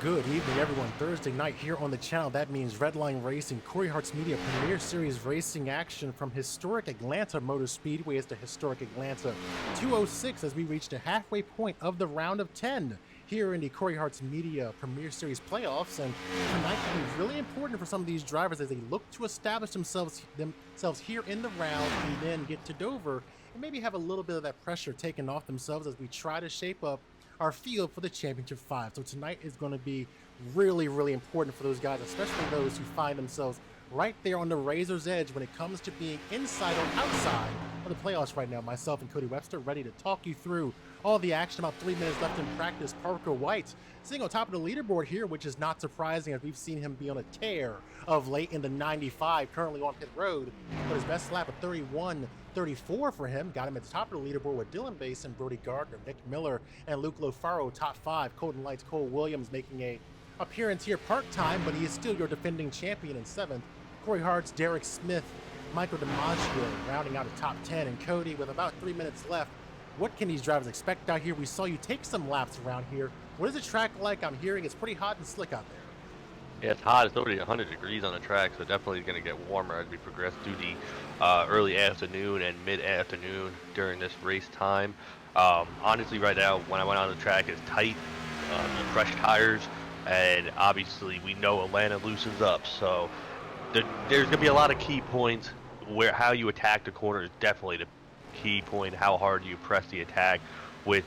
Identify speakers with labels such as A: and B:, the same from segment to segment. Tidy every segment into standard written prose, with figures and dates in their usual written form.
A: Good evening, everyone. Thursday night here on the channel. That means Redline Racing, Cory Harts Media Premier Series racing action from historic Atlanta Motor Speedway to historic Atlanta 206 as we reach the halfway point of the round of 10 here in the Cory Harts Media Premier Series playoffs. And tonight will be really important for some of these drivers as they look to establish themselves here in the round and then get to Dover and maybe have a little bit of that pressure taken off themselves as we try to shape up our field for the championship 5. So tonight is going to be really, really important for those guys, especially those who find themselves right there on the razor's edge when it comes to being inside or outside of the playoffs right now. Myself and Cody Webster ready to talk you through all the action. About 3 minutes left in practice. Parker White sitting on top of the leaderboard here, which is not surprising as we've seen him be on a tear of late in the 95, currently on pit road. But his best lap of 31:34 for him got him at the top of the leaderboard with Dylan Basin, Brody Garner, Nick Miller, and Luke Lofaro top 5. Colton Lights, Cole Williams making a appearance here part-time, but he is still your defending champion in 7th. Cory Harts, Derek Smith, Michael DiMaggio rounding out a top 10, and Cody with about 3 minutes left. What can these drivers expect out here? We saw you take some laps around here. What is the track like? I'm hearing it's pretty hot and slick out there.
B: Yeah, it's hot. It's already 100 degrees on the track, so definitely going to get warmer as we progress through the early afternoon and mid-afternoon during this race time. Honestly, right now, when I went on the track, it's tight, fresh tires, and obviously we know Atlanta loosens up. So there's going to be a lot of key points where how you attack the corner is definitely the key point. How hard you press the attack with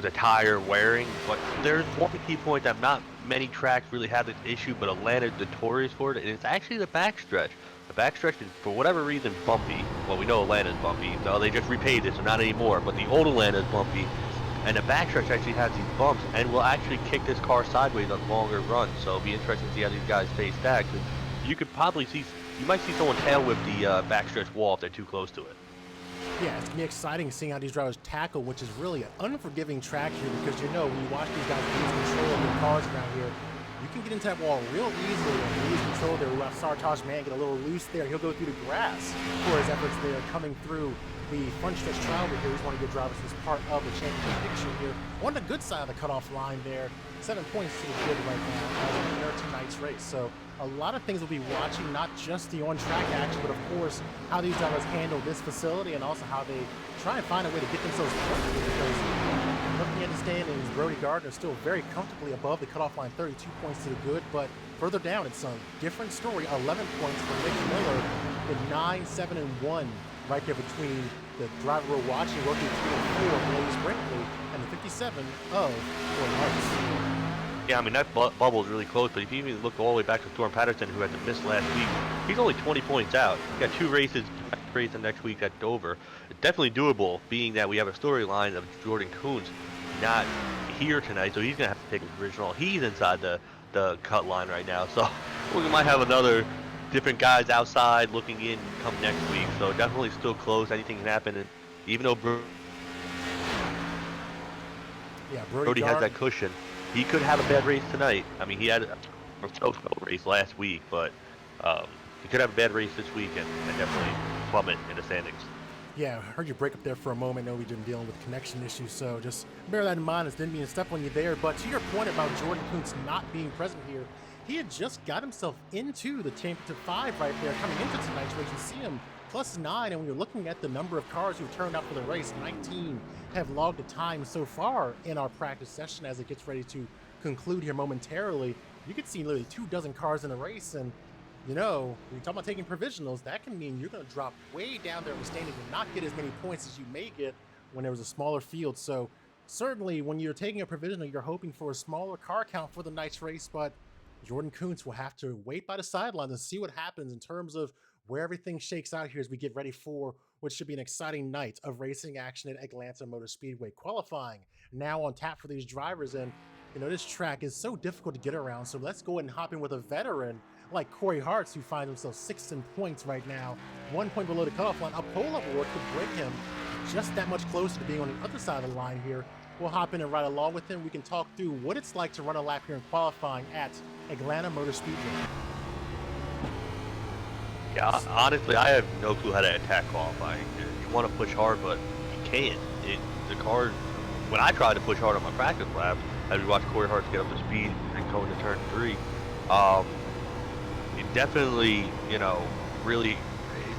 B: a tire wearing. But there's one key point that not many tracks really have this issue, but Atlanta's notorious for it, and it's actually the backstretch. The backstretch is, for whatever reason, bumpy. Well, we know Atlanta's bumpy, so they just repaved it, so not anymore, but the old Atlanta's bumpy, and the backstretch actually has these bumps, and will actually kick this car sideways on longer runs, so it'll be interesting to see how these guys face that, because you could probably see, you might see someone tail whip the backstretch wall if they're too close to it.
A: Yeah, it's going to be exciting seeing how these drivers tackle, which is really an unforgiving track here because, you know, when you watch these guys lose control of their cars around here, you can get into that wall real easily and lose control there. We want Sartaj Man get a little loose there. He'll go through the grass for his efforts there coming through the front stretch trial here. He's one of your drivers who's part of the championship picture here. On the good side of the cutoff line there, 7 points to the good right now as we enter tonight's race. So a lot of things we'll be watching, not just the on-track action, but of course how these drivers handle this facility and also how they try and find a way to get themselves quickly, because looking at the standings, Brody Garner is still very comfortably above the cutoff line, 32 points to the good, but further down it's a different story. 11 points for Nick Miller, with 9, 7, and 1 right there between the driver we're watching, working 3 and 4, Brinkley, and the 57 of Cory Harts.
B: Yeah, I mean, that bubble is really close, but if you even look all the way back to Storm Patterson, who had to miss last week, he's only 20 points out. He's got 2 races, race next week at Dover. It's definitely doable, being that we have a storyline of Jordan Kuntz not here tonight, so he's going to have to take a provisional. He's inside the cut line right now, so we might have another different guys outside looking in come next week, so definitely still close. Anything can happen, and even though Brody has that cushion, he could have a bad race tonight. I mean, he had a so-so race last week, but he could have a bad race this week and definitely plummet in the standings.
A: Yeah, I heard you break up there for a moment. I know we've been dealing with connection issues, so just bear that in mind. It didn't mean to step on you there. But to your point about Jordan Kuntz not being present here, he had just got himself into the championship 5 right there coming into tonight's race. You see him +9, and when you're looking at the number of cars who've turned out for the race, 19 have logged the time so far in our practice session as it gets ready to conclude here momentarily. You could see literally 24 cars in the race, and you know, when you talk about taking provisionals, that can mean you're going to drop way down there in the standings and not get as many points as you may get when there was a smaller field. So certainly when you're taking a provisional, you're hoping for a smaller car count for the night's race, but Jordan Kuntz will have to wait by the sidelines and see what happens in terms of where everything shakes out here as we get ready for what should be an exciting night of racing action at Atlanta Motor Speedway. Qualifying now on tap for these drivers, and you know, this track is so difficult to get around, so let's go ahead and hop in with a veteran like Cory Harts, who finds himself 6th in points right now, 1 point below the cutoff line. A pull-up award could break him just that much closer to being on the other side of the line here. We'll hop in and ride along with him. We can talk through what it's like to run a lap here in qualifying at Atlanta Motor Speedway.
B: Yeah, honestly, I have no clue how to attack qualifying. You want to push hard, but you can't. The car, when I tried to push hard on my practice lap, as we watch Cory Harts get up to speed and go into turn 3. Um, it definitely, really,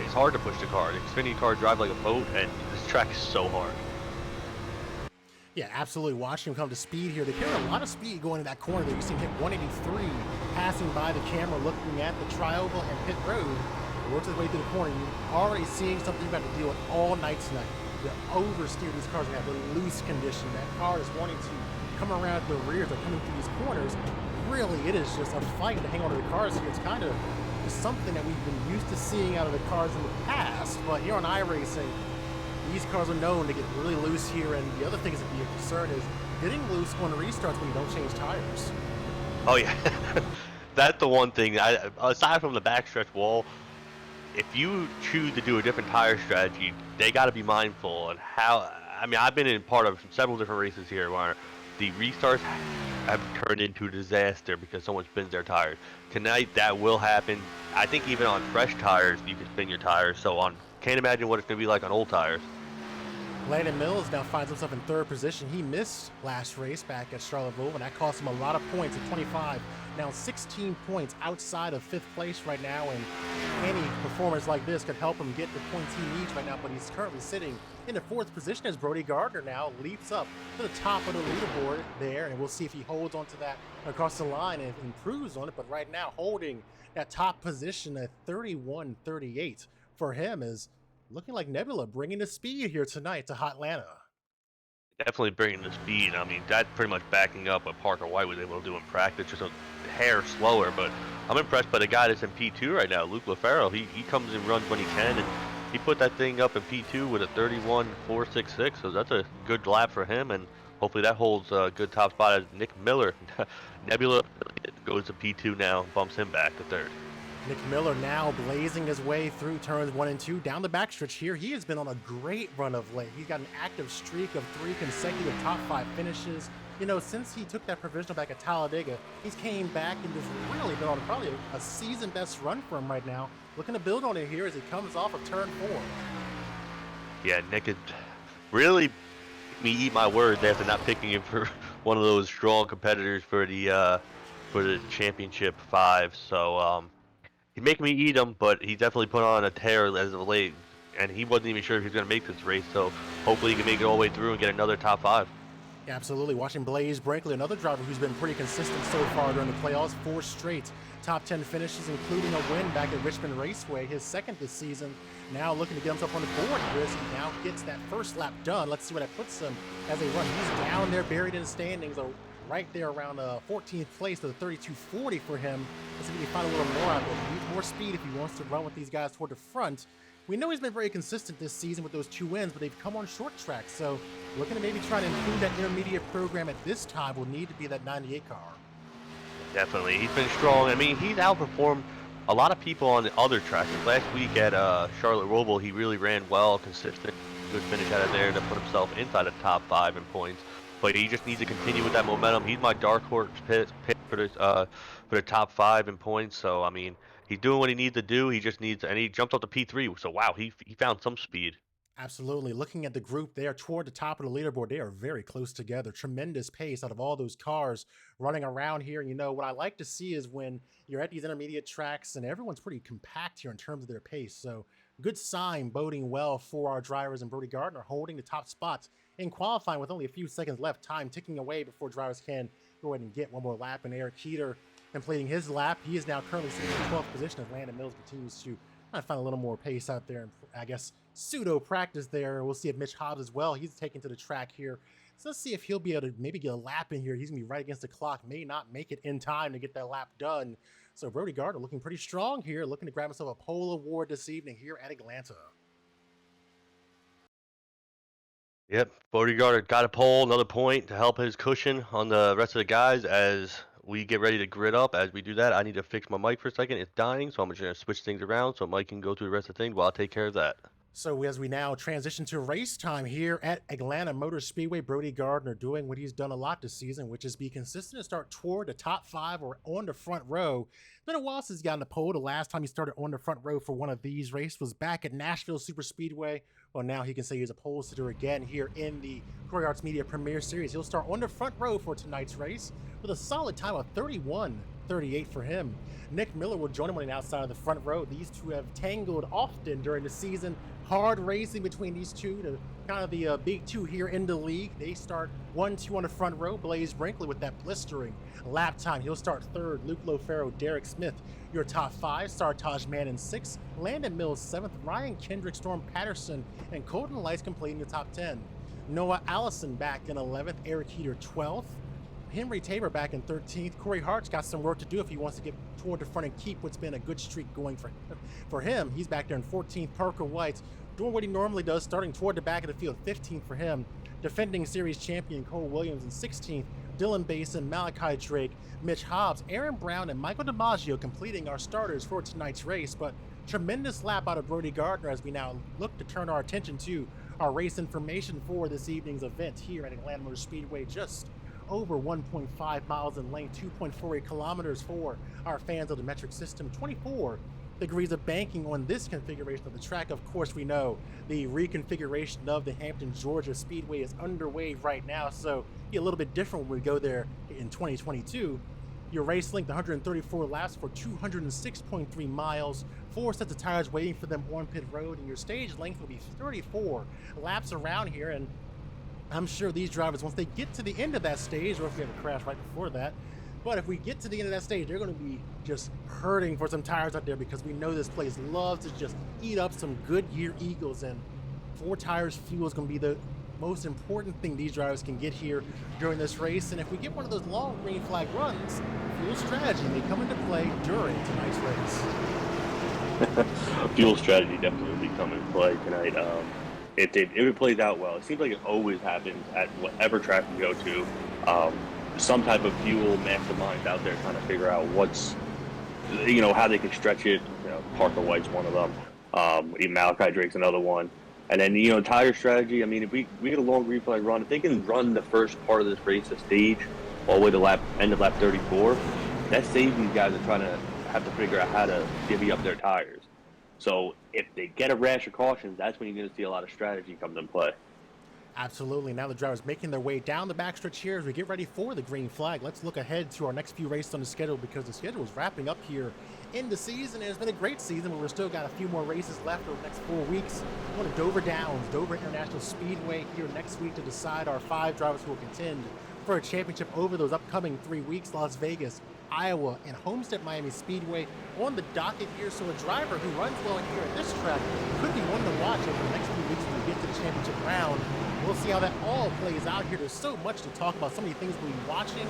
B: it's hard to push the car. The Xfinity car drive like a boat, and this track is so hard.
A: Yeah, absolutely. Watching him come to speed here. They carry a lot of speed going into that corner there. You see him hit 183, passing by the camera, looking at the tri-oval and pit road. Works his way through the corner. You're already seeing something you've got to deal with all night tonight. The oversteer these cars, we have the loose condition. That car is wanting to come around the rear. They're coming through these corners. Really, it is just a fight to hang on to the cars here. It's kind of something that we've been used to seeing out of the cars in the past, but here on iRacing, these cars are known to get really loose here, and the other things that be a concern is getting loose on restarts when you don't change tires.
B: Oh yeah, that's the one thing. Aside from the backstretch wall, if you choose to do a different tire strategy, they got to be mindful on how. I mean, I've been in part of several different races here where the restarts have turned into a disaster because someone spins their tires. Tonight, that will happen. I think even on fresh tires, you can spin your tires. So can't imagine what it's going to be like on old tires.
A: Landon Mills now finds himself in third position. He missed last race back at Charlottesville, and that cost him a lot of points at 25. Now 16 points outside of fifth place right now, and any performance like this could help him get the points he needs right now, but he's currently sitting in the fourth position as Brody Garner now leaps up to the top of the leaderboard there, and we'll see if he holds onto that across the line and improves on it, but right now holding that top position at 31-38 for him is looking like Nebula bringing the speed here tonight to Atlanta.
B: Definitely bringing the speed. I mean, that's pretty much backing up what Parker White was able to do in practice, just a hair slower. But I'm impressed by the guy that's in P2 right now, Luke LaFaro. He comes and runs when he can, and he put that thing up in P2 with a 31.466. So that's a good lap for him, and hopefully that holds a good top spot as Nick Miller. Nebula goes to P2 now, bumps him back to third.
A: Nick Miller now blazing his way through turns 1 and 2 down the backstretch here. He has been on a great run of late. He's got an active streak of 3 consecutive top 5 finishes. You know, since he took that provisional back at Talladega, he's came back and just really been on probably a season best run for him right now. Looking to build on it here as he comes off of turn 4.
B: Yeah, Nick is really me eat my words after not picking him for one of those strong competitors for the championship 5. So he's making me eat him, but he definitely put on a tear as of late, and he wasn't even sure if he was going to make this race, so hopefully he can make it all the way through and get another top 5.
A: Yeah, absolutely. Watching Blaze Brinkley, another driver who's been pretty consistent so far during the playoffs, 4 straight top 10 finishes, including a win back at Richmond Raceway, his second this season. Now looking to get himself on the board here as he now gets that first lap done. Let's see where that puts him as they run. He's down there buried in the standings, right there around 14th place to the 32.40 for him. Let's see if he can find a little more out there. He needs more speed if he wants to run with these guys toward the front. We know he's been very consistent this season with those 2 wins, but they've come on short tracks. So looking to maybe try to improve that intermediate program at this time will need to be that 98 car.
B: Definitely. He's been strong. I mean, he's outperformed a lot of people on the other tracks. Last week at Charlotte Roval, he really ran well, consistent, good finish out of there to put himself inside the top 5 in points. But he just needs to continue with that momentum. He's my dark horse pick for the top 5 in points. So, I mean, he's doing what he needs to do. He just needs, and he jumped up to P3. So, wow, he found some speed.
A: Absolutely. Looking at the group there toward the top of the leaderboard, they are very close together. Tremendous pace out of all those cars running around here. You know, what I like to see is when you're at these intermediate tracks and everyone's pretty compact here in terms of their pace. So good sign, boding well for our drivers, and Brody Garner holding the top spots in qualifying with only a few seconds left, time ticking away before drivers can go ahead and get one more lap. And Eric Keeter completing his lap. He is now currently sitting in 12th position as Landon Mills continues to find a little more pace out there, and I guess pseudo practice there. We'll see if Mitch Hobbs as well. He's taken to the track here. So let's see if he'll be able to maybe get a lap in here. He's gonna be right against the clock, may not make it in time to get that lap done. So Brody Garner looking pretty strong here, looking to grab himself a pole award this evening here at Atlanta.
B: Yep, Brody Garner got a pole, another point to help his cushion on the rest of the guys as we get ready to grid up. As we do that, I need to fix my mic for a second. It's dying, so I'm just going to switch things around so Mike can go through the rest of the things while I take care of that.
A: So as we now transition to race time here at Atlanta Motor Speedway, Brody Garner doing what he's done a lot this season, which is be consistent and start toward the top 5 or on the front row. It's been a while since he's gotten the pole. The last time he started on the front row for one of these races was back at Nashville Super Speedway. Well, now he can say he's a pole sitter again here in the Cory Harts Media Premier Series. He'll start on the front row for tonight's race with a solid time of 31:38 for him. Nick Miller will join him on the outside of the front row. These two have tangled often during the season. Hard racing between these two, the kind of the big two here in the league. They start 1-2 on the front row. Blaze Brinkley with that blistering lap time. He'll start third. Luke Lofaro, Derek Smith, your top 5. Sartaj Mann in 6th. Landon Mills 7th. Ryan Kendrick, Storm Patterson, and Colton Lights completing the top 10. Noah Allison back in 11th. Eric Heater 12th. Henry Tabor back in 13th. Cory Harts got some work to do if he wants to get toward the front and keep what's been a good streak going for him. He's back there in 14th. Parker White doing what he normally does, starting toward the back of the field. 15th for him. Defending series champion Cole Williams in 16th. Dylan Basin, Malachi Drake, Mitch Hobbs, Aaron Brown, and Michael DiMaggio completing our starters for tonight's race. But tremendous lap out of Brody Garner as we now look to turn our attention to our race information for this evening's event here at Atlanta Motor Speedway. Just over 1.5 miles in length, 2.48 kilometers for our fans of the metric system, 24 degrees of banking on this configuration of the track. Of course, we know the reconfiguration of the Hampton, Georgia Speedway is underway right now, so be a little bit different when we go there in 2022. Your race length, 134 laps for 206.3 miles, 4 sets of tires waiting for them on pit road, and your stage length will be 34 laps around here. And I'm sure these drivers, once they get to the end of that stage, or if we have a crash right before that, but if we get to the end of that stage, they're going to be just hurting for some tires out there, because we know this place loves to just eat up some Goodyear Eagles, and 4 tires fuel is going to be the most important thing these drivers can get here during this race. And if we get one of those long green flag runs, fuel strategy may come into play during tonight's race.
C: Fuel strategy definitely will be coming into play tonight. If it plays out well, it seems like it always happens at whatever track we go to. Some type of fuel masterminds out there trying to figure out what's, how they can stretch it. Parker White's one of them. Even Malachi Drake's another one. And then, tire strategy. I mean, if we get a long green flag run, if they can run the first part of this race, the stage, all the way to end of lap 34, that saves these guys are trying to have to figure out how to divvy up their tires. So if they get a rash of cautions, that's when you're going to see a lot of strategy come into play.
A: Absolutely. Now the drivers making their way down the backstretch here as we get ready for the green flag. Let's look ahead to our next few races on the schedule, because the schedule is wrapping up here in the season. It's been a great season, but we've still got a few more races left over the next 4 weeks. We're going to Dover Downs, Dover International Speedway here next week to decide our 5 drivers who will contend for a championship over those upcoming 3 weeks. Las Vegas, Iowa, and Homestead Miami Speedway on the docket here. So a driver who runs well here at this track could be one to watch over the next few weeks when we get to the championship round. We'll see how that all plays out here. There's so much to talk about, so many things we'll be watching.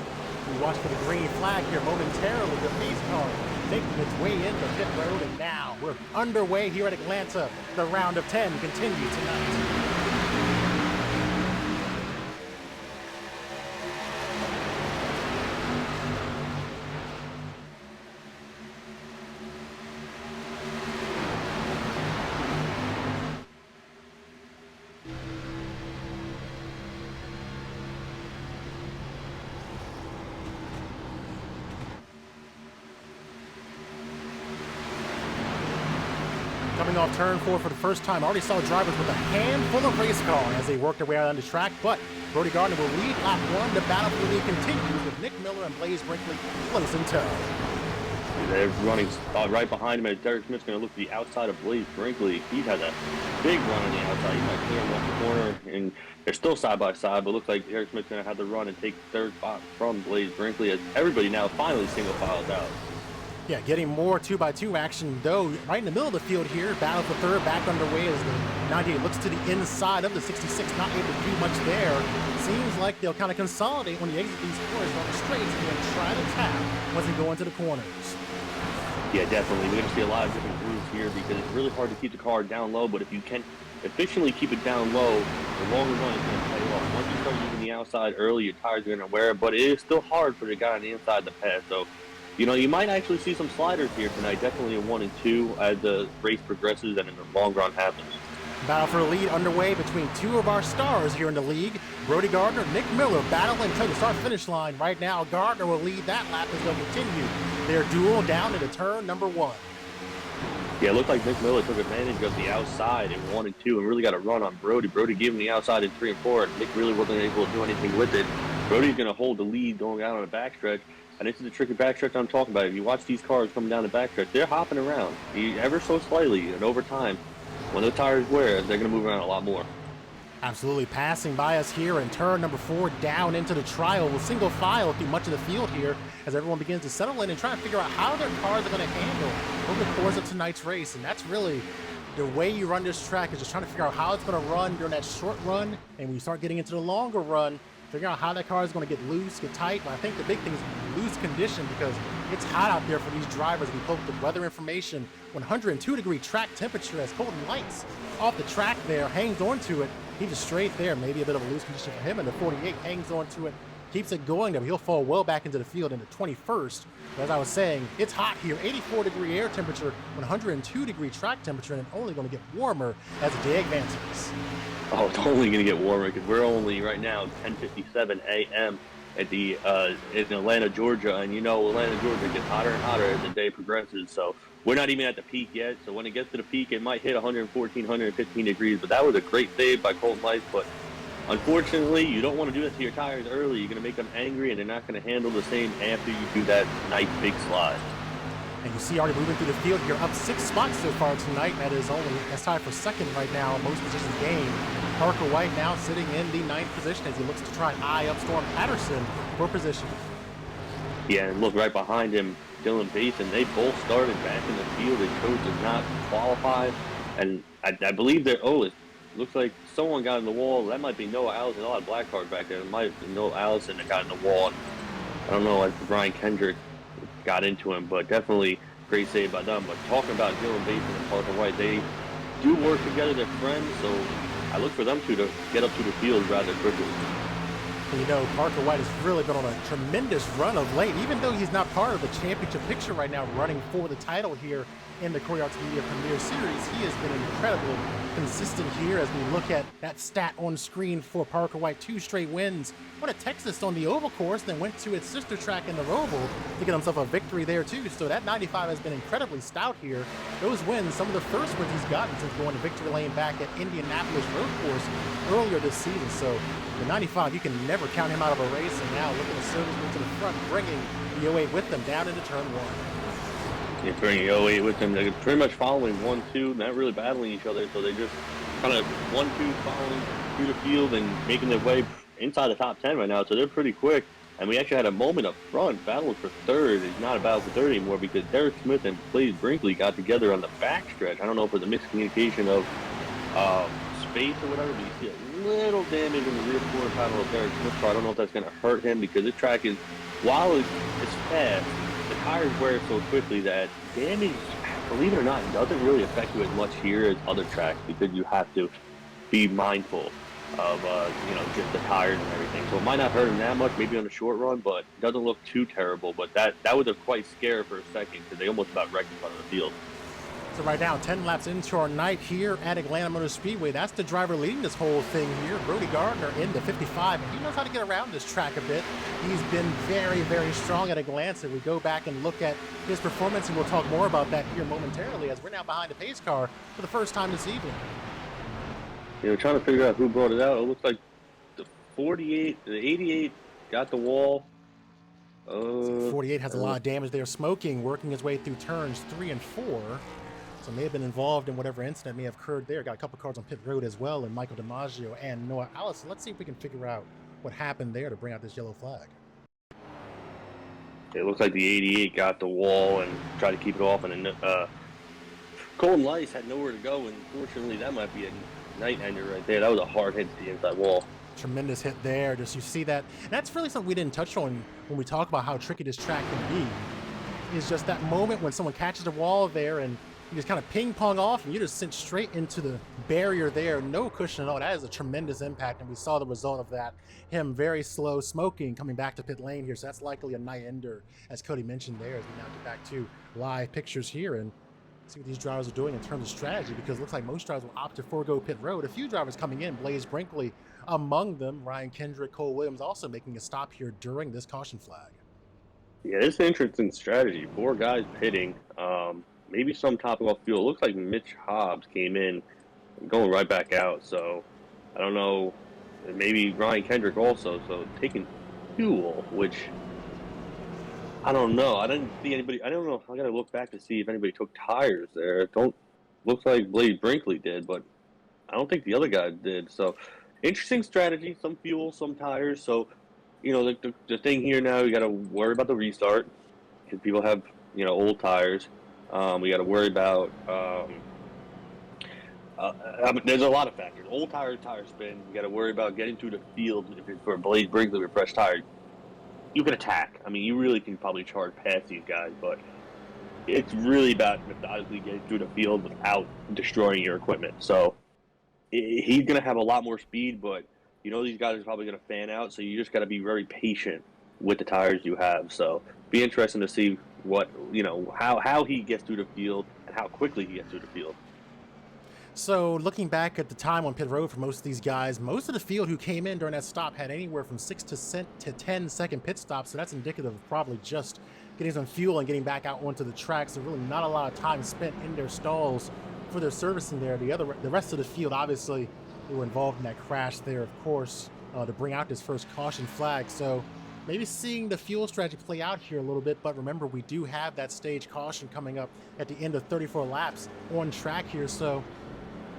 A: We watch for the green flag here momentarily. The pace car making its way into pit road, and now we're underway here at Atlanta. The round of 10 continues tonight. Coming off turn 4 for the first time, already saw drivers with a handful of race car as they work their way out on the track, but Brody Garner will lead lap 1. The battle for the lead continues with Nick Miller and Blaze Brinkley close in tow.
C: They're running right behind him, as Derek Smith's going to look to the outside of Blaze Brinkley. He has a big run on the outside. He might clear him off the corner, and they're still side by side, but looks like Derek Smith's going to have the run and take third spot from Blaze Brinkley, as everybody now finally single files out.
A: Yeah, getting more 2x2 action, though, right in the middle of the field here. Battle for third back underway as the 98 looks to the inside of the 66, not able to do much there. Seems like they'll kind of consolidate when you exit these corners on the straights and then try to tap once they go into the corners.
C: Yeah, definitely. We're going to see a lot of different grooves here, because it's really hard to keep the car down low, but if you can efficiently keep it down low, the longer run is going to pay off. Once you start using the outside early, your tires are going to wear it, but it is still hard for the guy on the inside to pass. So, you might actually see some sliders here tonight, definitely in 1 and 2 as the race progresses and in the long run happens.
A: Battle for the lead underway between two of our stars here in the league. Brody Garner, Nick Miller battling to the start-finish line. Right now, Garner will lead that lap as they'll continue their duel down into turn number 1.
C: Yeah, it looked like Nick Miller took advantage of the outside in 1 and 2 and really got a run on Brody. Brody gave him the outside in 3 and 4, and Nick really wasn't able to do anything with it. Brody's going to hold the lead going out on the backstretch, and this is the tricky backstretch I'm talking about. If you watch these cars coming down the backstretch, they're hopping around ever so slightly, and over time, when the tires wear, they're going to move around a lot more.
A: Absolutely passing by us here in turn number 4 down into the trial. We'll single file through much of the field here as everyone begins to settle in and try to figure out how their cars are going to handle over the course of tonight's race. And that's really the way you run this track, is just trying to figure out how it's going to run during that short run. And when you start getting into the longer run, figuring out how that car is going to get loose, get tight. But I think the big thing is loose condition, because it's hot out there for these drivers. We posted weather information, 102-degree track temperature as Colton Lights off the track there, hangs onto it. He just straight there, maybe a bit of a loose condition for him, and the 48 hangs onto it, keeps it going there. He'll fall well back into the field in the 21st. But as I was saying, it's hot here, 84-degree air temperature, 102-degree track temperature, and only going to get warmer as the day advances.
C: Oh, it's only going to get warmer because we're only right now 10:57 a.m. at the in Atlanta, Georgia, and you know Atlanta, Georgia gets hotter and hotter as the day progresses. So we're not even at the peak yet. So when it gets to the peak, it might hit 114, 115 degrees. But that was a great save by Colton Lights. But unfortunately, you don't want to do that to your tires early. You're going to make them angry, and they're not going to handle the same after you do that nice big slide.
A: And you see already moving through the field here, up 6 spots so far tonight. That's tied for second right now, most positions gained. Parker White now sitting in the 9th position as he looks to try and eye up Storm Patterson for position.
C: Yeah, and look right behind him, Dylan Basin. They both started back in the field. They chose to not qualify. And I believe they're, it looks like someone got in the wall. That might be Noah Allison. A lot of black cars back there. It might be Noah Allison that got in the wall. I don't know, like Brian Kendrick got into him, but definitely great save by them. But talking about Dylan Basin and Parker White, they do work together. They're friends, so I look for them two to get up to the field rather quickly.
A: You know, Parker White has really been on a tremendous run of late, even though he's not part of the championship picture right now, running for the title here in the Cory Harts Media Premier Series. He has been incredibly consistent here as we look at that stat on screen for Parker White. 2 straight wins. Won at Texas on the oval course, then went to its sister track in the Roval to get himself a victory there too. So that 95 has been incredibly stout here. Those wins, some of the first wins he's gotten since going to victory lane back at Indianapolis Road Course earlier this season. So the 95, you can never count him out of a race, and now looking to serve his way to the front, bringing the 08 with them down into turn 1.
C: Yeah, bringing 08 with them. They're pretty much following 1-2, not really battling each other, so they just kind of 1-2 following through the field and making their way inside the top 10 right now, so they're pretty quick. And we actually had a moment up front, battling for third. It's not a battle for third anymore because Derek Smith and Blaze Brinkley got together on the backstretch. I don't know if it was a miscommunication of space or whatever, but you see a little damage in the rear quarter panel of Derek Smith's car. I don't know if that's going to hurt him because this track is, while it's fast, the tires wear so quickly that damage, believe it or not, doesn't really affect you as much here as other tracks because you have to be mindful of just the tires and everything. So it might not hurt him that much, maybe on the short run, but it doesn't look too terrible. But that was a quite scare for a second because they almost about wrecked in front of the field.
A: So right now, 10 laps into our night here at Atlanta Motor Speedway. That's the driver leading this whole thing here, Brody Garner in the 55, and he knows how to get around this track a bit. He's been very, very strong at Atlanta. We go back and look at his performance, and we'll talk more about that here momentarily as we're now behind the pace car for the first time this evening.
C: Trying to figure out who brought it out. It looks like the 88 got the wall.
A: So 48 has a lot of damage there. Smoking, working his way through turns 3 and 4. So may have been involved in whatever incident may have occurred there. Got a couple cars on pit road as well, and Michael DiMaggio and Noah Allison. Let's see if we can figure out what happened there to bring out this yellow flag.
C: It looks like the 88 got the wall and tried to keep it off, and Colton Lice had nowhere to go, and unfortunately that might be a night ender right there. That was a hard hit to the inside wall.
A: Tremendous hit there. Just you see that. And that's really something we didn't touch on when we talk about how tricky this track can be. Is just that moment when someone catches the wall there and you just kind of ping pong off and you just sent straight into the barrier there. No cushion at all. That is a tremendous impact, and we saw the result of that. Him very slow, Smoking coming back to pit lane here. So that's likely a night ender, as Cody mentioned there, as we now get back to live pictures here. And See what these drivers are doing in terms of strategy, because it looks like most drivers will opt to forego pit road. A few drivers coming in, Blaze Brinkley among them, Ryan Kendrick, Cole Williams also making a stop here during this caution flag.
C: Yeah, it's an interesting strategy. 4 guys pitting, maybe some topping off fuel. It looks like Mitch Hobbs came in and going right back out, so I don't know. Maybe Ryan Kendrick also, so taking fuel, which I don't know. I didn't see anybody. I don't know. I gotta look back to see if anybody took tires there. It don't looks like Blaze Brinkley did, but I don't think the other guy did. So interesting strategy. Some fuel, some tires. So the thing here now, you gotta worry about the restart because people have old tires. We gotta worry about. There's a lot of factors. Old tire spin. You gotta worry about getting through the field. If it's for Blaze Brinkley with fresh tires, you can attack. I mean, you really can probably charge past these guys, but it's really about methodically getting through the field without destroying your equipment. So he's going to have a lot more speed, but these guys are probably going to fan out, so you just got to be very patient with the tires you have. So be interesting to see what, how he gets through the field and how quickly he gets through the field.
A: So looking back at the time on pit road for most of these guys, most of the field who came in during that stop had anywhere from 6 to 10 second pit stops. So that's indicative of probably just getting some fuel and getting back out onto the track. So really not a lot of time spent in their stalls for their servicing there. The rest of the field, obviously, they were involved in that crash there, of course, to bring out this first caution flag. So maybe seeing the fuel strategy play out here a little bit, but remember, we do have that stage caution coming up at the end of 34 laps on track here. So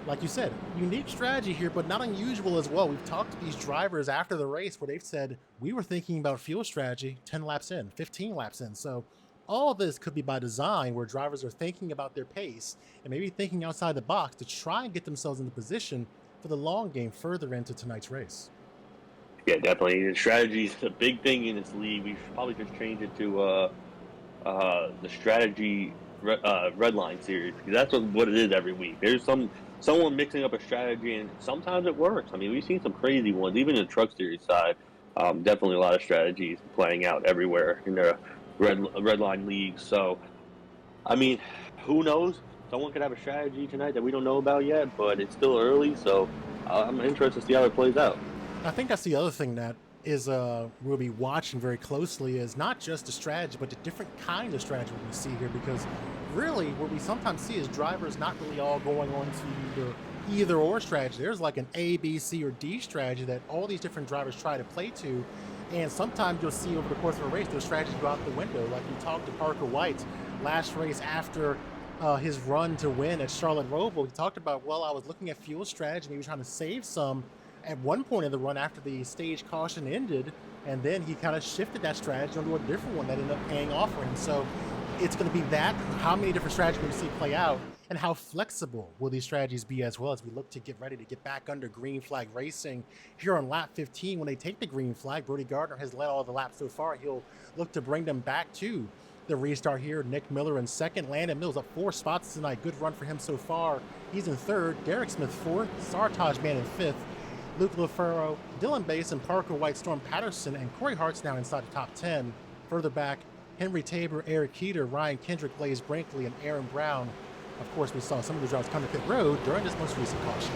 A: like you said, unique strategy here, but not unusual as well. We've talked to these drivers after the race where they've said, we were thinking about fuel strategy 10 laps in, 15 laps in. So all of this could be by design, where drivers are thinking about their pace and maybe thinking outside the box to try and get themselves into position for the long game further into tonight's race.
C: Yeah, definitely. The strategy is a big thing in this league. We should probably just change it to the strategy Redline series, because that's what it is every week. There's someone mixing up a strategy, and sometimes it works. I mean, we've seen some crazy ones, even in the truck series side. Definitely a lot of strategies playing out everywhere in the Redline leagues. So, I mean, who knows? Someone could have a strategy tonight that we don't know about yet, but it's still early, so I'm interested to see how it plays out.
A: I think that's the other thing that is we'll be watching very closely, is not just the strategy, but the different kind of strategy we see here, because really what we sometimes see is drivers not really all going on to either or strategy. There's like an A, B, C, or D strategy that all these different drivers try to play to, and sometimes you'll see over the course of a race those strategies go out the window. Like you talked to Parker White last race after his run to win at Charlotte Roval. He talked about, well, I was looking at fuel strategy, maybe trying to save some at one point in the run after the stage caution ended, and then he kind of shifted that strategy onto a different one that ended up paying off for him. So it's going to be that, how many different strategies we see play out, and how flexible will these strategies be as well, as we look to get ready to get back under green flag racing here on lap 15. When they take the green flag, Brody Garner has led all the laps so far. He'll look to bring them back to the restart here. Nick Miller in second, Landon Mills up 4 spots tonight. Good run for him so far. He's in third, Derek Smith fourth, Sartaj Man in fifth, Luke LaFaro, Dylan Basin, Parker White, Storm Patterson, and Cory Harts now inside the top 10. Further back, Henry Tabor, Eric Keeter, Ryan Kendrick, Blaze Brinkley, and Aaron Brown. Of course, we saw some of the drivers come to pit road during this most recent caution.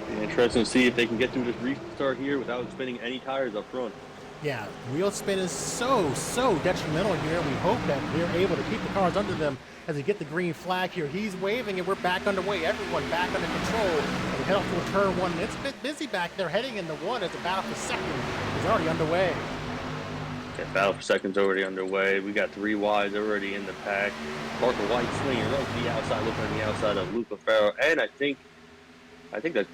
C: Be interesting to see if they can get through this restart here without spinning any tires up front.
A: Yeah, wheel spin is so detrimental here. We hope that they're able to keep the cars under them as they get the green flag here. He's waving, and we're back underway. Everyone back under control. And we head off to a turn one. It's a bit busy back there, heading into one as the battle for second is already underway.
C: Okay, battle for second's already underway. We got 3 wides already in the pack. Parker White swinging right to the outside, looking on the outside of Luke LaFaro, and I think that's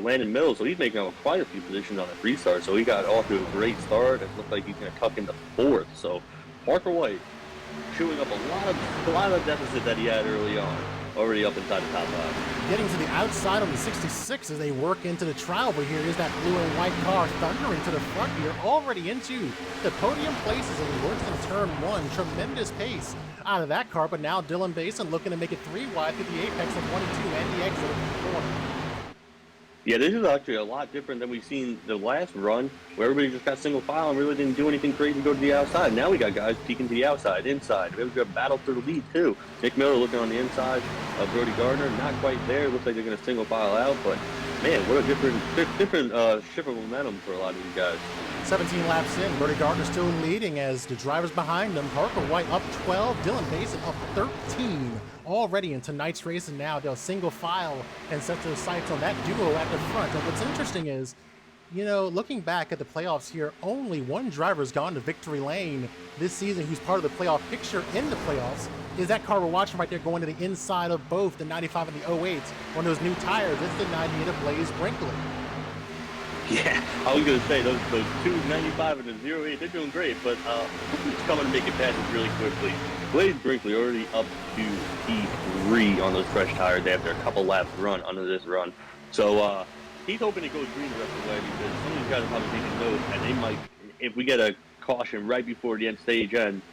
C: Landon Mills, so he's making up quite a few positions on the restart. So he got off to a great start. It looked like he's going to tuck into fourth. So Parker White chewing up a lot of deficit that he had early on, already up inside the top 5.
A: Getting to the outside on the 66 as they work into the trial, but here is that blue and white car thundering to the front here, already into the podium places, and he works in turn one. Tremendous pace out of that car, but now Dylan Basin looking to make it 3 wide through the apex of 1 and 2 and the exit of the corner.
C: Yeah, this is actually a lot different than we've seen the last run, where everybody just got single file and really didn't do anything crazy to go to the outside. Now we got guys peeking to the outside, inside. We have a battle for the lead, too. Nick Miller looking on the inside of Brody Garner, not quite there. Looks like they're going to single file out, but man, what a different shift of momentum for a lot of these guys.
A: 17 laps in, Brody Garner still leading as the drivers behind him. Parker White up 12, Dylan Basin up 13. Already in tonight's race, and now they'll single file and set their sights on that duo at the front. And what's interesting is, you know, looking back at the playoffs here, only one driver's gone to victory lane this season who's part of the playoff picture in the playoffs. Is that car we're watching right there going to the inside of both the 95 and the 08 on those new tires? It's the 98 of Blaze Brinkley.
C: Yeah, I was going to say, those two 95 and the 08, they're doing great, but who's coming to make it passes really quickly? Blaze Brinkley already up to P3 on those fresh tires after a couple laps run under this run. So he's hoping it goes green the rest of the way, because some of these guys are probably taking notes, and they might, if we get a caution right before the end stage ends,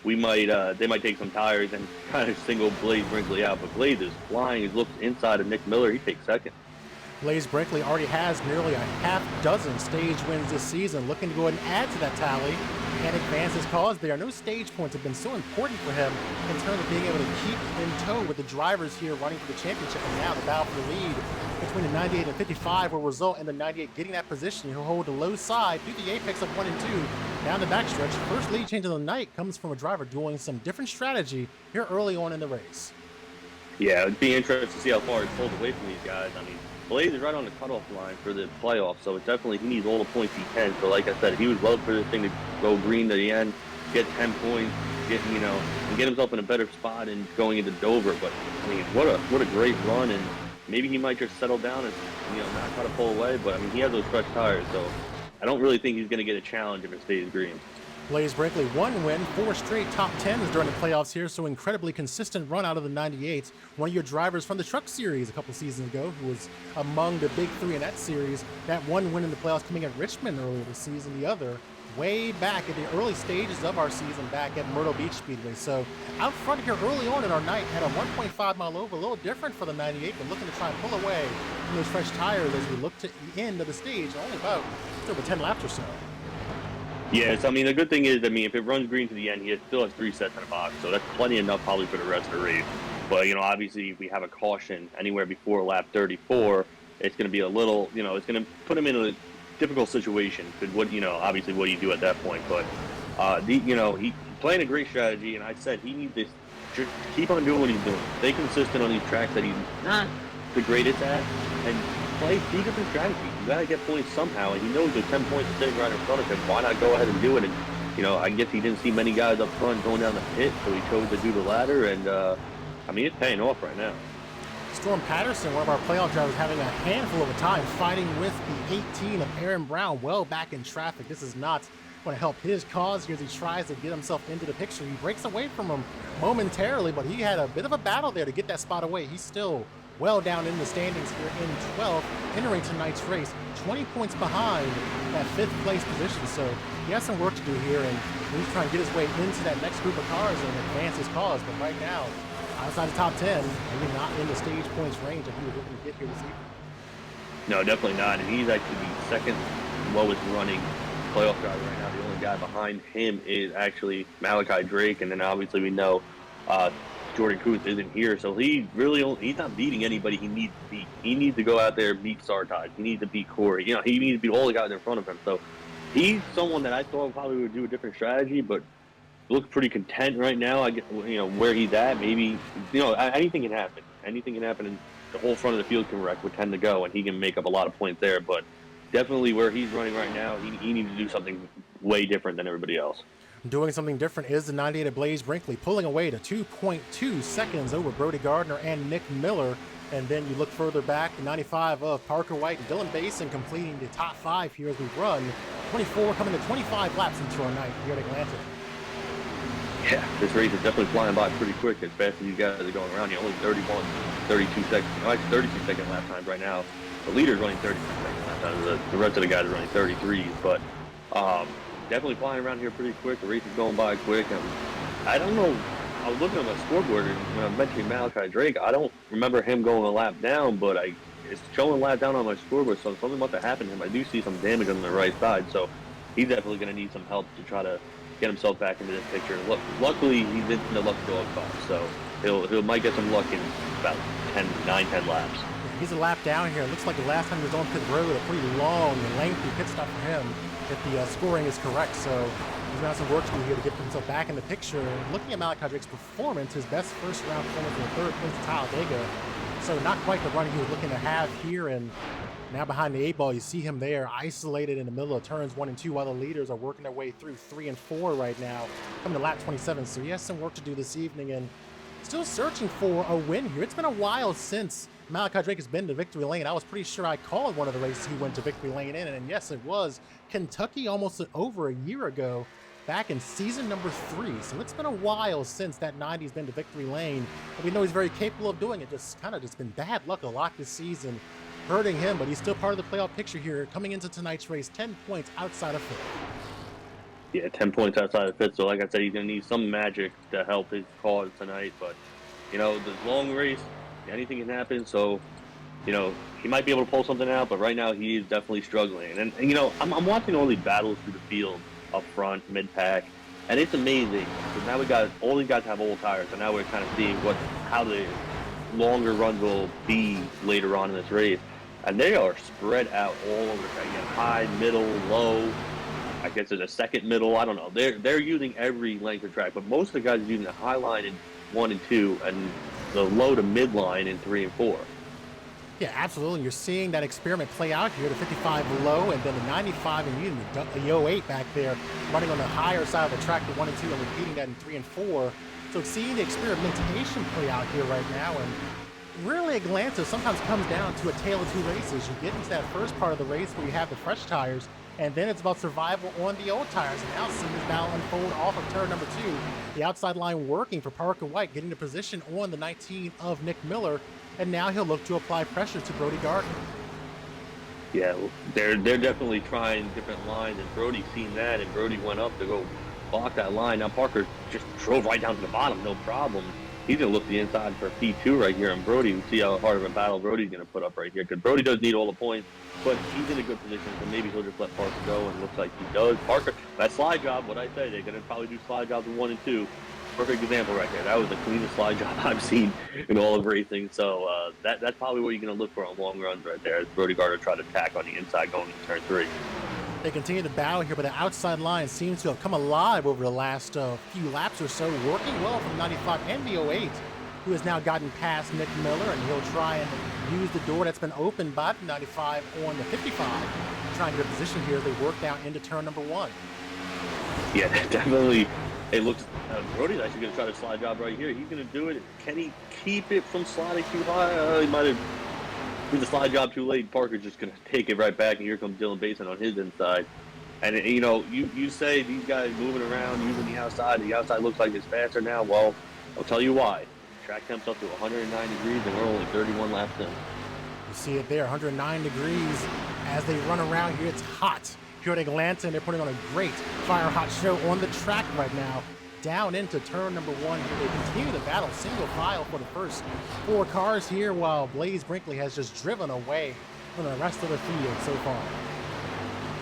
C: they might take some tires and kind of single Blaze Brinkley out. But Blaze is flying. He looks inside of Nick Miller. He takes second.
A: Blaze Brinkley already has nearly a half dozen stage wins this season, looking to go ahead and add to that tally and advance his cause there. No stage points have been so important for him in terms of being able to keep in tow with the drivers here running for the championship. And now the battle for the lead between the 98 and 55 will result in the 98 getting that position. He'll hold the low side through the apex of 1 and 2 down the backstretch. First lead change of the night comes from a driver doing some different strategy here early on in the race.
C: Yeah, it'd be interesting to see how far he's pulled away from these guys. I mean, Blaze is right on the cutoff line for the playoffs, so it's definitely, he needs all the points he can. So like I said, if he would love for this thing to go green to the end, get 10 points, and get himself in a better spot and going into Dover. But I mean, what a great run, and maybe he might just settle down and not try to pull away. But I mean, he has those fresh tires, so I don't really think he's going to get a challenge if it stays green.
A: Blaze Brinkley, 1 win, 4 straight top 10s during the playoffs here, so incredibly consistent run out of the 98. One of your drivers from the Truck Series a couple seasons ago, who was among the big three in that series. That 1 win in the playoffs coming at Richmond earlier this season, the other way back at the early stages of our season back at Myrtle Beach Speedway. So out front here early on in our night, had a 1.5 mile over, a little different for the 98, but looking to try and pull away from those fresh tires as we look to the end of the stage, only about over 10 laps or so.
C: Yes, I mean, the good thing is, if it runs green to the end, he still has 3 sets in the box, so that's plenty enough probably for the rest of the race. But, obviously, if we have a caution anywhere before lap 34, it's going to be a little, it's going to put him in a difficult situation. Obviously, what do you do at that point? But, he's playing a great strategy, and I said he needs to just keep on doing what he's doing. Stay consistent on these tracks that he's not the greatest at, and play 3 different strategies. You got to get points somehow, and he knows the 10 points are sitting right in front of him. Why not go ahead and do it? And, I guess he didn't see many guys up front going down the pit, so he chose to do the ladder, and, it's paying off right now.
A: Storm Patterson, one of our playoff drivers, having a handful of a time fighting with the 18 of Aaron Brown well back in traffic. This is not going to help his cause here as he tries to get himself into the picture. He breaks away from him momentarily, but he had a bit of a battle there to get that spot away. He's still well down in the standings here in 12th, entering tonight's race, 20 points behind that 5th place position. So he has some work to do here, and he's trying to get his way into that next group of cars and advance his cause. But right now, outside the top 10, maybe not in the stage points range that he was looking to get here this evening.
C: No, definitely not. And he's actually the second lowest running playoff driver right now. The only guy behind him is actually Malachi Drake, and then obviously we know Jordan Kuntz isn't here, so he's not beating anybody he needs to beat. He needs to go out there and beat Sartide. He needs to beat Cory. He needs to beat all the guys in front of him. So he's someone that I thought probably would do a different strategy, but looks pretty content right now. I get, where he's at. Maybe, anything can happen. Anything can happen, and the whole front of the field can wreck with 10 to go, and he can make up a lot of points there. But definitely where he's running right now, he needs to do something way different than everybody else.
A: Doing something different is the 98 of Blaze Brinkley, pulling away to 2.2 seconds over Brody Garner and Nick Miller. And then you look further back, the 95 of Parker White and Dylan Basin completing the top 5 here as we run. 24 coming to 25 laps into our night here at Atlanta.
C: Yeah, this race is definitely flying by pretty quick as fast as you guys are going around. Only 31, 32 seconds, actually 32 second lap times right now. The leader's running 32 second lap times. The rest of the guys are running 33s, but definitely flying around here pretty quick. The race is going by quick. And I don't know. I was looking at my scoreboard, and when I was mentioning Malachi Drake, I don't remember him going a lap down, but I it's showing lap down on my scoreboard, so something must have happened to him. I do see some damage on the right side, so he's definitely going to need some help to try to get himself back into this picture. Look, luckily, he's in the luck dog car, so he might get some luck in about 9-10 laps.
A: He's a lap down here. It looks like the last time he was on pit road, a pretty long and lengthy pit stop for him, if the scoring is correct. So he's got some work to do here to get himself back in the picture. And looking at Malachi Drake's performance, his best first round performance in the third place to Talladega. So not quite the run he was looking to have here. And now behind the 8 ball, you see him there isolated in the middle of turns 1 and 2 while the leaders are working their way through 3 and 4 right now, coming to lap 27. So he has some work to do this evening and still searching for a win here. It's been a while since Malachi Drake has been to victory lane. I was pretty sure I called one of the races he went to victory lane in, and yes, it was Kentucky almost over a year ago, back in season number 3. So it's been a while since that 90's been to victory lane. And we know he's very capable of doing it. Just been bad luck a lot this season, hurting him, but he's still part of the playoff picture here. Coming into tonight's race, 10 points outside of fifth.
C: Yeah, 10 points outside of fifth. So like I said, he's going to need some magic to help his cause tonight. But, you know, the long race, anything can happen. So, you know, he might be able to pull something out, but right now he is definitely struggling. And you know, I'm watching all these battles through the field, up front, mid-pack, and it's amazing. Because now we got all these guys have old tires, and now we're kind of seeing how the longer runs will be later on in this race. And they are spread out all over the track. You got high, middle, low. I guess there's a second middle. I don't know. They're using every length of track, but most of the guys are using the high line in 1 and 2, and the low to mid line in 3 and 4.
A: Yeah, absolutely. You're seeing that experiment play out here, the 55 low, and then the 95 and even the 08 back there, running on the higher side of the track, the 1 and 2, and repeating that in 3 and 4. So seeing the experimentation play out here right now, and really Atlanta sometimes comes down to a tale of 2 races. You get into that first part of the race where you have the fresh tires, and then it's about survival on the old tires. And now seeing this battle unfold off of turn number 2. The outside line working for Parker White, getting the position on the 19 of Nick Miller. And now he'll look to apply pressure to Brody Garner.
C: Yeah, they're definitely trying different lines, and Brody's seen that, and Brody went up to go block that line. Now Parker just drove right down to the bottom, no problem. He's going to look the inside for P2 right here, and Brody, we'll see how hard of a battle Brody's going to put up right here, because Brody does need all the points, but he's in a good position, so maybe he'll just let Parker go, and it looks like he does. Parker, that slide job, what I say, they're going to probably do slide jobs in 1 and 2. Perfect example right there. That was the cleanest slide job I've seen in all of racing. So that's probably what you're going to look for on long runs right there, as Brody Garner tried to attack on the inside going into turn 3.
A: They continue to battle here, but the outside line seems to have come alive over the last few laps or so, working well from 95 and the 08, who has now gotten past Nick Miller, and he'll try and use the door that's been opened by the 95 on the 55, trying to get a position here as they work down into turn number 1.
C: Yeah, definitely. It looks, Brody's actually going to try the slide job right here. He's going to do it. Can he keep it from sliding too high? He might have did the slide job too late. Parker's just going to take it right back, and here comes Dylan Basin on his inside. And, you know, you say these guys moving around, using the outside looks like it's faster now. Well, I'll tell you why. Track temps up to 109 degrees, and we're only 31 laps in.
A: You see it there, 109 degrees as they run around here. It's hot here at Atlanta, and they're putting on a great fire hot show on the track right now. Down into turn number 1 here. They continue to battle single file for the first 4 cars here, while Brinkley has just driven away from the rest of the field so far.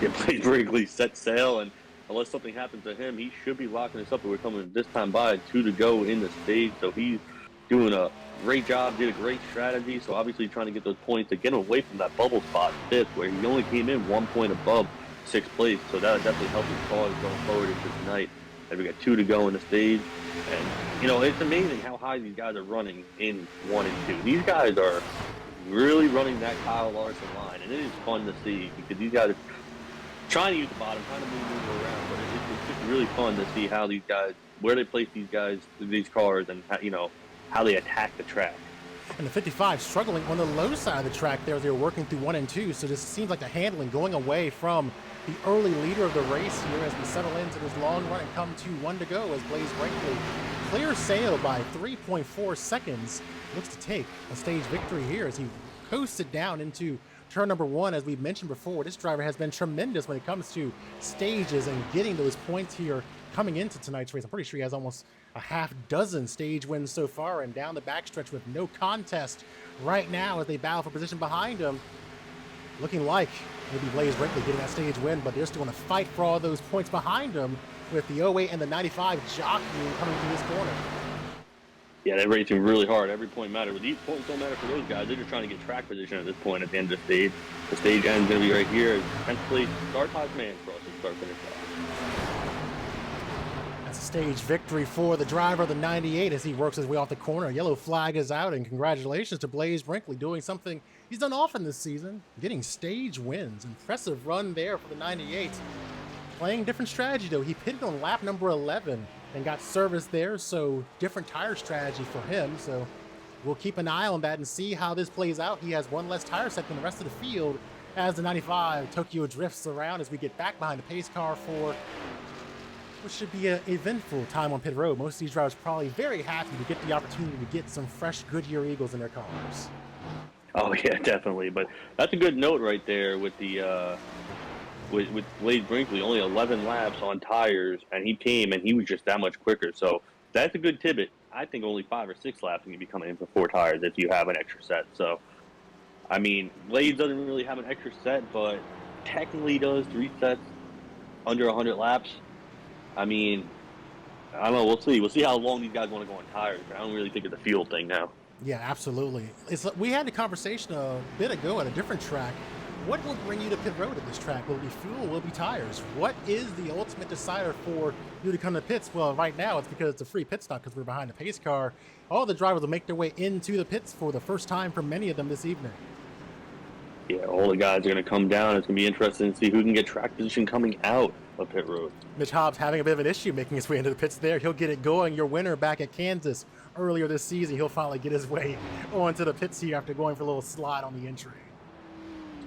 C: Yeah, Brinkley set sail, and unless something happens to him, he should be locking this up. But we're coming this time by 2 to go in the stage, so he's doing a great job, did a great strategy. So obviously trying to get those points to get him away from that bubble spot 5th, where he only came in 1 point above 6th place. So that would definitely help his cause going forward into tonight. And we got 2 to go in the stage. And, you know, it's amazing how high these guys are running in 1 and 2. These guys are really running that Kyle Larson line. And it is fun to see, because these guys are trying to use the bottom, trying to move around. But it's just really fun to see how these guys, where they place these guys, these cars, and, how, you know, how they attack the track.
A: And the 55 struggling on the low side of the track there as they were working through 1 and 2. So this seems like the handling going away from the early leader of the race here as we settle into this long run and come to 1 to go as Brinkley clear sail by 3.4 seconds. Looks to take a stage victory here as he coasted down into turn number 1, as we've mentioned before, this driver has been tremendous when it comes to stages and getting those points here coming into tonight's race. I'm pretty sure he has almost a half dozen stage wins so far, and down the backstretch with no contest right now as they battle for position behind him. Looking like maybe Blaze Brinkley getting that stage win, but they're still going to fight for all those points behind him with the 08 and the 95 jockeying coming through this corner.
C: Yeah, they're racing really hard. Every point matters. But these points don't matter for those guys. They're just trying to get track position at this point at the end of the stage. The stage end's going to be right here. Essentially, start-time man cross and start-finish line.
A: That's a stage victory for the driver of the 98 as he works his way off the corner. Yellow flag is out, and congratulations to Blaze Brinkley doing something he's done often this season, getting stage wins. Impressive run there for the 98. Playing different strategy, though. He pitted on lap number 11 and got service there, so different tire strategy for him. So we'll keep an eye on that and see how this plays out. He has one less tire set than the rest of the field as the 95 Tokyo drifts around as we get back behind the pace car for what should be an eventful time on pit road. Most of these drivers probably very happy to get the opportunity to get some fresh Goodyear Eagles in their cars.
C: Oh, yeah, definitely. But that's a good note right there with the with Blaze Brinkley, only 11 laps on tires, and he came and he was just that much quicker. So that's a good tidbit. I think only 5 or 6 laps and you'd be coming in for 4 tires if you have an extra set. So, I mean, Blaze doesn't really have an extra set, but technically does 3 sets under 100 laps. I mean, I don't know. We'll see. We'll see how long these guys want to go on tires. I don't really think it's a fuel thing now.
A: Yeah, absolutely. We had a conversation a bit ago at a different track. What will bring you to pit road at this track? Will it be fuel? Will it be tires? What is the ultimate decider for you to come to pits? Well, right now it's because it's a free pit stop because we're behind the pace car. All the drivers will make their way into the pits for the first time for many of them this evening.
C: Yeah, all the guys are going to come down. It's going to be interesting to see who can get track position coming out of pit road.
A: Mitch Hobbs having a bit of an issue making his way into the pits there. He'll get it going. Your winner back at Kansas earlier this season. He'll finally get his way onto the pits here after going for a little slide on the entry.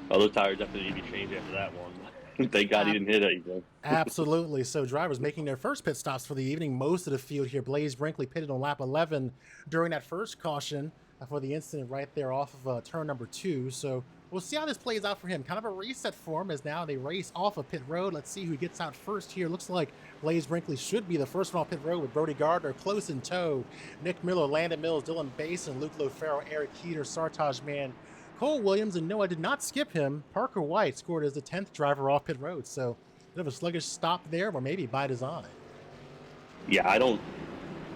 C: Oh, those tires definitely need to be changed after that one. Thank God he didn't hit anything.
A: Absolutely. So drivers making their first pit stops for the evening. Most of the field here. Blaze Brinkley pitted on lap 11 during that first caution for the incident right there off of turn number 2. So we'll see how this plays out for him. Kind of a reset for him as now they race off of pit road. Let's see who gets out first here. Looks like Blaze Brinkley should be the first one off pit road with Brody Garner close in tow. Nick Miller, Landon Mills, Dylan Basin, Luke Lofaro, Eric Keeter, Sartaj Mann, Cole Williams, and no, I did not skip him. Parker White scored as the 10th driver off pit road. So a bit of a sluggish stop there, or maybe by design.
C: Yeah,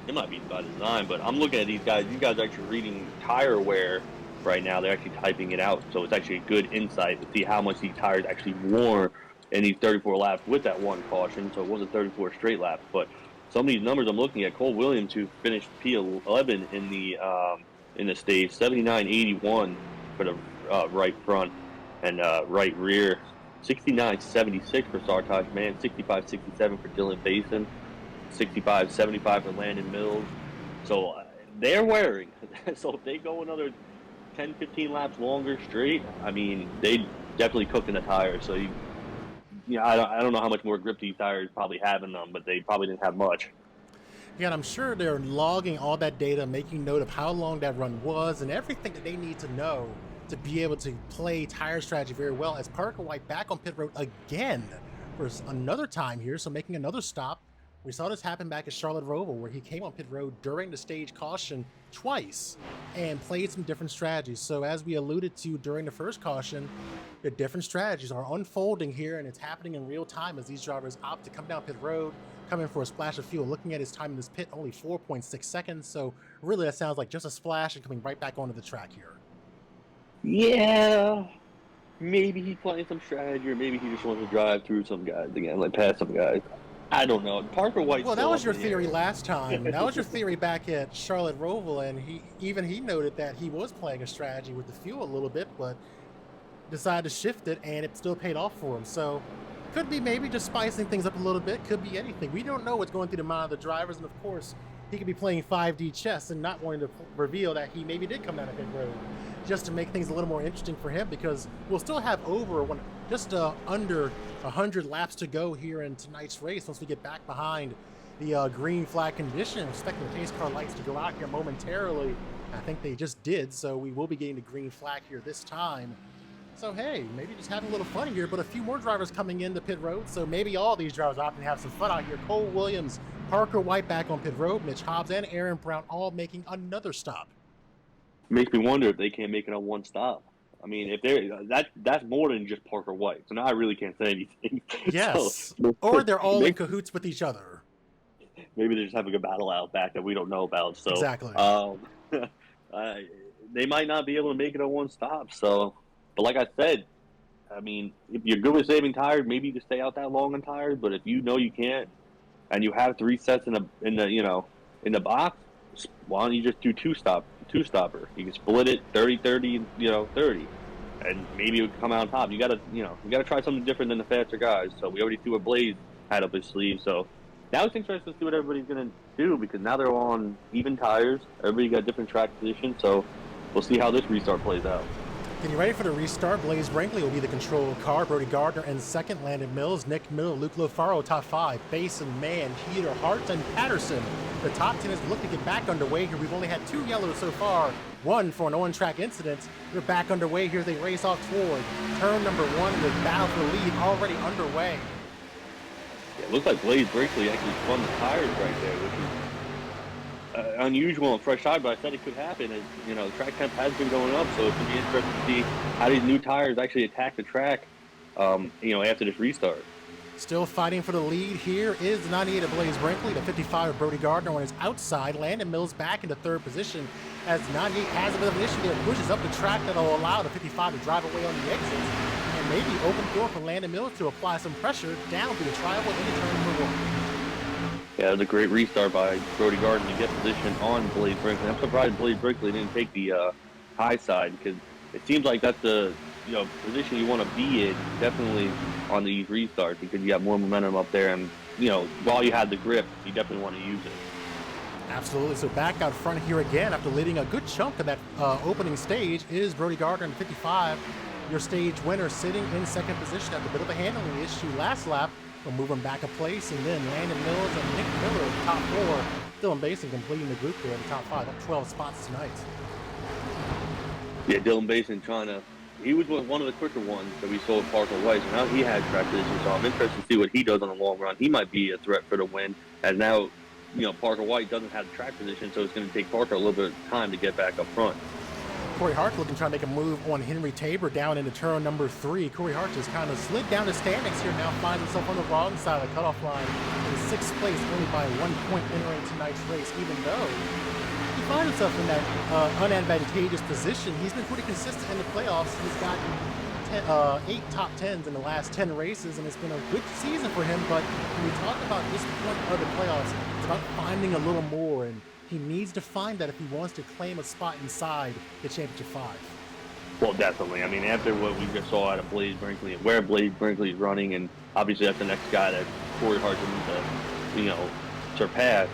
C: it might be by design, but I'm looking at these guys. These guys are actually reading tire wear right now. They're actually typing it out. So it's actually a good insight to see how much these tires actually wore in these 34 laps with that one caution. So it wasn't 34 straight laps, but some of these numbers I'm looking at, Cole Williams, who finished P11 in the stage, 79.81 for the right front and right rear, 69.76 for Sartaj Mann, 65.67 for Dylan Basin, 65.75 for Landon Mills. So they're wearing. So if they go another 10, 15 laps longer straight, I mean, they definitely cooked in the tires. So I don't know how much more grip these tires probably have in them, but they probably didn't have much.
A: Yeah, and I'm sure they're logging all that data, making note of how long that run was and everything that they need to know to be able to play tire strategy very well. As Parker White back on pit road again for another time here, so making another stop. We saw this happen back at Charlotte Roval, where he came on pit road during the stage caution twice and played some different strategies. So as we alluded to during the first caution, the different strategies are unfolding here, and it's happening in real time as these drivers opt to come down pit road, come in for a splash of fuel. Looking at his time in this pit, only 4.6 seconds. So really that sounds like just a splash and coming right back onto the track here.
C: Yeah, maybe he's playing some strategy, or maybe he just wants to drive through some guys again, like pass some guys. I don't know. Parker White.
A: Well, that was your theory last time. That was your theory back at Charlotte Roval, and he noted that he was playing a strategy with the fuel a little bit, but decided to shift it, and it still paid off for him. So could be maybe just spicing things up a little bit. Could be anything. We don't know what's going through the mind of the drivers, and of course, he could be playing 5D chess and not wanting to reveal that he maybe did come down a pit road, just to make things a little more interesting for him, because we'll still have under 100 laps to go here in tonight's race once we get back behind the green flag condition. Expecting the pace car lights to go out here momentarily. I think they just did, so we will be getting the green flag here this time. So hey, maybe just having a little fun here, but a few more drivers coming in the pit road, so maybe all these drivers opting to have some fun out here. Cole Williams, Parker White back on pit road, Mitch Hobbs and Aaron Brown all making another stop.
C: Makes me wonder if they can't make it on one stop. I mean, if they're that's more than just Parker White. So now I really can't say anything.
A: Yes,
C: So,
A: or they're all in cahoots with each other.
C: maybe they're just having a battle out back that we don't know about. So
A: Exactly.
C: They might not be able to make it on one stop. So, but like I said, I mean, if you're good with saving tires, maybe you can stay out that long on tires. But if you know you can't, and you have 3 sets in the box, why don't you just do two stopper? You can split it 30-30, 30, and maybe it would come out on top. You gotta try something different than the faster guys. So we already see what Blaze had up his sleeve. So now it's interesting to see what everybody's gonna do, because now they're on even tires. Everybody got different track positions. So we'll see how this restart plays out.
A: Getting ready for the restart, Blaze Brinkley will be the control car. Brody Garner in second, Landon Mills, Nick Miller, Luke Lofaro, top 5. Basin, Mann, Heater, Harts, and Patterson. The top 10 is looking to get back underway here. We've only had 2 yellows so far, 1 for an on-track incident. They're back underway here. They race off toward turn number 1 with battle for the lead already underway.
C: Yeah, it looks like Blaze Brinkley actually spun the tires right there, which is unusual and fresh tire, but I said it could happen. As the track temp has been going up, so it's going to be interesting to see how these new tires actually attack the track, after this restart.
A: Still fighting for the lead here is the 98 of Blaze Brinkley, the 55 of Brody Gardner on his outside. Landon Mills back into 3rd position as 98 has a bit of an issue there, pushes up the track that'll allow the 55 to drive away on the exits, and maybe open the door for Landon Mills to apply some pressure down through the tri-oval into turn number 1.
C: Yeah, it was a great restart by Brody Garner to get position on Blaze Brinkley. I'm surprised Blaze Brinkley didn't take the high side, because it seems like that's the position you want to be in, definitely on these restarts, because you got more momentum up there, and while you have the grip, you definitely want to use it.
A: Absolutely. So back out front here again after leading a good chunk of that opening stage is Brody Garner in 55. Your stage winner sitting in 2nd position after a bit of a handling issue last lap. We'll move him back a place, and then Landon Mills and Nick Miller at the top 4. Dylan Basin completing the group there in the top 5, up 12 spots tonight.
C: Yeah, Dylan Basin he was one of the quicker ones that we saw with Parker White, so now he has track position, so I'm interested to see what he does on the long run. He might be a threat for the win, as now, Parker White doesn't have the track position, so it's going to take Parker a little bit of time to get back up front.
A: Cory Harts looking to try to make a move on Henry Tabor down into turn number 3. Cory Harts just kind of slid down the standings here, now finds himself on the wrong side of the cutoff line in 6th place, only by 1 point entering tonight's race, even though he finds himself in that unadvantageous position. He's been pretty consistent in the playoffs. He's gotten 8 top 10s in the last 10 races, and it's been a good season for him, but when we talk about this point of the playoffs, it's about finding a little more, and he needs to find that if he wants to claim a spot inside the championship 5.
C: Well, definitely. I mean, after what we just saw out of Blaze Brinkley and where Blaze Brinkley is running, and obviously that's the next guy that Cory Harts needs to, surpass.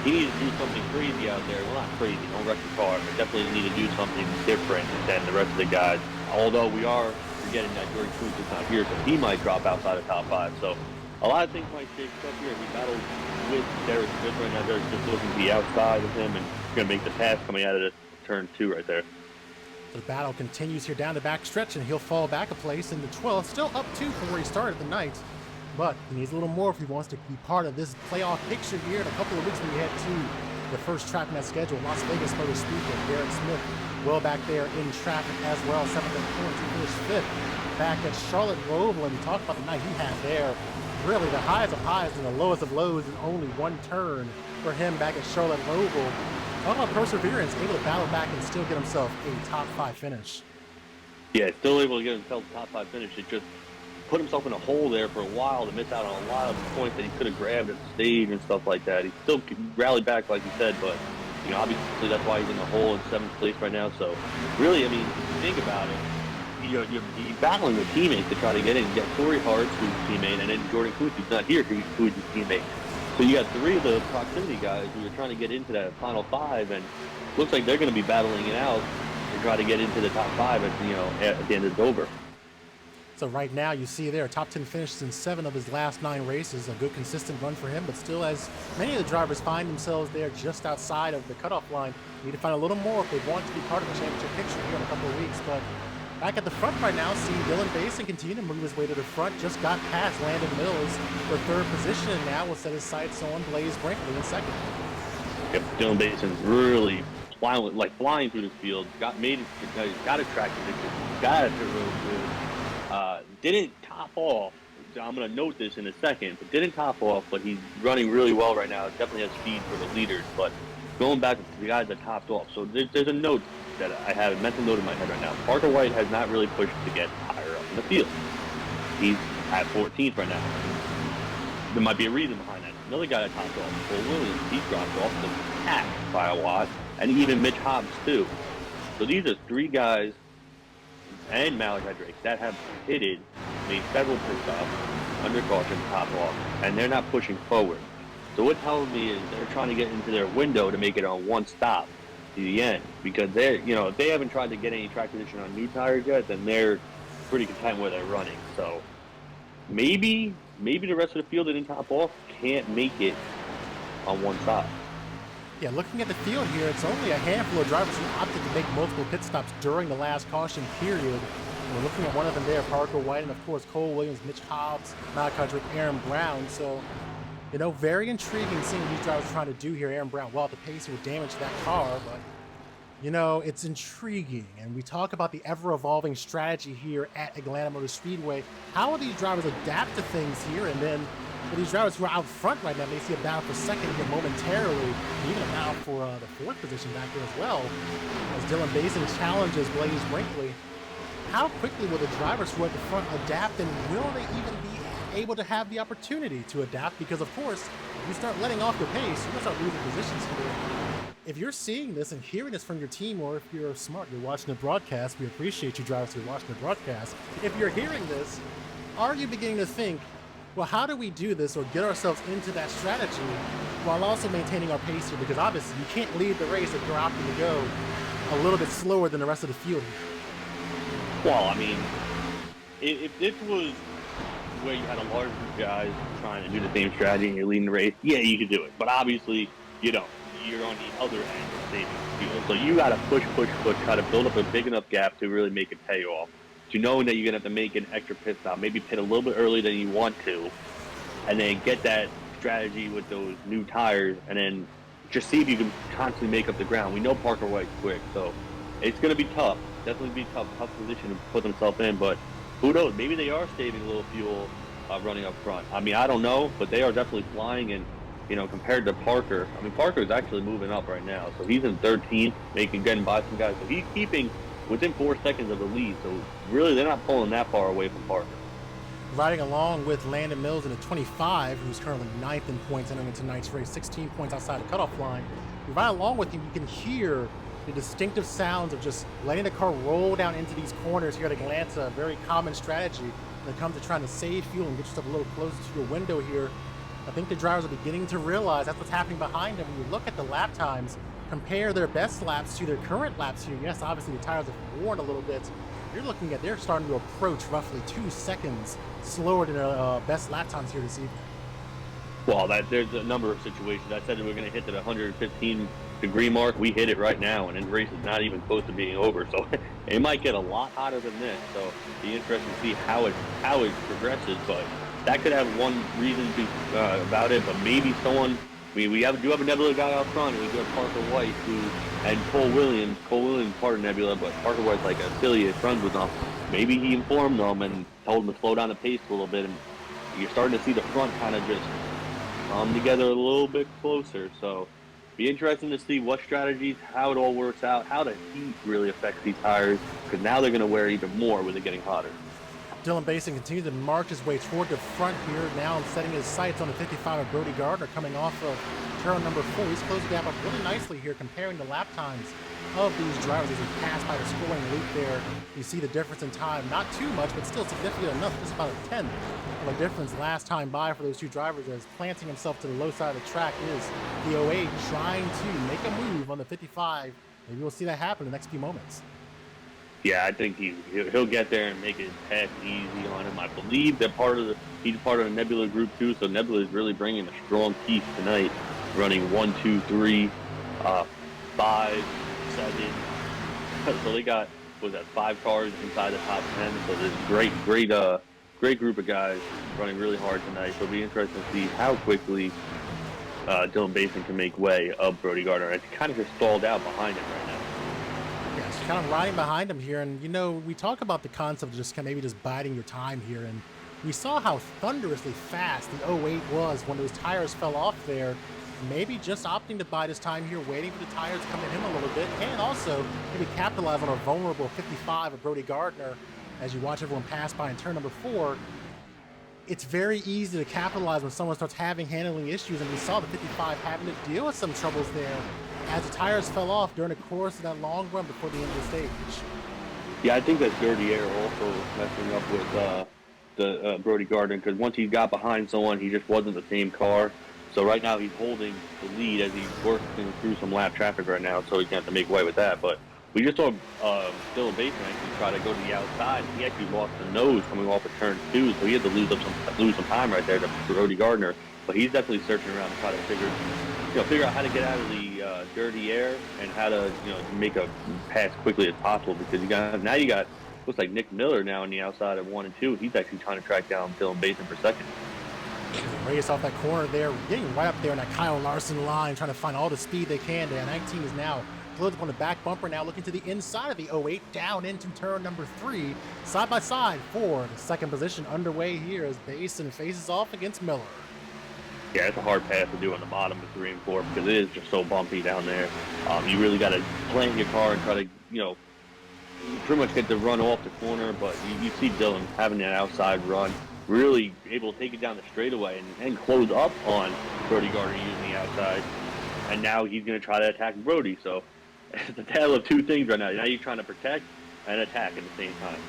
C: He needs to do something crazy out there. Well, not crazy, don't wreck the car, but definitely need to do something different than the rest of the guys. Although we are forgetting that Jordan Kuntz is not here, so he might drop outside of top 5. So a lot of things might shake up here. He battled with Derek Smith right now. Derek Smith looking to be outside of him and going to make the pass coming out of the turn 2 right there.
A: The battle continues here down the back stretch, and he'll fall back a place in the 12th, still up 2 from where he started the night. But he needs a little more if he wants to be part of this playoff picture here. In a couple of weeks, we head to the first track in that schedule, Las Vegas Motor Speedway. Derek Smith well back there in traffic as well, 7th and points. He finished 5th back at Charlotte Roval, and we talked about the night he had there. Really, the highs of highs and the lowest of lows in only 1 turn for him back at Charlotte Roval. Talk about perseverance, able to battle back and still get himself a top 5 finish.
C: Yeah, still able to get himself a top 5 finish. It just put himself in a hole there for a while to miss out on a lot of points that he could have grabbed at the stage and stuff like that. He still rallied back, like you said, but obviously that's why he's in the hole in 7th place right now. So really, I mean, if you think about it, you're battling with teammates to try to get in. You got Cory Harts, who's a teammate, and then Jordan Kuntz, who's not here, who's his teammate. So you got 3 of the proximity guys who are trying to get into that final 5, and looks like they're going to be battling it out to try to get into the top 5 at the end of Dover.
A: So right now you see there, top 10 finishes in 7 of his last 9 races. A good consistent run for him, but still, as many of the drivers find themselves there just outside of the cutoff line, need to find a little more if they want to be part of the championship picture here in a couple of weeks. But Back at the front right now, see Dylan Basin continue to move his way to the front. Just got past Landon Mills for third position, and now will set his sights on Blaze Brinkley in second.
C: Yep, Dylan Bason's really flying through this field. Got a track position. Got it real good. Didn't top off. I'm going to note this in a second, but didn't top off. But he's running really well right now. Definitely has speed for the leaders. But going back to the guys that topped off, so there's a note that I have, a mental note in my head right now. Parker White has not really pushed to get higher up in the field. He's at 14th right now. There might be a reason behind that. Another guy that topped off, Cole Williams, he dropped off the pack by a lot, and even Mitch Hobbs too. So these are three guys, and Malachi Drake, that have made several pit stops under caution, top off, and they're not pushing forward. So what tells me is they're trying to get into their window to make it on one stop to the end, because if they haven't tried to get any track position on new tires yet, then they're pretty content where they're running. So maybe the rest of the field that didn't top off can't make it on one stop.
A: Yeah, looking at the field here, it's only a handful of drivers who opted to make multiple pit stops during the last caution period. And we're looking at one of them there, Parker White, and of course Cole Williams, Mitch Hobbs, Malachi Drake, Aaron Brown. So, very intriguing seeing what these drivers are trying to do here. Aaron Brown, well, at the pace he would damage that car, but it's intriguing. And we talk about the ever-evolving strategy here at Atlanta Motor Speedway. How will these drivers adapt to things here? And then for these drivers who are out front right now, may see a battle for second here momentarily, and even a battle for the fourth position back there as well, as Dylan Basin challenges Blaze Brinkley. How quickly will the drivers who are at the front adapt, and will they even be able to have the opportunity to adapt? Because, of course, if you start letting off your pace, you're going to start losing positions here. If you're seeing this and hearing this from your team, or if you're smart, you're watching the broadcast, we appreciate you drivers who are watching the broadcast. If you're hearing this, are you beginning to think, well, how do we do this or get ourselves into that strategy while also maintaining our pace here? Because obviously you can't lead the race if you're opting to go a little bit slower than the rest of the field here.
C: Well, I mean, if this was where you had a large group of guys trying to do the same strategy and you're leading the race, yeah, you could do it. But obviously, you don't. You're on the other end of the saving field. So you got to push, try to build up a big enough gap to really make it pay off. To knowing that you're going to have to make an extra pit stop, maybe pit a little bit earlier than you want to, and then get that strategy with those new tires, and then just see if you can constantly make up the ground. We know Parker White's quick, so it's going to be tough. Definitely be tough position to put themselves in, but who knows? Maybe they are saving a little fuel running up front. I mean, I don't know, but they are definitely flying, and compared to Parker, I mean, Parker is actually moving up right now, so he's in 13th, getting by some guys, so he's keeping within 4 seconds of the lead, so really they're not pulling that far away from Parker.
A: Riding along with Landon Mills in a 25, who's currently 9th in points entering into tonight's race, 16 points outside the cutoff line. You ride along with him, you can hear the distinctive sounds of just letting the car roll down into these corners here at Atlanta, a very common strategy when it comes to trying to save fuel and get yourself a little closer to your window here. I think the drivers are beginning to realize that's what's happening behind them. When you look at the lap times, compare their best laps to their current laps here. Yes, obviously the tires have worn a little bit. You're looking at they're starting to approach roughly 2 seconds slower than their best lap times here this evening.
C: Well, there's a number of situations. I said that we're going to hit the 115-degree mark. We hit it right now, and the race is not even close to being over. So it might get a lot hotter than this. So it'll be interesting to see how it progresses. But that could have one reason about it. But maybe someone. We do have a Nebula guy out front, and we do have Parker White and Cole Williams. Cole Williams part of Nebula, but Parker White's like affiliate friends with them. Maybe he informed them and told them to slow down the pace a little bit, and you're starting to see the front kind of just come together a little bit closer. So be interesting to see what strategies, how it all works out, how the heat really affects these tires, because now they're going to wear even more with it getting hotter.
A: Dylan Basin continues to march his way toward the front here, now setting his sights on the 55 of Brody Garner coming off of turn number 4. He's closed the gap up really nicely here, comparing the lap times of these drivers as he passed by the scoring loop there. You see the difference in time, not too much, but still significant enough, just about a 10th of a difference last time by for those two drivers, as planting himself to the low side of the track is the 08 trying to make a move on the 55. Maybe we'll see that happen in the next few moments.
C: Yeah, I think he'll get there and make his path easy on him. I believe that he's part of the Nebula group too, so Nebula is really bringing a strong piece tonight, running 1, 2, 3, 5, 7. So they got was that 5 cars inside the top 10. So there's great group of guys running really hard tonight. So it'll be interesting to see how quickly Dylan Basin can make way of Brody Garner. It's kind of just stalled out behind him right now.
A: Yes, kind of riding behind him here. And, you know, we talk about the concept of just maybe just biding your time here. And we saw how thunderously fast the 08 was when those tires fell off there. Maybe just opting to bide his time here, waiting for the tires to come at him a little bit, and also maybe capitalize on a vulnerable 55 of Brody Garner as you watch everyone pass by in turn number 4. It's very easy to capitalize when someone starts having handling issues, and we saw the 55 having to deal with some troubles there as the tires fell off during the course of that long run before the end of the stage.
C: Yeah, I think that dirty air also messing up with the Brody Garner, because once he got behind someone, he just wasn't the same car. So right now he's holding the lead as he's working through some lap traffic right now, so he's going to have to make way with that. But we just saw Dylan Basin actually try to go to the outside. He actually lost the nose coming off of turn 2, so he had to lose some time right there to Brody Garner. But he's definitely searching around to try to figure out how to get out of the dirty air and how to make a pass quickly as possible, because you got looks like Nick Miller now on the outside of 1 and 2. He's actually trying to track down Dylan Basin for second.
A: Race off that corner there, getting right up there in that Kyle Larson line, trying to find all the speed they can there. 19 is now glued up on the back bumper, now looking to the inside of the 08, down into turn number 3, side by side for the second position underway here as Basin faces off against Miller.
C: Yeah, it's a hard pass to do on the bottom of 3 and 4 because it is just so bumpy down there. You really got to plan your car and try to, pretty much get the run off the corner, but you see Dylan having that outside run, really able to take it down the straightaway and close up on Brody Garner using the outside. And now he's going to try to attack Brody. So it's a tale of two things right now. Now you're trying to protect and attack at the same time.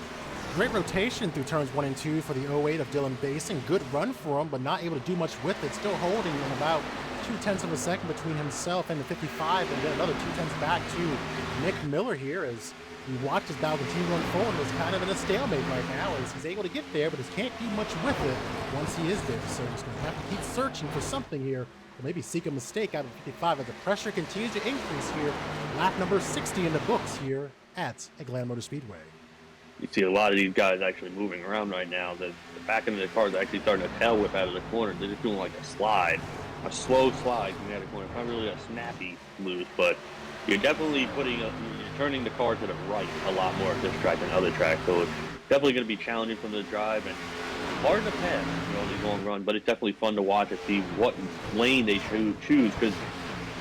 A: Great rotation through turns 1 and 2 for the 08 of Dylan Basin. Good run for him, but not able to do much with it. Still holding in about 0.2 of a second between himself and the 55, and then another 0.2 back to Nick Miller here as he watched his battle continue to unfold. It's kind of in a stalemate right now as he's able to get there, but he can't do much with it once he is there. So he's going to have to keep searching for something here, or maybe seek a mistake out of 55 as the pressure continues to increase here. Lap number 60 in the books here at Atlanta Motor Speedway.
C: You see a lot of these guys actually moving around right now. The back end of the cars are actually starting to tail whip out of the corner. They're just doing like a slide, a slow slide coming out of the corner. Not really a snappy move, but you're definitely you're turning the car to the right a lot more at this track than other tracks. So it's definitely going to be challenging from the drive and hard to pass, these long run. But it's definitely fun to watch and see what lane they choose. Because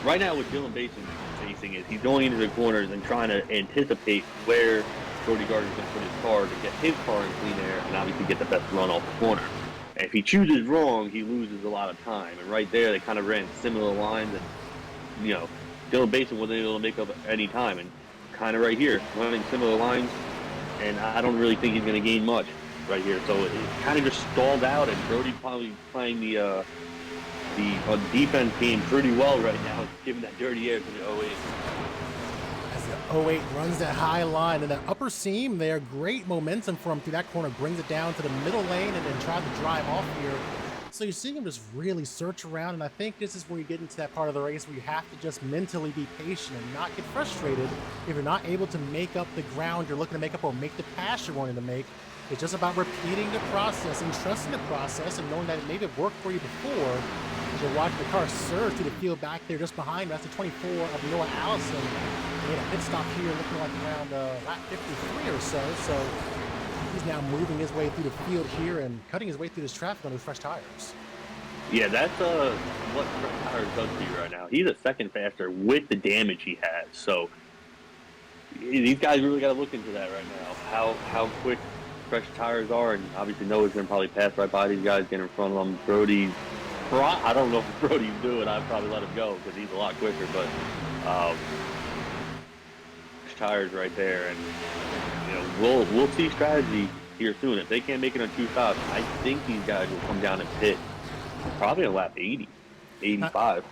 C: right now, what Dylan Basin facing is he's going into the corners and trying to anticipate where Brody Garner's going to put his car to get his car in clean air and obviously get the best run off the corner. And if he chooses wrong, he loses a lot of time. And right there, they kind of ran similar lines. And, Dylan Basin wasn't able to make up any time. And kind of right here, running similar lines. And I don't really think he's going to gain much right here. So it kind of just stalled out. And Brody probably playing the defense game pretty well right now, giving that dirty air to the 08.
A: As the 08 runs that high line and that upper seam there, great momentum for him through that corner, brings it down to the middle lane and then tries to drive off here. So you're seeing him just really search around, and I think this is where you get into that part of the race where you have to just mentally be patient and not get frustrated if you're not able to make up the ground you're looking to make up or make the pass you're wanting to make. It's just about repeating the process and trusting the process and knowing that it maybe worked for you before. As you're watching the car surge through the field back there just behind, that's the 24 of Noah Allison. He had a pit stop here looking like around lap 53 or so. So he's now moving his way through the field here and cutting his way through this traffic on those fresh tires.
C: Yeah, that's what fresh tires does to you right now. He's a second faster with the damage he has. So these guys really got to look into that right now. How quick fresh tires are, and obviously Noah's going to probably pass right by these guys, get in front of them. I don't know if Brody's doing. I'd probably let him go because he's a lot quicker. But tires right there, and we'll see strategy here soon. If they can't make it on 2 stops, I think these guys will come down and pit probably in lap 80, 85.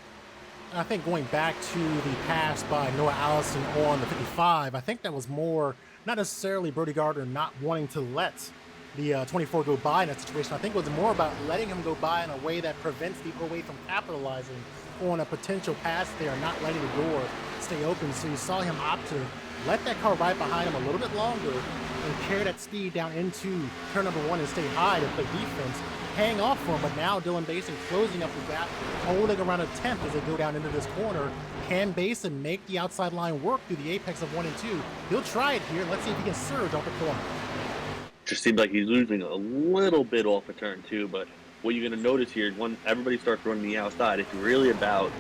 A: I think going back to the pass by Noah Allison on the 55, I think that was more not necessarily Brody Garner not wanting to let the 24 go by in that situation. I think it was more about letting him go by in a way that prevents the 08 from capitalizing on a potential pass there, not letting the door stay open. So you saw him opt to let that car right behind him a little bit longer and carry that speed down into turn number 1 and stay high to play defense, hang off for him. But now Dylan Basin closing up the gap, holding around a tenth as they go down into this corner. Can Basin make the outside line work through the apex of 1 and 2? He'll try it here. Let's see if he can surge off the corner.
C: Just seems like he's losing a little bit off of turn 2, but what you're going to notice here, when everybody starts running the outside, it's really about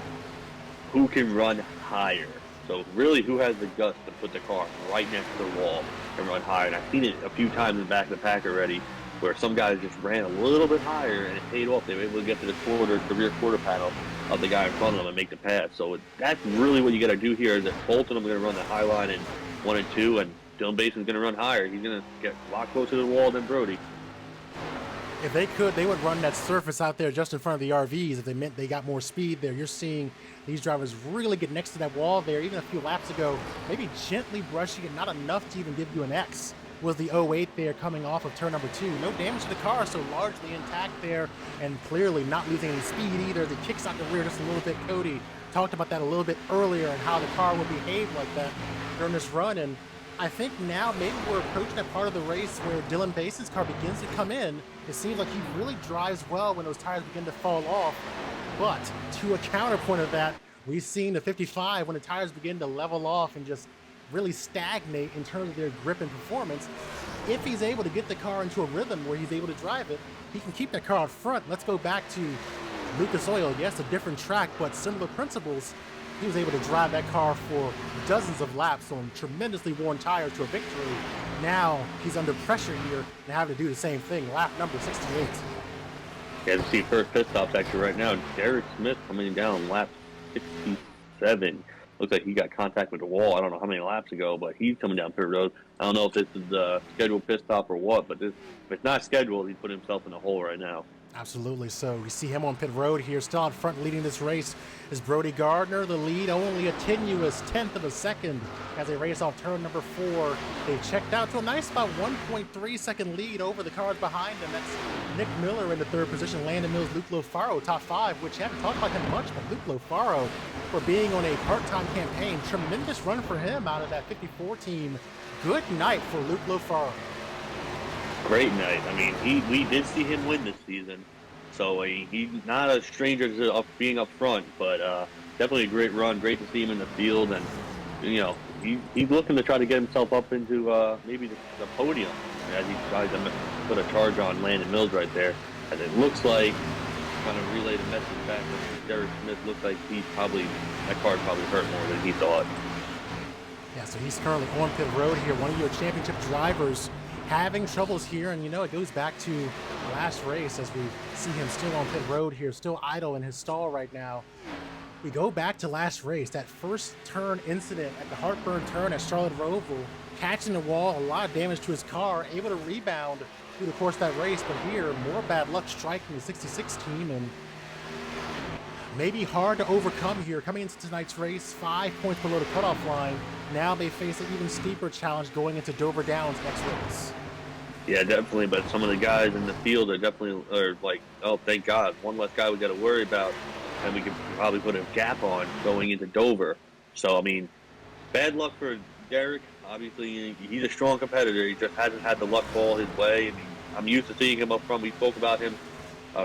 C: who can run higher. So really, who has the guts to put the car right next to the wall and run higher. And I've seen it a few times in the back of the pack already, where some guys just ran a little bit higher and it paid off. They were able to get to the rear quarter panel of the guy in front of them and make the pass. So that's really what you got to do here. Is that both of them are going to run the high line in 1 and 2, and Dylan Bason's going to run higher. He's going to get a lot closer to the wall than Brody.
A: If they could, they would run that surface out there just in front of the RVs if they meant they got more speed there. You're seeing these drivers really get next to that wall there. Even a few laps ago, maybe gently brushing it, not enough to even give you an X, was the 08 there coming off of turn number 2. No damage to the car, so largely intact there, and clearly not losing any speed either. The kicks out the rear just a little bit. Cody talked about that a little bit earlier and how the car would behave like that during this run. And I think now maybe we're approaching that part of the race where Dylan Bason's car begins to come in. It seems like he really drives well when those tires begin to fall off. But to a counterpoint of that, we've seen the 55 when the tires begin to level off and just really stagnate in terms of their grip and performance. If he's able to get the car into a rhythm where he's able to drive it, he can keep that car out front. Let's go back to Lucas Oil. Yes, a different track, but similar principles. He was able to drive that car for dozens of laps on tremendously worn tires to a victory. Now he's under pressure here and having to do the same thing. Lap number 68.
C: Yeah, to see first pit stops actually right now. Derek Smith coming down lap 67. Looks like he got contact with the wall. I don't know how many laps ago, but he's coming down pit road. I don't know if this is a scheduled pit stop or what, but if it's not scheduled, he put himself in a hole right now.
A: Absolutely. So we see him on pit road here, still out front leading this race is Brody Garner. The lead only a tenuous tenth of a second as they race off turn number 4. They checked out to a nice about 1.3 second lead over the cars behind them. That's Nick Miller in the 3rd position, Landon Mills, Luke Lofaro top 5, which haven't talked about him much, but Luke Lofaro for being on a part-time campaign. Tremendous run for him out of that 54 team. Good night for Luke Lofaro.
C: Great night. I mean, we did see him win this season, so he's not a stranger to being up front, but definitely a great run. Great to see him in the field, and you know he's looking to try to get himself up into maybe the podium as he tries to put a charge on Landon Mills right there. And it looks like, kind of relay the message back to Derek Smith, looks like that car probably hurt more than he thought.
A: Yeah, so he's currently on pit road here. One of your championship drivers having troubles here, and it goes back to last race as we see him still on pit road here, still idle in his stall right now. We go back to last race, that first turn incident at the heartburn turn at Charlotte Roval, catching the wall, a lot of damage to his car, able to rebound through the course of that race, but here, more bad luck striking the 66 team, and maybe hard to overcome here. Coming into tonight's race, 5 points below the cutoff line. Now they face an even steeper challenge going into Dover Downs next race.
C: Yeah, definitely. But some of the guys in the field are like, oh, thank God, one less guy we got to worry about, and we can probably put a gap on going into Dover. So, I mean, bad luck for Derek. Obviously, he's a strong competitor. He just hasn't had the luck fall his way. I mean, I'm used to seeing him up front. We spoke about him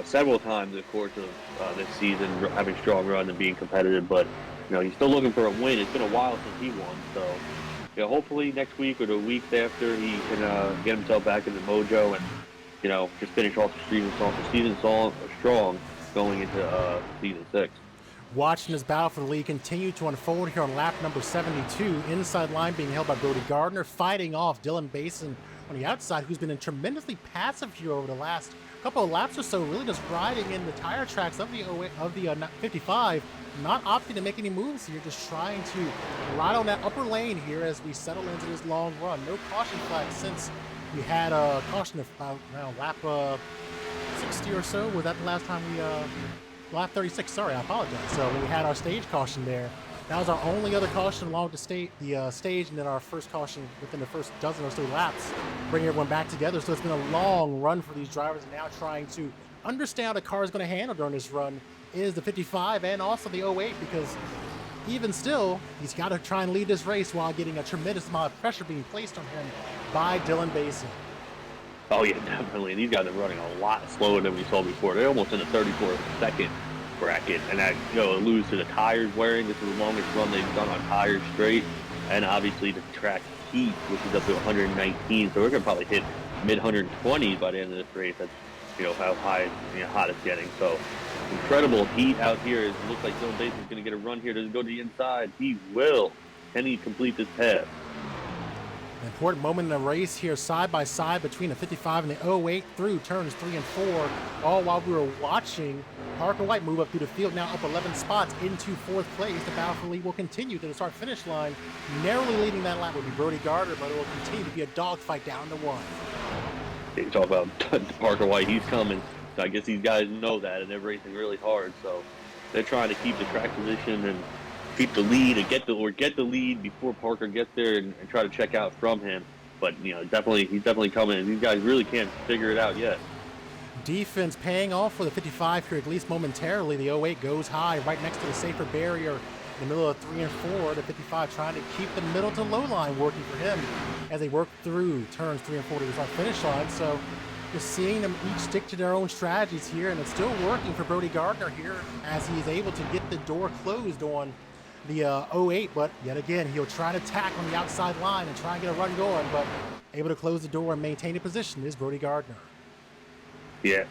C: several times in the course of this season, having strong run and being competitive. But he's still looking for a win. It's been a while since he won. So, hopefully next week or the weeks after, he can get himself back in the mojo and just finish off the season strong going into season 6.
A: Watching this battle for the lead continue to unfold here on lap number 72. Inside line being held by Brody Garner, fighting off Dylan Basin on the outside, who's been tremendously passive here over the last couple of laps or so, really just riding in the tire tracks of the 55, not opting to make any moves here, just trying to ride on that upper lane here as we settle into this long run. No caution flag since we had a caution about lap 60 or so. Was that the last time we lap 36, sorry, I apologize. So we had our stage caution there. That was our only other caution along the stage, and then our first caution within the first dozen or so laps, bringing everyone back together. So it's been a long run for these drivers, and now trying to understand how the car is going to handle during this run is the 55 and also the 08, because even still, he's got to try and lead this race while getting a tremendous amount of pressure being placed on him by Basin.
C: Oh yeah, definitely. These guys are running a lot slower than we saw before. They're almost in the 34-second bracket, and that alludes to the tires wearing. This is the longest run they've done on tires straight, and obviously the track heat, which is up to 119. So we're gonna probably hit mid 120s by the end of this race. That's how high, hot it's getting. So incredible heat out here. It looks like Dylan Bason's gonna get a run here. Does it go to the inside? He will. Can he complete this pass?
A: An important moment in the race here, side by side between the 55 and the 08 through turns 3 and 4, all while we were watching Parker White move up through the field, now up 11 spots into 4th place. The battle lead will continue to the start-finish line. Narrowly leading that lap will be Brody Garner, but it will continue to be a dogfight down to 1.
C: You talk about Parker White, he's coming. So I guess these guys know that, and they're racing really hard. So they're trying to keep the track position and keep the lead and get the lead before Parker gets there and try to check out from him. But he's definitely coming, and these guys really can't figure it out yet.
A: Defense paying off for the 55 here, at least momentarily. The 08 goes high right next to the safer barrier in the middle of 3 and 4. The 55 trying to keep the middle to low line working for him as they work through turns 3 and 4 to the start finish line. So you're seeing them each stick to their own strategies here, and it's still working for Brody Garner here as he's able to get the door closed on the 08, but yet again, he'll try to tack on the outside line and try and get a run going, but able to close the door and maintain a position is Brody Garner.
C: Yeah,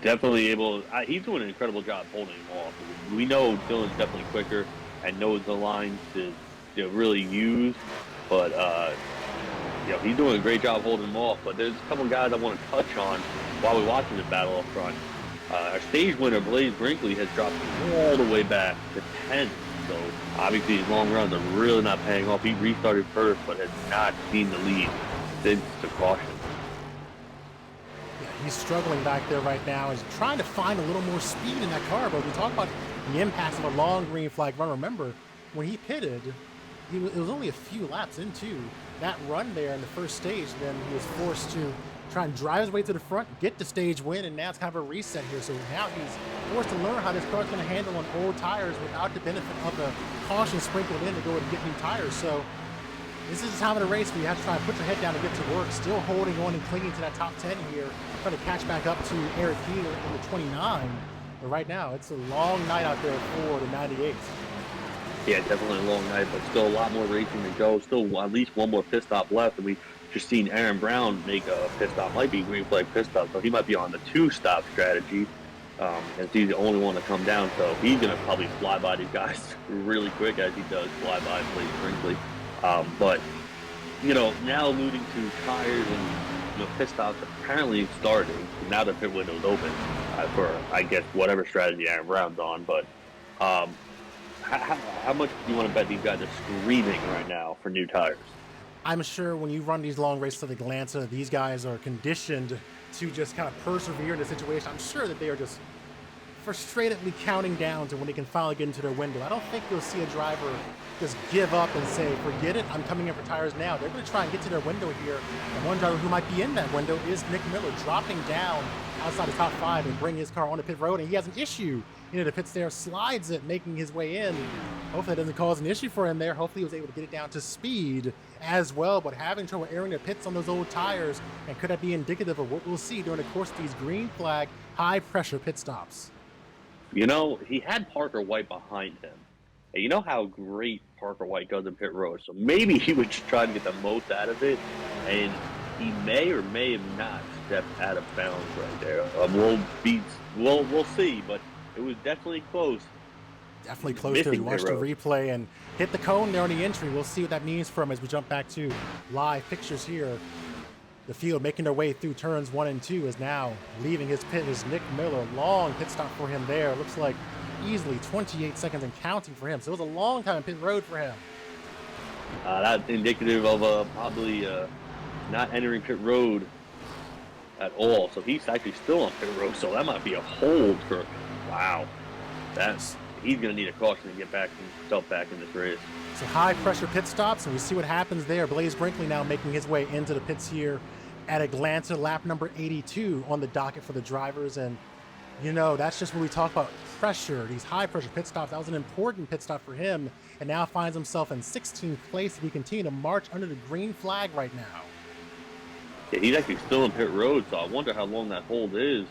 C: definitely able. He's doing an incredible job holding him off. We know Dylan's definitely quicker and knows the lines to really use, but he's doing a great job holding him off. But there's a couple guys I want to touch on while we're watching this battle up front. Our stage winner, Brinkley, has dropped all the way back to 10th. So obviously his long runs are really not paying off. He restarted first, but has not seen the lead since the caution.
A: Yeah, he's struggling back there right now. He's trying to find a little more speed in that car, but we talk about the impacts of a long green flag run. Remember, when he pitted, it was only a few laps into that run there in the first stage. Then he was forced to try and drive his way to the front, get the stage win, and now it's kind of a reset here. So now he's forced to learn how this car is going to handle on old tires without the benefit of the caution sprinkled in to go and get new tires. So this is the time of the race where you have to try and put your head down and get to work, still holding on and clinging to that top 10 here, trying to catch back up to Eric Peter in the 29. But right now, it's a long night out there for the 98.
C: Yeah, definitely a long night, but still a lot more racing to go. Still at least one more pit stop left, and we just seen Aaron Brown make a pit stop. Might be green flag pit stop, so he might be on the 2-stop strategy. As he's the only one to come down, so he's gonna probably fly by these guys really quick, as he does fly by Blake Brinkley. But now alluding to tires and pit stops apparently starting. Now the pit window's open for, I guess, whatever strategy Aaron Brown's on. But how much do you want to bet these guys are screaming right now for new tires?
A: I'm sure when you run these long races like Atlanta, these guys are conditioned to just kind of persevere in the situation. I'm sure that they are just frustratedly counting down to when they can finally get into their window. I don't think you'll see a driver just give up and say, forget it, I'm coming in for tires now. They're going to try and get to their window here. And one driver who might be in that window is Nick Miller, dropping down outside the top 5 and bring his car on the pit road. And he has an issue into the pits there, slides it, making his way in. Hopefully that doesn't cause an issue for him there. Hopefully he was able to get it down to speed as well, but having trouble airing the pits on those old tires. And could that be indicative of what we'll see during the course of these green flag, high pressure pit stops?
C: He had Parker White behind him. And you know how great Parker White does in pit road, so maybe he would just try to get the most out of it, and he may or may have not stepped out of bounds right there. We'll see, but it was definitely close.
A: Definitely close there. You watch the replay and hit the cone there on the entry. We'll see what that means for him as we jump back to live pictures here. The field making their way through turns 1 and 2 is now leaving his pit is Nick Miller. Long pit stop for him there. Looks like easily 28 seconds and counting for him. So it was a long time in pit road for him.
C: That's indicative of probably not entering pit road at all. So he's actually still on pit road. So that might be a hold for, wow. he's going to need a caution to get himself back in this race.
A: So high pressure pit stops, and we see what happens there. Blaze Brinkley now making his way into the pits here at Atlanta, lap number 82 on the docket for the drivers. And you know, that's just when we talk about pressure, these high pressure pit stops. That was an important pit stop for him, and now finds himself in 16th place. We continue to march under the green flag right now.
C: Yeah, he's actually still in pit road, so I wonder how long that hold is.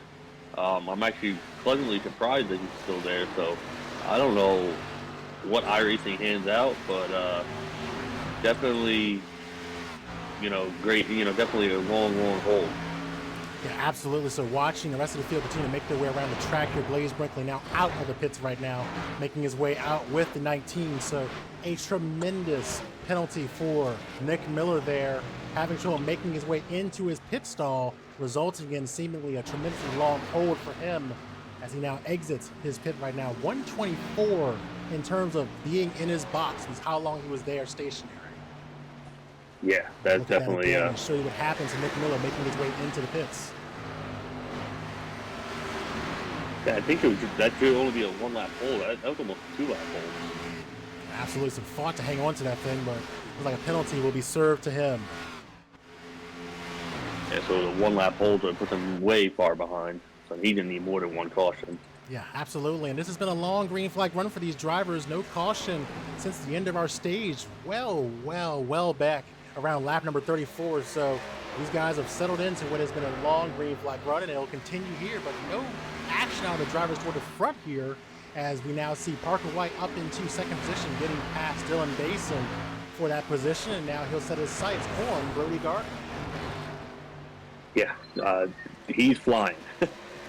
C: I'm actually pleasantly surprised that he's still there, so I don't know what iRacing hands out, but definitely, you know, great, you know, definitely a long hold.
A: Yeah, absolutely. So watching the rest of the field continue to make their way around the track here. Blaze Brinkley now out of the pits right now, making his way out with the 19. So a tremendous penalty for Nick Miller there, having trouble making his way into his pit stall, resulting in seemingly a tremendously long hold for him as he now exits his pit right now. 124 in terms of being in his box was how long he was there stationary.
C: Yeah, that's definitely.
A: I'll show you what happens to Nick Miller making his way into the pits.
C: Yeah, I think that could only be a one-lap hold. That was almost a two-lap hold.
A: Absolutely, some fought to hang on to that thing, but it was like a penalty will be served to him.
C: Yeah, so the one-lap hold puts him way far behind. So he didn't need more than one caution.
A: Yeah, absolutely. And this has been a long green flag run for these drivers. No caution since the end of our stage. Well back around lap number 34. So these guys have settled into what has been a long green flag run, and it'll continue here. But no action out of the drivers toward the front here, as we now see Parker White up into second position, getting past Dylan Basin for that position. And now he'll set his sights on Brody Garner.
C: Yeah, he's flying.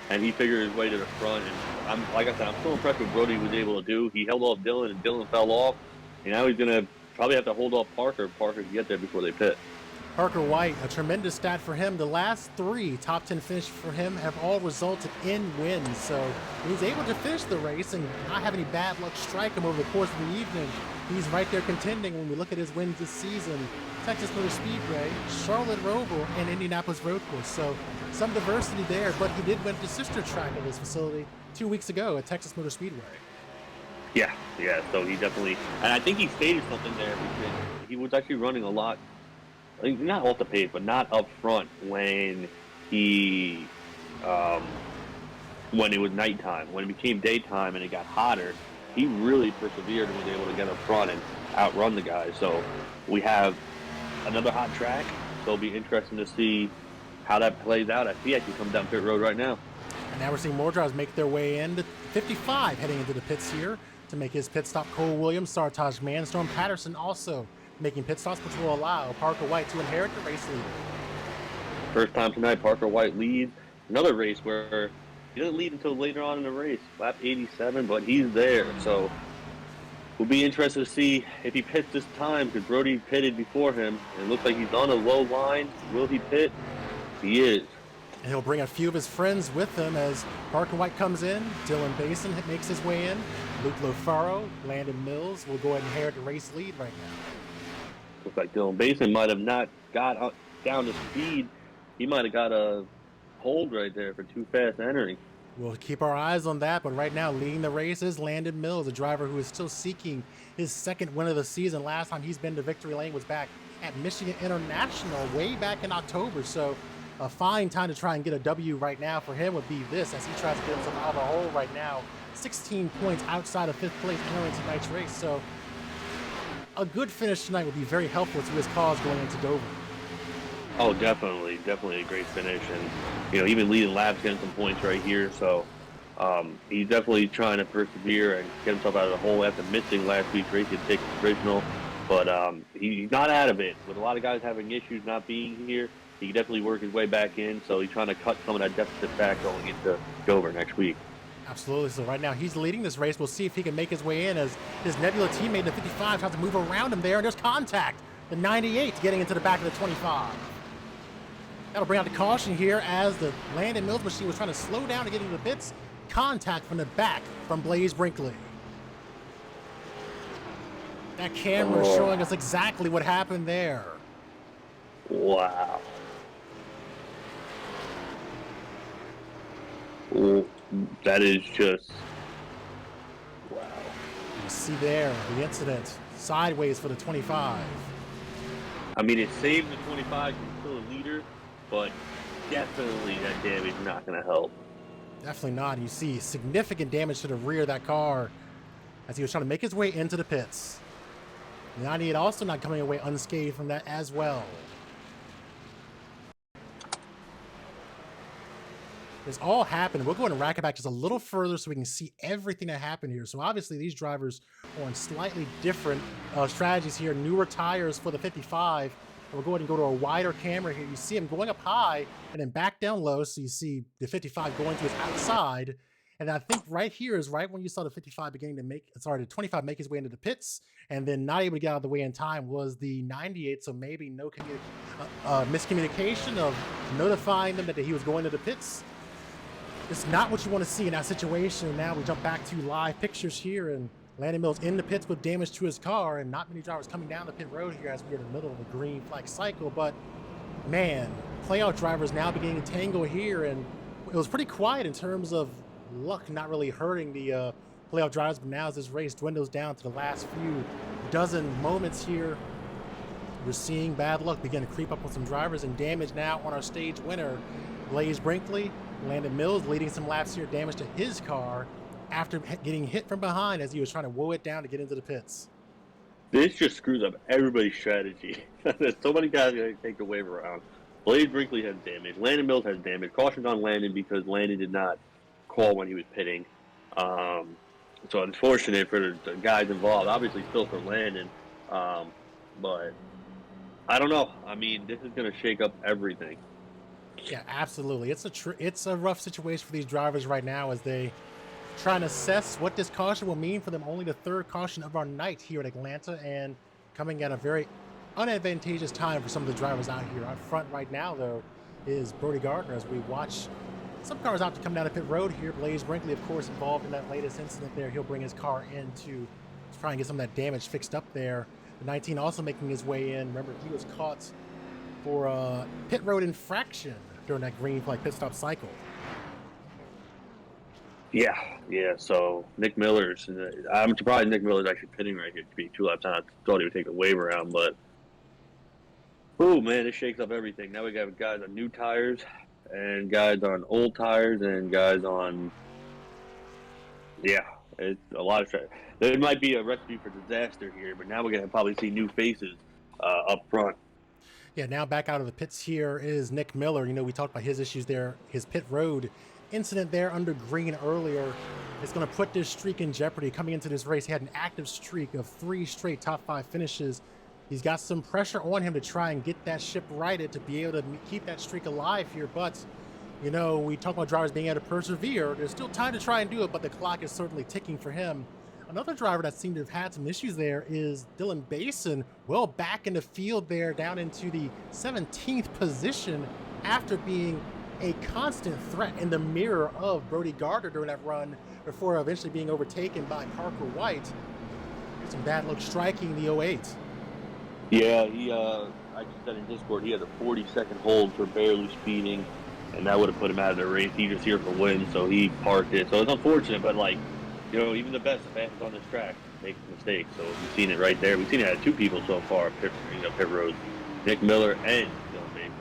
C: And he figured his way to the front. And like I said, I'm still impressed with what Brody was able to do. He held off Dylan, and Dylan fell off. And now he's going to probably have to hold off Parker to get there before they pit.
A: Parker White, a tremendous stat for him. The last 3 top 10 finishes for him have all resulted in wins. So he's able to finish the race and not have any bad luck strike him over the course of the evening. He's right there contending when we look at his wins this season. Texas Motor Speedway, Charlotte Roval, and Indianapolis Road Course. So some diversity there, but he did win the sister track of his facility 2 weeks ago at Texas Motor Speedway.
C: Yeah, so he definitely, and I think he stated something there because he was actually running a lot, not off the pace, but not up front when he, when it was nighttime. When it became daytime and it got hotter, he really persevered and was able to get up front and outrun the guys. So we have another hot track, so it'll be interesting to see how that plays out. I see actually come down pit road right now.
A: And now we're seeing more drivers make their way into 55 heading into the pits here to make his pit stop. Cole Williams, Sartaj Manstorm, Patterson also making pit stops, which will allow Parker White to inherit the race lead.
C: First time tonight, Parker White leads another race where he doesn't lead until later on in the race, lap 87, but he's there. So we'll be interested to see if he pits this time, because Brody pitted before him. It looks like he's on a low line. Will he pit? He is.
A: And he'll bring a few of his friends with him as Parker White comes in. Dylan Basin makes his way in. Luke Lofaro, Landon Mills will go ahead and inherit the race lead right now.
C: Looks like Dylan Basin might have not got down to speed. He might have got a hold right there for too fast entering.
A: We'll keep our eyes on that, but right now leading the race is Landon Mills, a driver who is still seeking his second win of the season. Last time he's been to victory lane was back at Michigan International way back in October. So a fine time to try and get a W right now for him would be this, as he tries to get himself out of the hole right now. 16 points outside of 5th place entering tonight's race. So a good finish tonight would be very helpful to his cause going into Dover.
C: Oh, definitely a great finish, and even leading laps, getting some points right here. So he's definitely trying to persevere and get himself out of the hole after missing last week's race at Texas Original. But he's not out of it. With a lot of guys having issues not being here, he can definitely work his way back in. So he's trying to cut some of that deficit back going into Dover next week.
A: Absolutely. So right now he's leading this race. We'll see if he can make his way in as his Nebula teammate, the 55, tries to move around him there, and there's contact. The 98 getting into the back of the 25. That'll bring out the caution here as the Landon Mills machine was trying to slow down to get into the pits. Contact from the back from Blaze Brinkley. That camera is showing us exactly what happened there.
C: Wow. Ooh, that is just wow.
A: see there the incident sideways for the 25.
C: I mean, it saved the 25 from still a leader, but definitely that damage not going to help.
A: Definitely not. You see significant damage to the rear of that car as he was trying to make his way into the pits. 98 also not coming away unscathed from that as well. This all happened. We'll go ahead and rack it back just a little further so we can see everything that happened here. So obviously these drivers are on slightly different strategies here. Newer tires for the 55. And we'll go ahead and go to a wider camera here. You see him going up high and then back down low. So you see the 55 going to his outside. And I think right here is right when you saw the 55 beginning to the 25 make his way into the pits and then not able to get out of the way in time was the 98. So maybe no miscommunication of notifying them that he was going to the pits. It's not what you want to see in that situation. Now we jump back to live pictures here and Landon Mills in the pits with damage to his car and not many drivers coming down the pit road here as we're in the middle of a green flag cycle. But man, playoff drivers now beginning to tangle here, and it was pretty quiet in terms of luck not really hurting the playoff drivers. But now as this race dwindles down to the last few dozen moments here, we're seeing bad luck begin to creep up on some drivers and damage now on our stage winner, Brinkley. Landon Mills leading some laps here, damage to his car after getting hit from behind as he was trying to woe it down to get into the pits.
C: This just screws up everybody's strategy. There's so many guys going to take the wave around. Brinkley has damage. Landon Mills has damage. Caution's on Landon because Landon did not call when he was pitting. So unfortunate for the guys involved. Obviously still for Landon. But I don't know. I mean, this is going to shake up everything.
A: Yeah, absolutely. It's a rough situation for these drivers right now as they try and assess what this caution will mean for them. Only the third caution of our night here at Atlanta and coming at a very unadvantageous time for some of the drivers out here. Out front right now, though, is Brody Garner as we watch some cars out to come down the pit road here. Brinkley, of course, involved in that latest incident there. He'll bring his car in to try and get some of that damage fixed up there. The 19 also making his way in. Remember, he was caught for a pit road infraction during that green flag pit stop cycle. Yeah.
C: So Nick Miller's, I'm surprised Nick Miller's actually pitting right here to be 2 laps on. I thought he would take the wave around, but oh man, it shakes up everything. Now we got guys on new tires and guys on old tires and guys on, it's a lot of strategy. There might be a recipe for disaster here, but now we're going to probably see new faces up front.
A: Yeah, now back out of the pits here is Nick Miller. You know, we talked about his issues there, his pit road incident there under green earlier. It's going to put this streak in jeopardy. Coming into this race, he had an active streak of 3 straight top 5 finishes. He's got some pressure on him to try and get that ship righted to be able to keep that streak alive here. But, you know, we talk about drivers being able to persevere. There's still time to try and do it, but the clock is certainly ticking for him. Another driver that seemed to have had some issues there is Basin, well back in the field there, down into the 17th position after being a constant threat in the mirror of Brody Garner during that run before eventually being overtaken by Parker White. Some bad luck striking the 08.
C: Yeah, I just said in Discord, he had a 40-second hold for barely speeding, and that would have put him out of the race. He was here for win, so he parked it. So it's unfortunate, but you know, even the best fans on this track make mistakes. So we've seen it right there. We've seen it at 2 people so far, pit road, Nick Miller and Dylan Basin.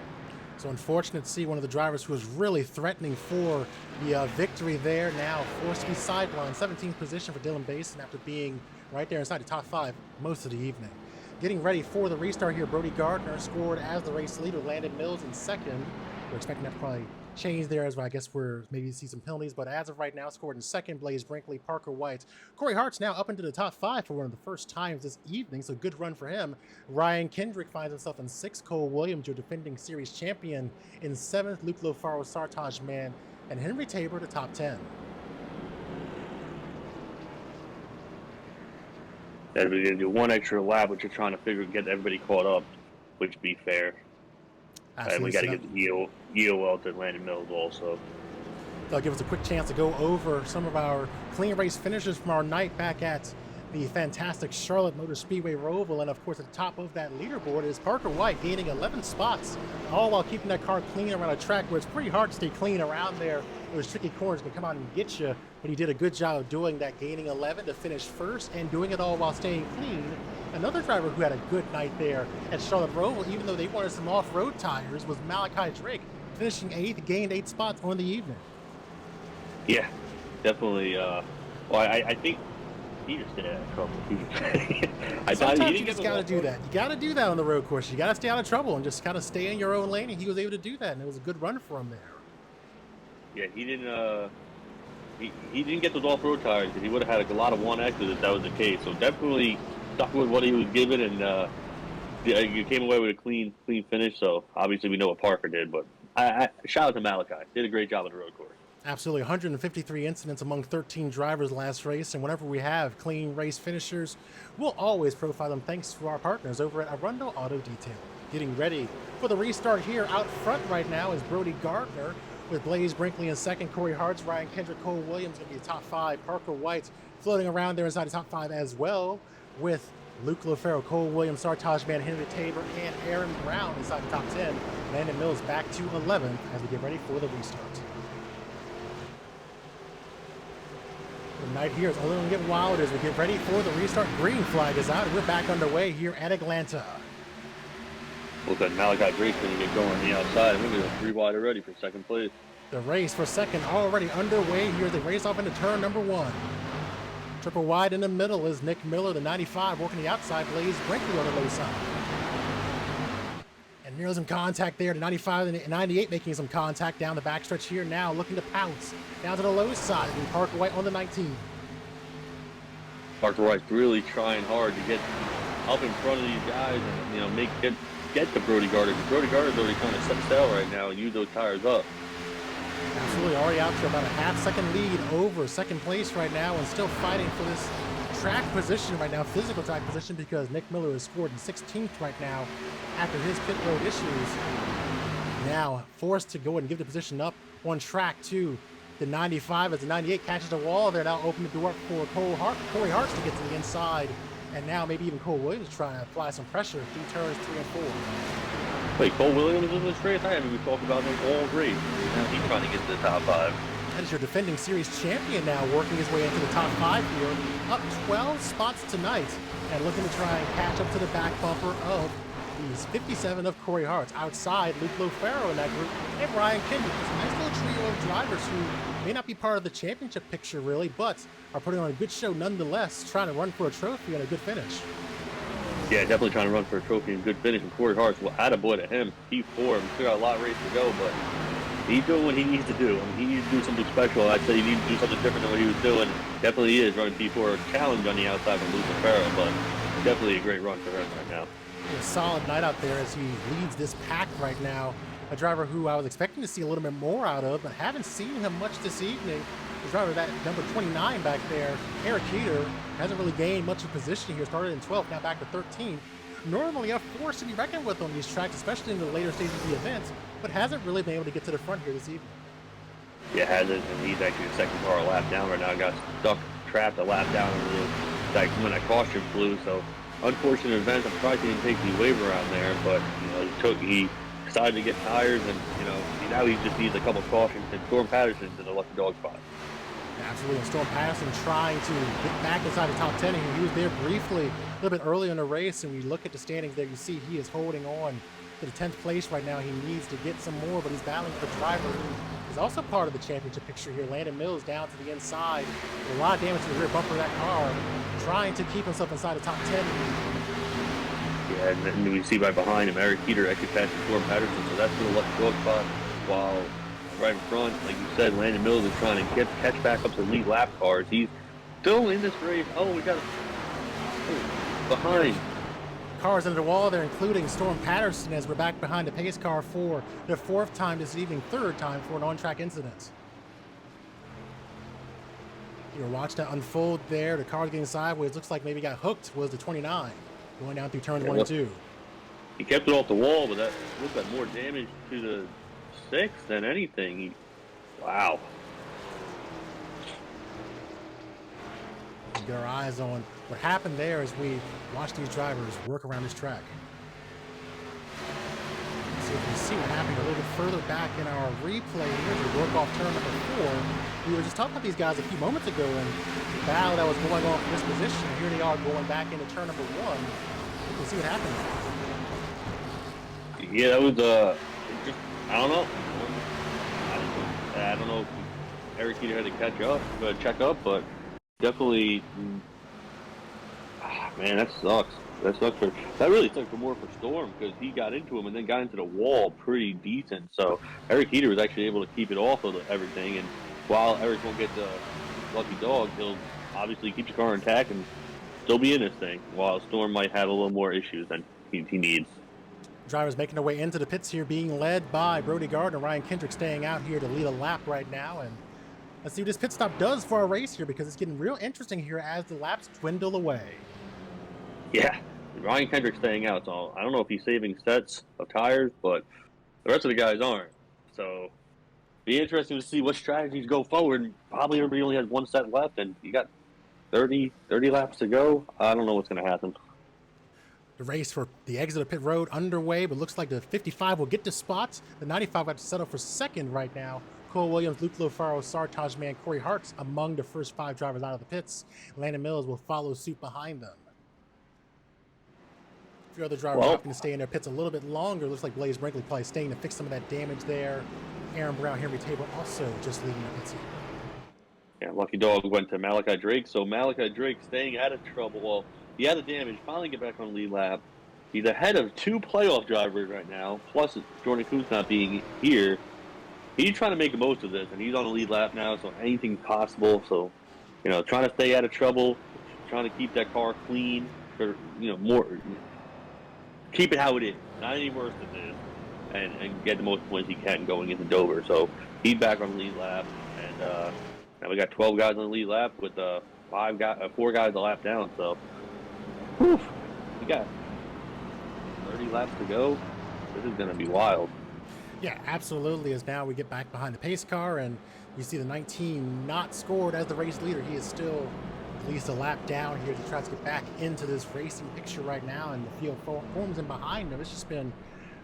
A: So unfortunate to see one of the drivers who was really threatening for the victory there now forced to be sidelined. 17th position for Dylan Basin after being right there inside the top 5 most of the evening. Getting ready for the restart here, Brody Garner scored as the race leader, Landon Mills in second. We're expecting that to probably change there as well. I guess we're maybe see some penalties, but as of right now, scored in second, Brinkley, Parker White. Cory Harts now up into the top 5 for one of the first times this evening, so good run for him. Ryan Kendrick finds himself in 6th, Cole Williams, your defending series champion, in 7th, Luke Lofaro, Sartaj Man, and Henry Tabor, the top 10.
C: And we're going to do 1 extra lap, which is trying to get everybody caught up, which would be fair. Absolutely. And we got to get the EOL to Landon Mills also.
A: They'll give us a quick chance to go over some of our clean race finishes from our night back at the fantastic Charlotte Motor Speedway Roval. And of course, at the top of that leaderboard is Parker White, gaining 11 spots, all while keeping that car clean around a track where it's pretty hard to stay clean around there. Those tricky corners can come out and get you, but he did a good job of doing that, gaining 11 to finish first and doing it all while staying clean. Another driver who had a good night there at Charlotte Roval, even though they wanted some off-road tires, was Malachi Drake, finishing 8th, gained 8 spots on the evening.
C: Yeah, definitely. Well, I think he just did have trouble.
A: Sometimes you just got to do that. You got to do that on the road course. You got to stay out of trouble and just kind of stay in your own lane, and he was able to do that, and it was a good run for him there.
C: Yeah, he didn't. He didn't get those off-road tires, because he would have had a lot of 1Xs if that was the case. So definitely stuck with what he was given, and you came away with a clean finish. So obviously we know what Parker did, but I shout out to Malachi. Did a great job on the road course.
A: Absolutely. 153 incidents among 13 drivers last race, and whenever we have clean race finishers, we'll always profile them thanks to our partners over at Arundel Auto Detail. Getting ready for the restart here out front right now is Brody Garner, with Blaze Brinkley in second, Cory Harts, Ryan Kendrick, Cole Williams going to be the top 5. Parker White floating around there inside the top 5 as well, with Luke LaFaro, Cole Williams, Sartaj Man, Henry Tabor, and Aaron Brown inside the top 10. Landon Mills back to 11th as we get ready for the restart. The night here is only going to get wilder as we get ready for the restart. Green flag is out, and we're back underway here at Atlanta.
C: Looks like Malachi Drake's going to get going on the outside. We're going to 3 wide already for second place.
A: The race for second already underway here. They race off into turn number 1. Triple wide in the middle is Nick Miller, the 95, working the outside. Blaze Brinkley on the low side. And nearly some contact there. The 95 and 98 making some contact down the backstretch here now, looking to pounce down to the low side. And Parker White on the 19.
C: Parker White's really trying hard to get up in front of these guys and get to Brody Garner. Brody Garner's already trying to set sail right now and use those tires up.
A: Absolutely, already out to about a half-second lead over second place right now, and still fighting for this track position right now, physical track position, because Nick Miller is scored in 16th right now after his pit road issues. Now forced to go and give the position up on track to the 95 as the 98 catches the wall there. Now open the door for Cory Harts to get to the inside, and now maybe even Cole Williams trying to apply some pressure through turns 3 and 4.
C: Wait, Cole Williams in this race? I haven't even talked about him all race.
B: Now he's trying to get to the top 5.
A: That is your defending series champion now, working his way into the top 5 here. Up 12 spots tonight, and looking to try and catch up to the back bumper of these 57 of Cory Harts. Outside, Luke LaFaro in that group, and Ryan Kendrick. It's a nice little trio of drivers who may not be part of the championship picture really, but are putting on a good show nonetheless, trying to run for a trophy and a good finish.
C: Yeah, definitely trying to run for a trophy and good finish. And Cory Harts, well, attaboy to him. P4, we still got a lot of race to go, but he's doing what he needs to do. I mean, he needs to do something special. I'd say he needs to do something different than what he was doing. Definitely is running P4, a challenge on the outside from Luke LaFaro, but definitely a great run for him right now.
A: A solid night out there as he leads this pack right now. A driver who I was expecting to see a little bit more out of, but haven't seen him much this evening. The driver, that number 29 back there, Eric Heater, hasn't really gained much of position here. Started in 12th, now back to 13th. Normally a force to be reckoned with on these tracks, especially in the later stages of the event, but hasn't really been able to get to the front here this evening.
C: Yeah, hasn't, and he's actually the second car a lap down right now. Got stuck, trapped a lap down when that caution flew. So unfortunate event. I'm surprised he didn't take the waiver around there, but he decided to get tires, and now he just needs a couple cautions. And Storm Patterson's in the lucky dog spot.
A: Absolutely, and Storm Patterson trying to get back inside the top 10. And he was there briefly a little bit early in the race, and we look at the standings there, you see he is holding on to the 10th place right now. He needs to get some more, but he's battling for the driver who is also part of the championship picture here. Landon Mills down to the inside, with a lot of damage to the rear bumper of that car, trying to keep himself inside the top 10.
C: Yeah, and then we see right behind him, Eric Heater actually passing Storm Patterson, so that's a lucky dog spot. While right in front, like you said, Landon Mills is trying to catch back up to lead lap cars. He's still in this race. Oh, we got behind.
A: Cars under the wall there, including Storm Patterson, as we're back behind the pace car for the 4th time this evening, 3rd time for an on-track incident. You're watching that unfold there. The car's getting sideways. Looks like maybe got hooked was the 29 going down through turns 1 and 2.
C: He kept it off the wall, but that looked like more damage to the 6 than anything. Wow.
A: get our eyes on what happened there as we watch these drivers work around this track. So you can see what happened a little bit further back in our replay here to work off turn number 4. We were just talking about these guys a few moments ago and the battle that was going on for this position. Here they are going back into turn number 1. You can see what happened.
C: Yeah, that was just, I don't know. I don't know if Eric Heater had to check up, but definitely, man, that sucks. That really sucks more for Storm because he got into him and then got into the wall pretty decent. So Eric Heater was actually able to keep it off of everything. And while Eric won't get the lucky dog, he'll obviously keep the car intact and still be in this thing. While Storm might have a little more issues than he needs.
A: Drivers making their way into the pits here, being led by Brody Garner. Ryan Kendrick staying out here to lead a lap right now. And let's see what this pit stop does for our race here because it's getting real interesting here as the laps dwindle away.
C: Yeah, Ryan Kendrick staying out. So I don't know if he's saving sets of tires, but the rest of the guys aren't. So be interesting to see what strategies go forward. Probably everybody only has one set left, and you got 30 laps to go. I don't know what's going to happen.
A: The race for the exit of pit road underway, but looks like the 55 will get to spots. The 95 got to settle for second right now. Cole Williams, Luke Lofaro, Sartaj Man, Cory Harts among the first 5 drivers out of the pits. Landon Mills will follow suit behind them. A few other drivers opting to stay in their pits a little bit longer. Looks like Blaze Brinkley probably staying to fix some of that damage there. Aaron Brown, Henry Tabor also just leaving the pits here.
C: Yeah, lucky dog went to Malachi Drake, so Malachi Drake staying out of trouble. Well, he had the damage, finally get back on the lead lap. He's ahead of 2 playoff drivers right now, plus Jordan Kuntz not being here. He's trying to make the most of this, and he's on the lead lap now, so anything's possible. So, trying to stay out of trouble, trying to keep that car clean, or, more, keep it how it is, not any worse than this, and get the most points he can going into Dover. So he's back on the lead lap, and now we got 12 guys on the lead lap with 4 guys a lap down. So, whew, we got 30 laps to go. This is going to be wild.
A: Yeah, absolutely. As now we get back behind the pace car and you see the 19 not scored as the race leader. He is still at least a lap down here to try to get back into this racing picture right now, and the field forms in behind him. It's just been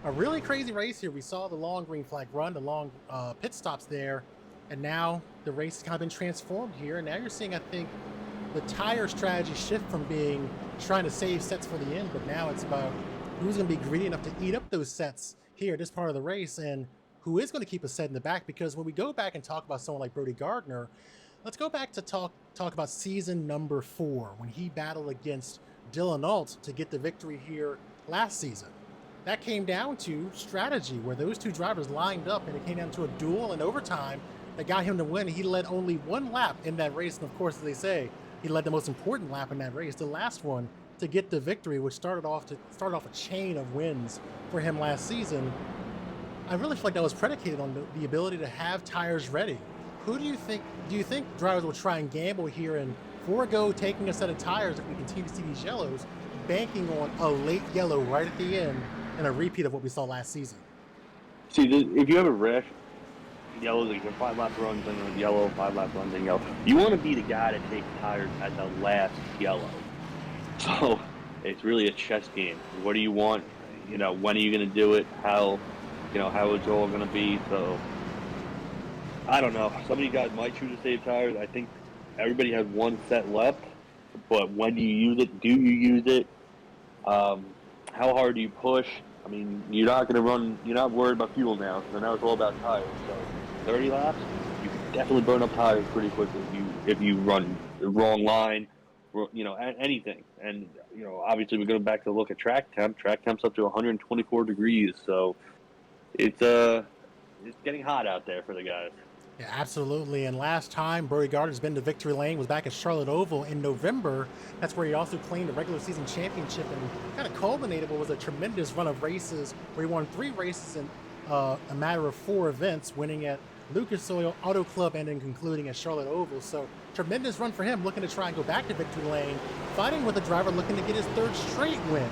A: a really crazy race here. We saw the long green flag run, the long pit stops there, and now the race has kind of been transformed here. And now you're seeing, I think, the tire strategy shift from being trying to save sets for the end, but now it's about who's going to be greedy enough to eat up those sets here at this part of the race, and who is going to keep a set in the back. Because when we go back and talk about someone like Brody Garner, let's go back to talk about season number 4 when he battled against Dylan Alt to get the victory here last season. That came down to strategy, where those 2 drivers lined up and it came down to a duel in overtime that got him to win. He led only 1 lap in that race, and of course, as they say, he led the most important lap in that race, the last one, to get the victory, which started off a chain of wins for him last season. I really feel like that was predicated on the ability to have tires ready. Who do you think drivers will try and gamble here and forego taking a set of tires if we continue to see these yellows, banking on a late yellow right at the end and a repeat of what we saw last season?
C: See, if you have a rash yellow, like a 5-lap runs and yellow, 5-lap runs and yellow, you want to be the guy that takes tires at the last yellow. So it's really a chess game. What do you want? When are you going to do it? How it's all going to be? So I don't know. Some of you guys might choose to save tires. I think everybody has 1 set left, but when do you use it? Do you use it? How hard do you push? I mean, you're not worried about fuel now, so now it's all about tires. So 30 laps, you can definitely burn up tires pretty quickly if you run the wrong line, anything. And, obviously we go back to look at track temp. Track temp's up to 124 degrees, so it's getting hot out there for the guys.
A: Yeah, absolutely. And last time Brody Garner's been to victory lane was back at Charlotte Oval in November. That's where he also claimed the regular season championship and kind of culminated what was a tremendous run of races where he won 3 races in a matter of 4 events, winning at Lucas Oil Auto Club and then concluding at Charlotte Oval. So tremendous run for him, looking to try and go back to victory lane, fighting with a driver looking to get his 3rd straight win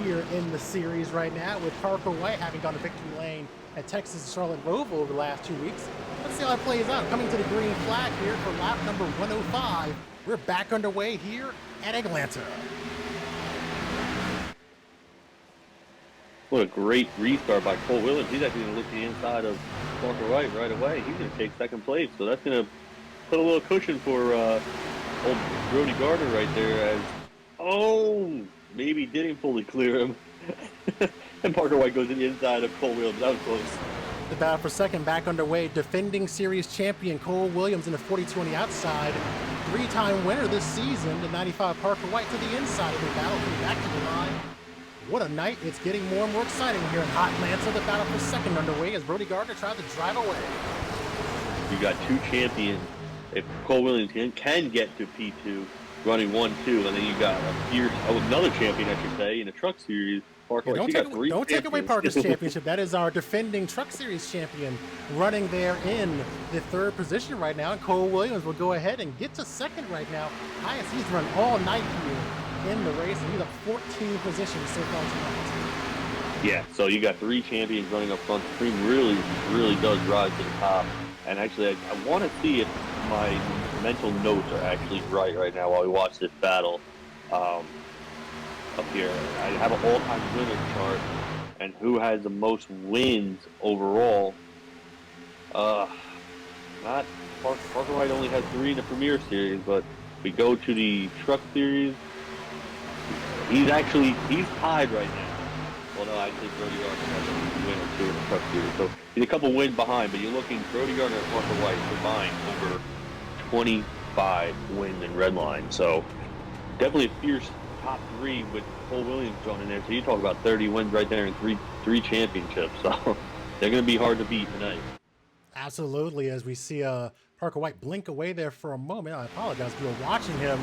A: here in the series right now, with Parker White having gone to victory lane at Texas Charlotte Roval over the last 2 weeks. Let's Let's see how it plays out. Coming to the green flag here for lap number 105. We're back underway here at Atlanta.
C: What a great restart by Cole Williams. He's actually going to look the inside of Parker White right away. He's going to take second place. So that's going to put a little cushion for old Brody Garner right there as, maybe didn't fully clear him. And Parker White goes to the inside of Cole Williams. That was close.
A: The battle for second back underway. Defending series champion Cole Williams in the 42 on the outside. Three-time winner this season, the 95 Parker White to the inside of the battle coming back to the line. What a night. It's getting more and more exciting here in hot Atlanta. The battle for second underway as Brody Garner tries to drive away.
C: You got two champions. If Cole Williams can get to P2, running 1-2, and then you got another champion, I should say, in the Truck Series. Parker White.
A: Don't take away Parker's championship. That is our defending Truck Series champion running there in the third position right now. And Cole Williams will go ahead and get to second right now. Highest he's run all night here in the race, and he's up 14 positions so far tonight.
C: Yeah, so you got three champions running up front. The cream really does rise to the top. And actually, I want to see if my mental notes are actually right now while we watch this battle. Up here, I have an all-time winner chart, and who has the most wins overall. Not Parker White only has 3 in the Premier Series, but we go to the Truck Series. He's tied right now. Well, no, actually, Brody Garner has a win or 2 in the Truck Series, so he's a couple wins behind. But you're looking Brody Garner and Parker White combined over 25 wins in Redline. So definitely a fierce top 3 with Cole Williams thrown in there. So you talk about 30 wins right there and three championships. So they're going to be hard to beat tonight.
A: Absolutely. As we see Parker White blink away there for a moment. I apologize. We were watching him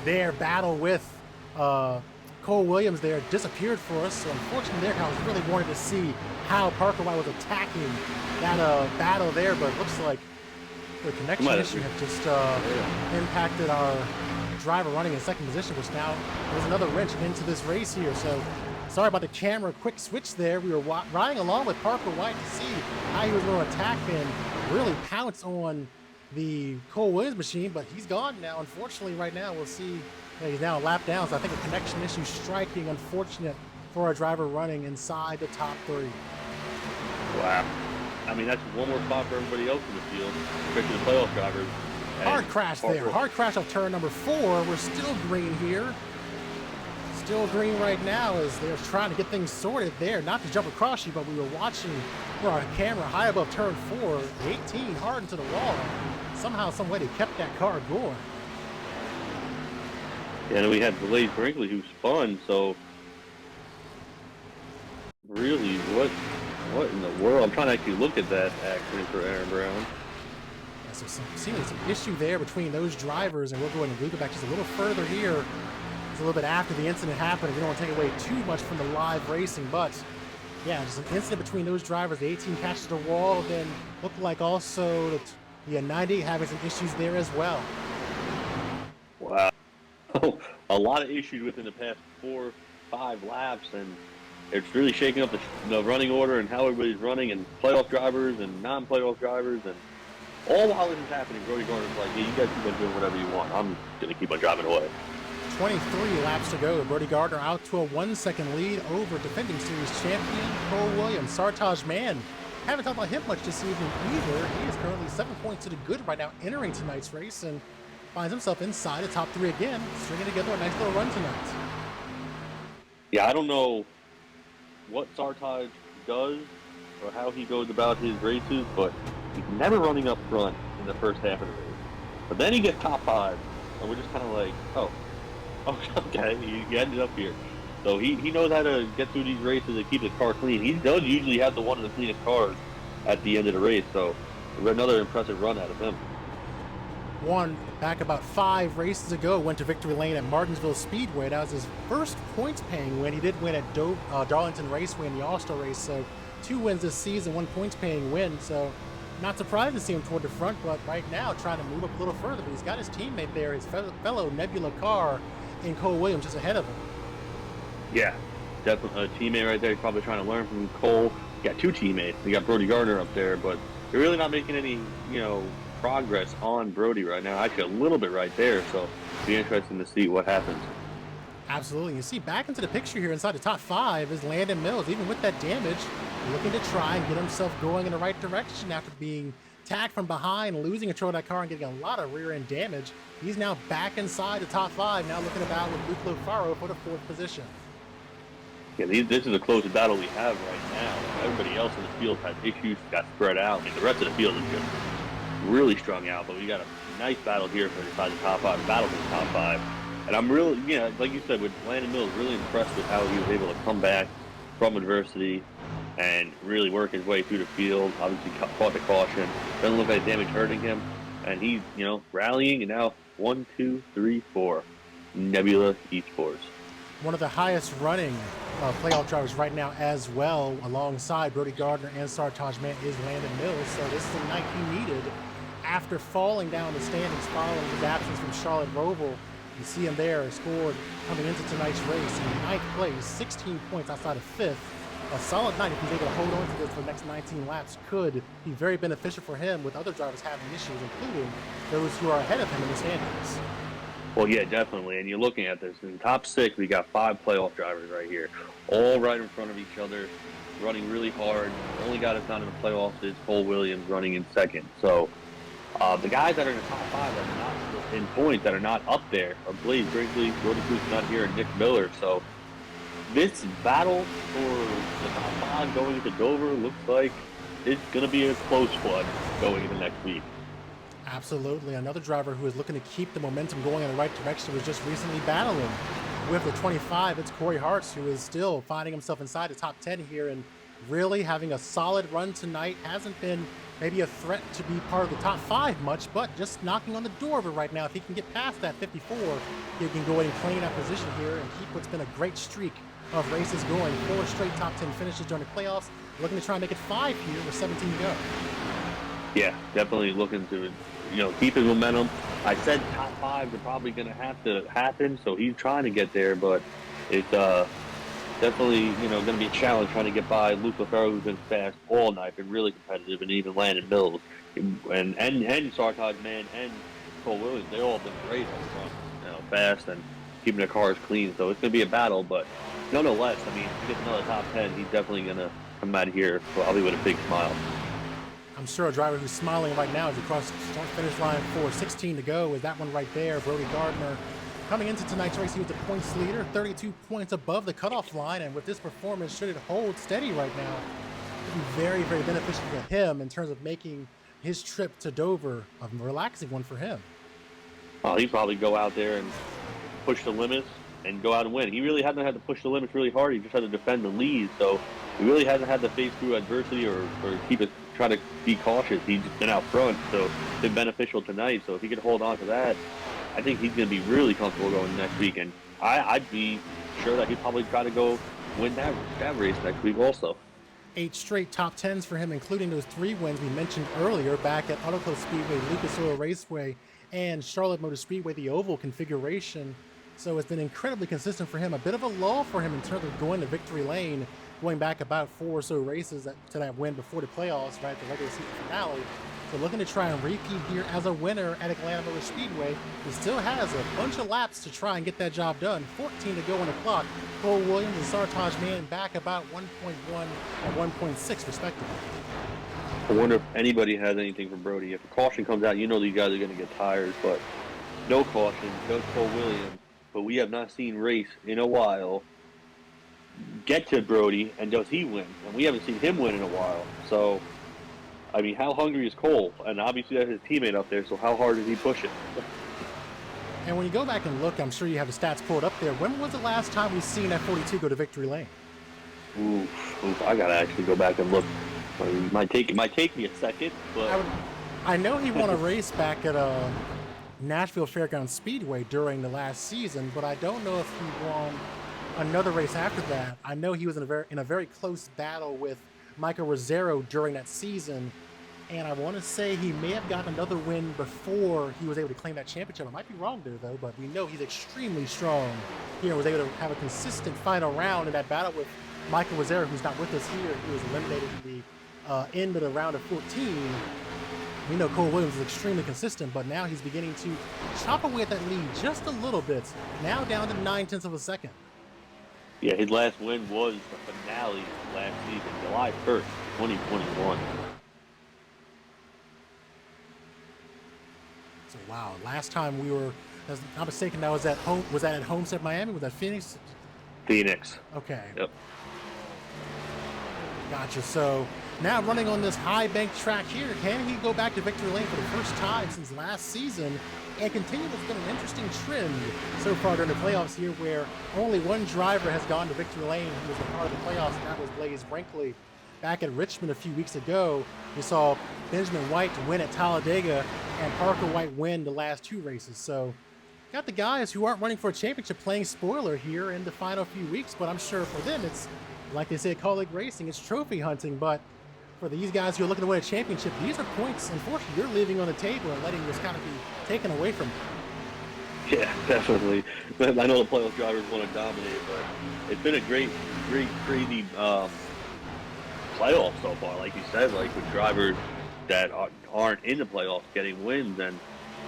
A: there battle with Cole Williams there. Disappeared for us. So unfortunately there, I was really wanted to see how Parker White was attacking that battle there. But it looks like the connection issue have just impacted our driver running in second position, which now there's another wrench into this race here. So sorry about the camera quick switch there. We were riding along with Parker White to see how he was going to attack and really pounce on the Cole Williams machine, but he's gone now. Unfortunately, right now we'll see that he's now a lap down. So I think a connection issue striking, unfortunate for our driver running inside the top 3.
C: Wow. I mean, that's one more spot for everybody else in the field, especially the playoff drivers.
A: Hard crash there. Hard crash off turn number 4. We're still green here. Still green right now as they're trying to get things sorted there. Not to jump across you, but we were watching for our camera high above turn 4. 18 hard into the wall. Somehow, some way they kept that car going.
C: Yeah, and we had Brinkley who spun, so really, what in the world? I'm trying to actually look at that accident for Aaron Brown.
A: So seeing some issue there between those drivers, and we'll go ahead and loop it back just a little further here. It's a little bit after the incident happened. We don't want to take away too much from the live racing, but yeah, just an incident between those drivers. The 18 catches the wall, then looked like also the 90 having some issues there as well.
C: Wow. A lot of issues within the past 4-5 laps, and it's really shaking up the running order and how everybody's running, and playoff drivers and non-playoff drivers, and all while this is happening, Brody Garner's like, yeah, you guys keep on doing whatever you want. I'm going to keep on driving away.
A: 23 laps to go. Brody Garner out to a 1-second lead over defending series champion Cole Williams. Sartaj Mann, haven't talked about him much this evening either. He is currently 7 points to the good right now entering tonight's race and finds himself inside the top 3 again, stringing together a nice little run tonight.
C: Yeah, I don't know what Sartaj does or how he goes about his races, but he's never running up front in the first half of the race. But then he gets top 5, and we're just kind of like, oh, okay, you ended up here. So he knows how to get through these races and keep his car clean. He does usually have one of the cleanest cars at the end of the race, so another impressive run out of him.
A: Won back about 5 races ago, went to victory lane at Martinsville Speedway. That was his first points-paying win. He did win at Darlington Raceway in the All-Star race, so 2 wins this season, 1 points-paying win. So not surprised to see him toward the front, but right now trying to move up a little further. But he's got his teammate there, his fellow Nebula car in Cole Williams just ahead of him.
C: Yeah, definitely a teammate right there. He's probably trying to learn from Cole. You got 2 teammates. You got Brody Garner up there, but they're really not making any, progress on Brody right now. Actually, a little bit right there. So it'll be interesting to see what happens.
A: Absolutely. You see, back into the picture here inside the top 5 is Landon Mills. Even with that damage, looking to try and get himself going in the right direction after being tagged from behind, losing control of that car and getting a lot of rear end damage. He's now back inside the top 5, now looking about with Luke Lofaro for the 4th position.
C: Yeah, this is the closest battle we have right now. Everybody else in the field has issues, got spread out. I mean, the rest of the field is just really strung out, but we got a nice battle here for inside the top 5, battle for the top 5. And I'm really, like you said, with Landon Mills, really impressed with how he was able to come back from adversity and really work his way through the field. Obviously caught the caution. Doesn't look like damage hurting him. And he's, rallying, and now 1, 2, 3, 4. Nebula Esports.
A: One of the highest running playoff drivers right now as well, alongside Brody Garner and Sartaj Man, is Landon Mills. So this is the night he needed after falling down the standings following his absence from Charlotte Roval. You see him there, scored coming into tonight's race in 9th place, 16 points outside of 5th. A solid night if he's able to hold on to this for the next 19 laps could be very beneficial for him, with other drivers having issues, including those who are ahead of him in the standings.
C: Well, yeah, definitely. And you're looking at this. In the top 6, we got 5 playoff drivers right here, all right in front of each other, running really hard. The only guy that's not in the playoffs is Cole Williams running in 2nd. So the guys that are in the top 5 that are not in points, that are not up there, are Brinkley, Brody Garner's not here, and Nick Miller. So this battle for the top 5 going into Dover looks like it's going to be a close one going into next week.
A: Absolutely. Another driver who is looking to keep the momentum going in the right direction was just recently battling with the 25. It's Cory Harts, who is still finding himself inside the top 10 here and really having a solid run tonight. Hasn't been maybe a threat to be part of the top 5 much, but just knocking on the door of it right now. If he can get past that 54, he can go ahead and claim that position here and keep what's been a great streak of races going. 4 straight top 10 finishes during the playoffs. Looking to try and make it 5 here with 17 to go.
C: Yeah, definitely looking to, keep his momentum. I said top 5 are probably going to have to happen, so he's trying to get there, but it's definitely, going to be a challenge trying to get by Luke Lofaro, who's been fast all night, been really competitive, and even Landon Mills and Sartaj Man and Cole Williams. They all have been great up front, fast and keeping their cars clean. So it's going to be a battle, but nonetheless, I mean, if he gets another top 10, he's definitely going to come out of here probably with a big smile.
A: I'm sure a driver who's smiling right now as he crosses the start-finish line for 16 to go is that one right there, Brody Garner. Coming into tonight's race, he was the points leader, 32 points above the cutoff line, and with this performance, should it hold steady right now, it'd be very, very beneficial for him in terms of making his trip to Dover a relaxing one for him.
C: He'd probably go out there and push the limits and go out and win. He really hasn't had to push the limits really hard. He just had to defend the lead, so he really hasn't had to face through adversity or try to be cautious. He's just been out front, so it's been beneficial tonight. So if he could hold on to that, I think he's going to be really comfortable going next week. And I'd be sure that he'd probably try to go win that race next week also.
A: 8 straight top 10s for him, including those 3 wins we mentioned earlier back at Untitled Speedway, Lucas Oil Raceway, and Charlotte Motor Speedway, the oval configuration. So it's been incredibly consistent for him. A bit of a lull for him in terms of going to victory lane, going back about 4 or so races to that win before the playoffs, right, the regular season finale. So looking to try and repeat here as a winner at Atlanta Motor Speedway. He still has a bunch of laps to try and get that job done. 14 to go on the clock. Cole Williams and Sartaj Man back about 1.1 and 1.6 respectively.
C: I wonder if anybody has anything for Brody. If a caution comes out, these guys are going to get tired, but no caution, no Cole Williams. But we have not seen race in a while get to Brody, and does he win? And we haven't seen him win in a while. So, I mean, how hungry is Cole? And obviously that's his teammate up there, so how hard is he pushing?
A: And when you go back and look, I'm sure you have the stats pulled up there. When was the last time we've seen that 42 go to victory lane?
C: Oof, I got to actually go back and look. It might take me a second, but
A: I know he won a race back at Nashville Fairgrounds Speedway during the last season, but I don't know if he won another race after that. I know he was in a very close battle with Michael Rosero during that season, and I want to say he may have gotten another win before he was able to claim that championship. I might be wrong there, though, but we know he's extremely strong. Was able to have a consistent final round in that battle with Michael Rosero, who's not with us here. He was eliminated in the end of the round of 14. We know Cole Williams is extremely consistent, but now he's beginning to chop away at that lead just a little bit. Now down to 9/10 of a second.
C: Yeah, his last win was the finale last season, July 1st, 2021.
A: So wow, last time we were, if I'm not mistaken, that was at home. Was that at Homestead, Miami? Was that Phoenix?
C: Phoenix.
A: Okay.
C: Yep.
A: Gotcha. So now running on this high bank track here, can he go back to victory lane for the first time since last season and continue what's been an interesting trend so far during the playoffs here, where only one driver has gone to victory lane who was a part of the playoffs, and that was Brinkley. Back at Richmond a few weeks ago, we saw Benjamin White win at Talladega and Parker White win the last 2 races. So got the guys who aren't running for a championship playing spoiler here in the final few weeks, but I'm sure for them it's, like they say at Colleague Racing, it's trophy hunting. But for these guys who are looking to win a championship, these are points, unfortunately, you're leaving on the table and letting this kind of be taken away from you.
C: Yeah, definitely. I know the playoff drivers want to dominate, but it's been a great, crazy playoffs so far. Like you said, like with drivers that aren't in the playoffs getting wins, and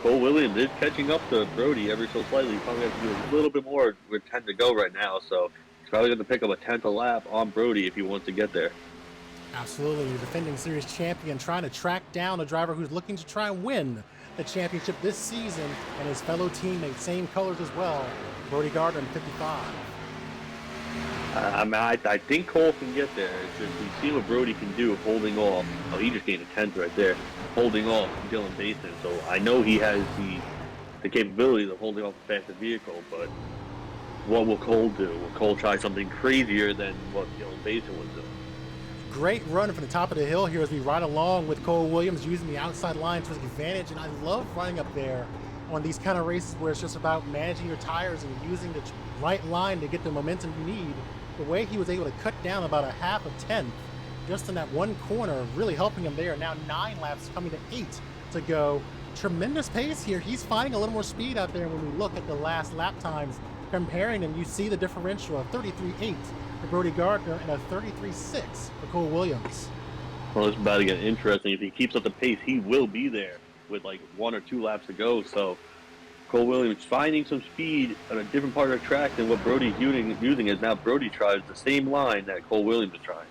C: Cole Williams is catching up to Brody ever so slightly. He probably has to do a little bit more with 10 to go right now, so he's probably going to pick up a 10th a lap on Brody if he wants to get there.
A: Absolutely, the defending series champion trying to track down a driver who's looking to try and win the championship this season, and his fellow teammate, same colors as well, Brody Garner in 55.
C: I think Cole can get there. It's just we've seen what Brody can do holding off. Oh, he just gained a 10th right there, holding off Dylan Basin. So I know he has the capability of holding off a faster vehicle, but what will Cole do? Will Cole try something crazier than what Dylan Basin was doing?
A: Great run from the top of the hill here as we ride along with Cole Williams using the outside line to his advantage, and I love running up there on these kind of races where it's just about managing your tires and using the right line to get the momentum you need. The way he was able to cut down about a half a tenth just in that one corner, really helping him there. Now 9 laps coming to 8 to go. Tremendous pace here. He's finding a little more speed out there. When we look at the last lap times, comparing them, you see the differential of 33.8 for Brody Garner and a 33.6 for Cole Williams.
C: Well, it's about to get interesting. If he keeps up the pace, he will be there with like 1 or 2 laps to go. So Cole Williams finding some speed on a different part of the track than what Brody's using as now Brody tries the same line that Cole Williams is trying.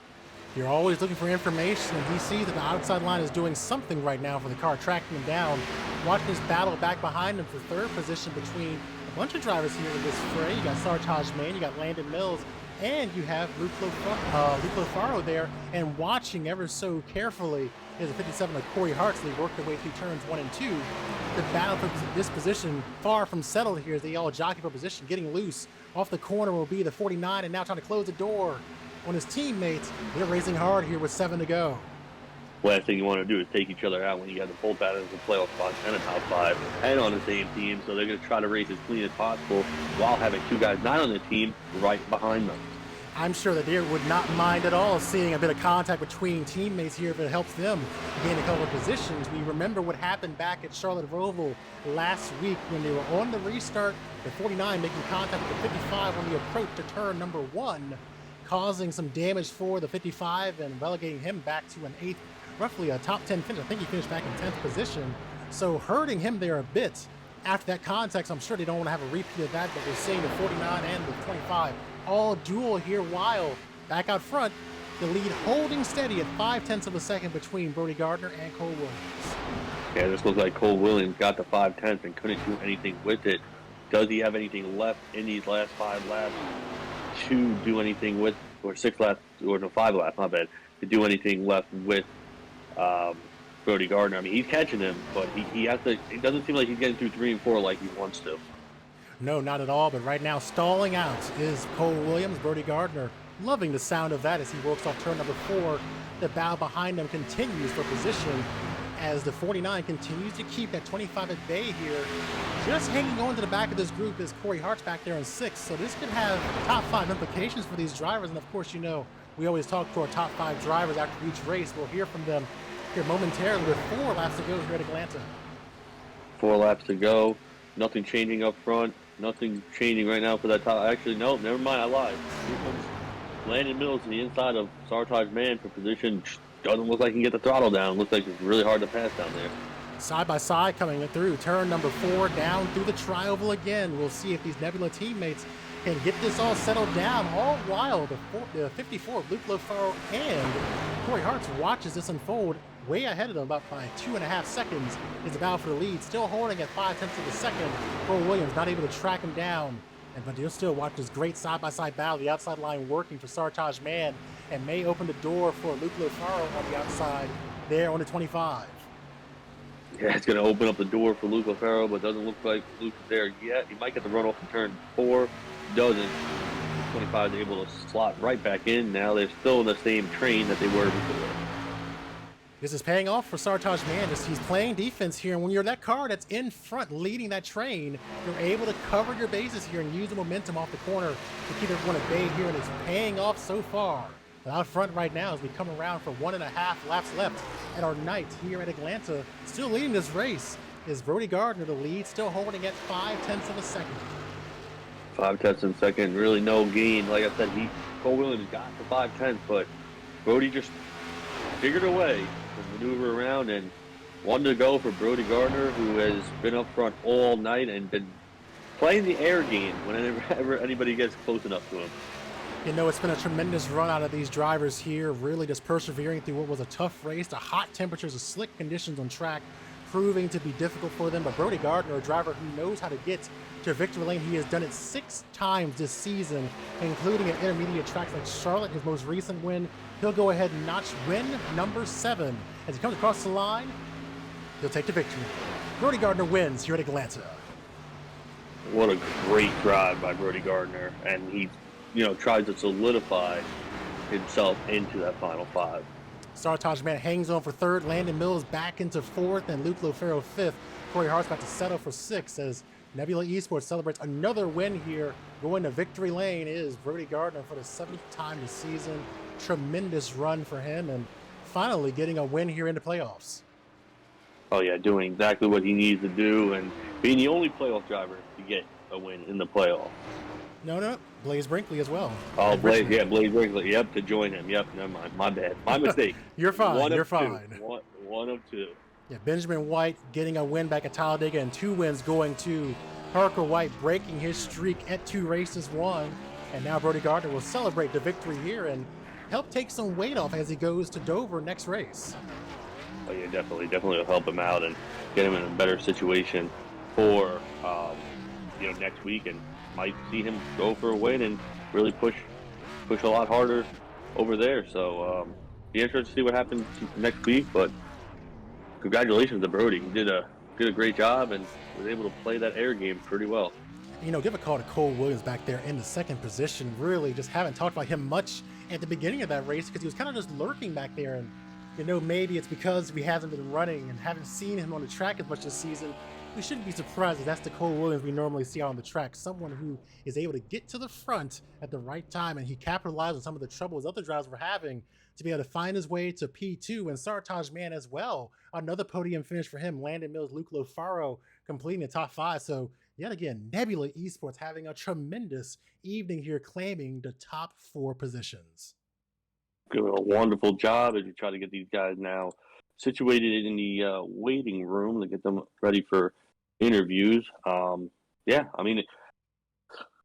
A: You're always looking for information, and he sees that the outside line is doing something right now for the car, tracking him down. Watching this battle back behind him for 3rd position between a bunch of drivers here in this fray. You got Sartaj Man, you got Landon Mills, and you have Luke Lofaro there. And watching ever so carefully is a 57 of Cory Harts. They work their way through turns 1 and 2. The battle for this position far from settled here as they all jockey for position. Getting loose off the corner will be the 49, and now trying to close the door on his teammates. They're racing hard here with 7 to go.
C: Last thing you want to do is take each other out when you got the full battles of playoff spots and a top 5 and on the same team. So they're going to try to race as clean as possible while having 2 guys not on the team right behind them.
A: I'm sure that they would not mind at all seeing a bit of contact between teammates here if it helps them gain a couple of positions. We remember what happened back at Charlotte Roval last week when they were on the restart, the 49 making contact with the 55 on the approach to turn number 1, causing some damage for the 55 and relegating him back to an 8th, roughly a top 10 finish. I think he finished back in 10th position. So hurting him there a bit after that contact. I'm sure they don't want to have a repeat of that, but we're seeing the 49 and the 25 all duel here, while back out front, the lead holding steady at 0.5 of a second between Brody Garner and Cole Williams.
C: Yeah, this looks like Cole Williams got the 0.5 and couldn't do anything with it. Does he have anything left in these last 5 laps to do anything with, or 6 laps, or no, 5 laps, my bad, to do anything left with Brody Garner? I mean, he's catching him, but he has to. It doesn't seem like he's getting through 3 and 4 like he wants to.
A: No, not at all, but right now stalling out is Cole Williams. Brody Garner loving the sound of that as he works off turn number 4. The battle behind him continues for position as the 49 continues to keep that 25 at bay here. Just hanging on to the back of this group is Cory Harts back there in 6th, so this could have top 5 implications for these drivers. And of course, you know, we always talk to our top 5 drivers after each race. We'll hear from them here momentarily with 4 laps to go here at Atlanta.
C: 4 laps to go. Nothing changing up front. Nothing changing right now for that top. Actually, no, never mind. I lied. Here comes Landon Mills to the inside of Sartaj Man for position doesn't look like he can get the throttle down. Looks like it's really hard to pass down there.
A: Side by side coming through turn number 4, down through the tri-oval again. We'll see if these Nebula teammates can get this all settled down, all while the 54 of Luke Lofaro and Cory Harts watches this unfold way ahead of them, about by 2.5 seconds. Is about for the lead, still holding at 0.5 of a second. Cole Williams not able to track him down, but you'll still watch this great side-by-side battle. The outside line working for Sartaj Mann, and may open the door for Luke Lofaro on the outside there on the 25.
C: Yeah, it's going to open up the door for Luke Lofaro, but doesn't look like Luke is there yet. He might get the run off in turn 4. Doesn't. 25 is able to slot right back in. Now they're still in the same train that they were before.
A: This is paying off for Sartaj Mann. He's playing defense here, and when you're that car that's in front leading that train, you're able to cover your bases here and use the momentum off the corner to keep everyone at bay here, and it's paying off so far. But out front right now as we come around for 1.5 laps left at our night here at Atlanta, still leading this race is Brody Garner, the lead, still holding at 0.5 of a second.
C: 0.5 of a second, really no gain. Like I said, Cole Williams got to 0.5, but Brody just figured a way to maneuver around, and one to go for Brody Garner, who has been up front all night and been playing the air game whenever anybody gets close enough to him.
A: You know, it's been a tremendous run out of these drivers here, really just persevering through what was a tough race. The hot temperatures, the slick conditions on track proving to be difficult for them. But Brody Garner, a driver who knows how to get to victory lane, he has done it 6 times this season, including at intermediate tracks like Charlotte, his most recent win. He'll go ahead and notch win number 7. As he comes across the line, he'll take the victory. Brody Garner wins here at Atlanta.
C: What a great drive by Brody Garner, and he tries to solidify himself into that final 5.
A: Sartaj Mann hangs on for 3rd. Landon Mills back into 4th, and Luke Lofaro 5th. Cory Harts about to settle for 6th as Nebula Esports celebrates another win here. Going to victory lane is Brody Garner for the 7th time this season. Tremendous run for him, and finally getting a win here in the playoffs.
C: Oh yeah, doing exactly what he needs to do, and being the only playoff driver to get a win in the playoffs.
A: No, Blaze Brinkley as well.
C: Oh, Blaze Brinkley. Yep, to join him. Yep, never mind. My bad. My mistake.
A: You're fine. You're fine.
C: One of two.
A: Yeah, Benjamin White getting a win back at Talladega, and 2 wins going to Parker White, breaking his streak at 2 races won. And now Brody Garner will celebrate the victory here and help take some weight off as he goes to Dover next race.
C: Oh yeah, definitely will help him out and get him in a better situation for next week, and might see him go for a win and really push a lot harder over there. So be interested to see what happens next week. But congratulations to Brody. He did a great job and was able to play that air game pretty well.
A: Give a call to Cole Williams back there in the 2nd position. Really just haven't talked about him much at the beginning of that race because he was kind of just lurking back there. And maybe it's because we haven't been running and haven't seen him on the track as much this season. We shouldn't be surprised if that's the Cole Williams we normally see out on the track. Someone who is able to get to the front at the right time, and he capitalized on some of the troubles other drivers were having to be able to find his way to P2. And Sartaj Mann as well. Another podium finish for him. Landon Mills, Luke Lofaro completing the top 5. So yet again, Nebula Esports having a tremendous evening here, claiming the top 4 positions.
C: Doing a wonderful job as you try to get these guys now situated in the waiting room to get them ready for interviews.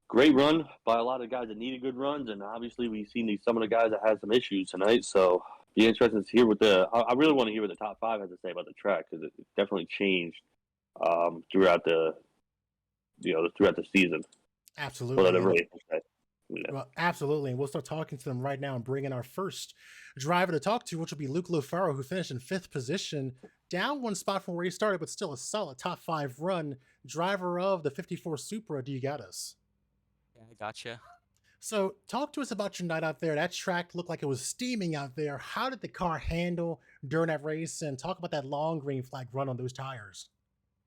C: Great run by a lot of guys that needed good runs, and obviously we've seen some of the guys that had some issues tonight. So be interested to hear I really want to hear what the top 5 has to say about the track, because it definitely changed throughout the season.
A: Absolutely. Well, absolutely. And we'll start talking to them right now and bring in our first driver to talk to, which will be Luke Lofaro, who finished in 5th position, down 1 spot from where he started, but still a solid top 5 run. Driver of the 54 Supra. Do you got us?
D: Yeah, I gotcha.
A: So talk to us about your night out there. That track looked like it was steaming out there. How did the car handle during that race? And talk about that long green flag run on those tires.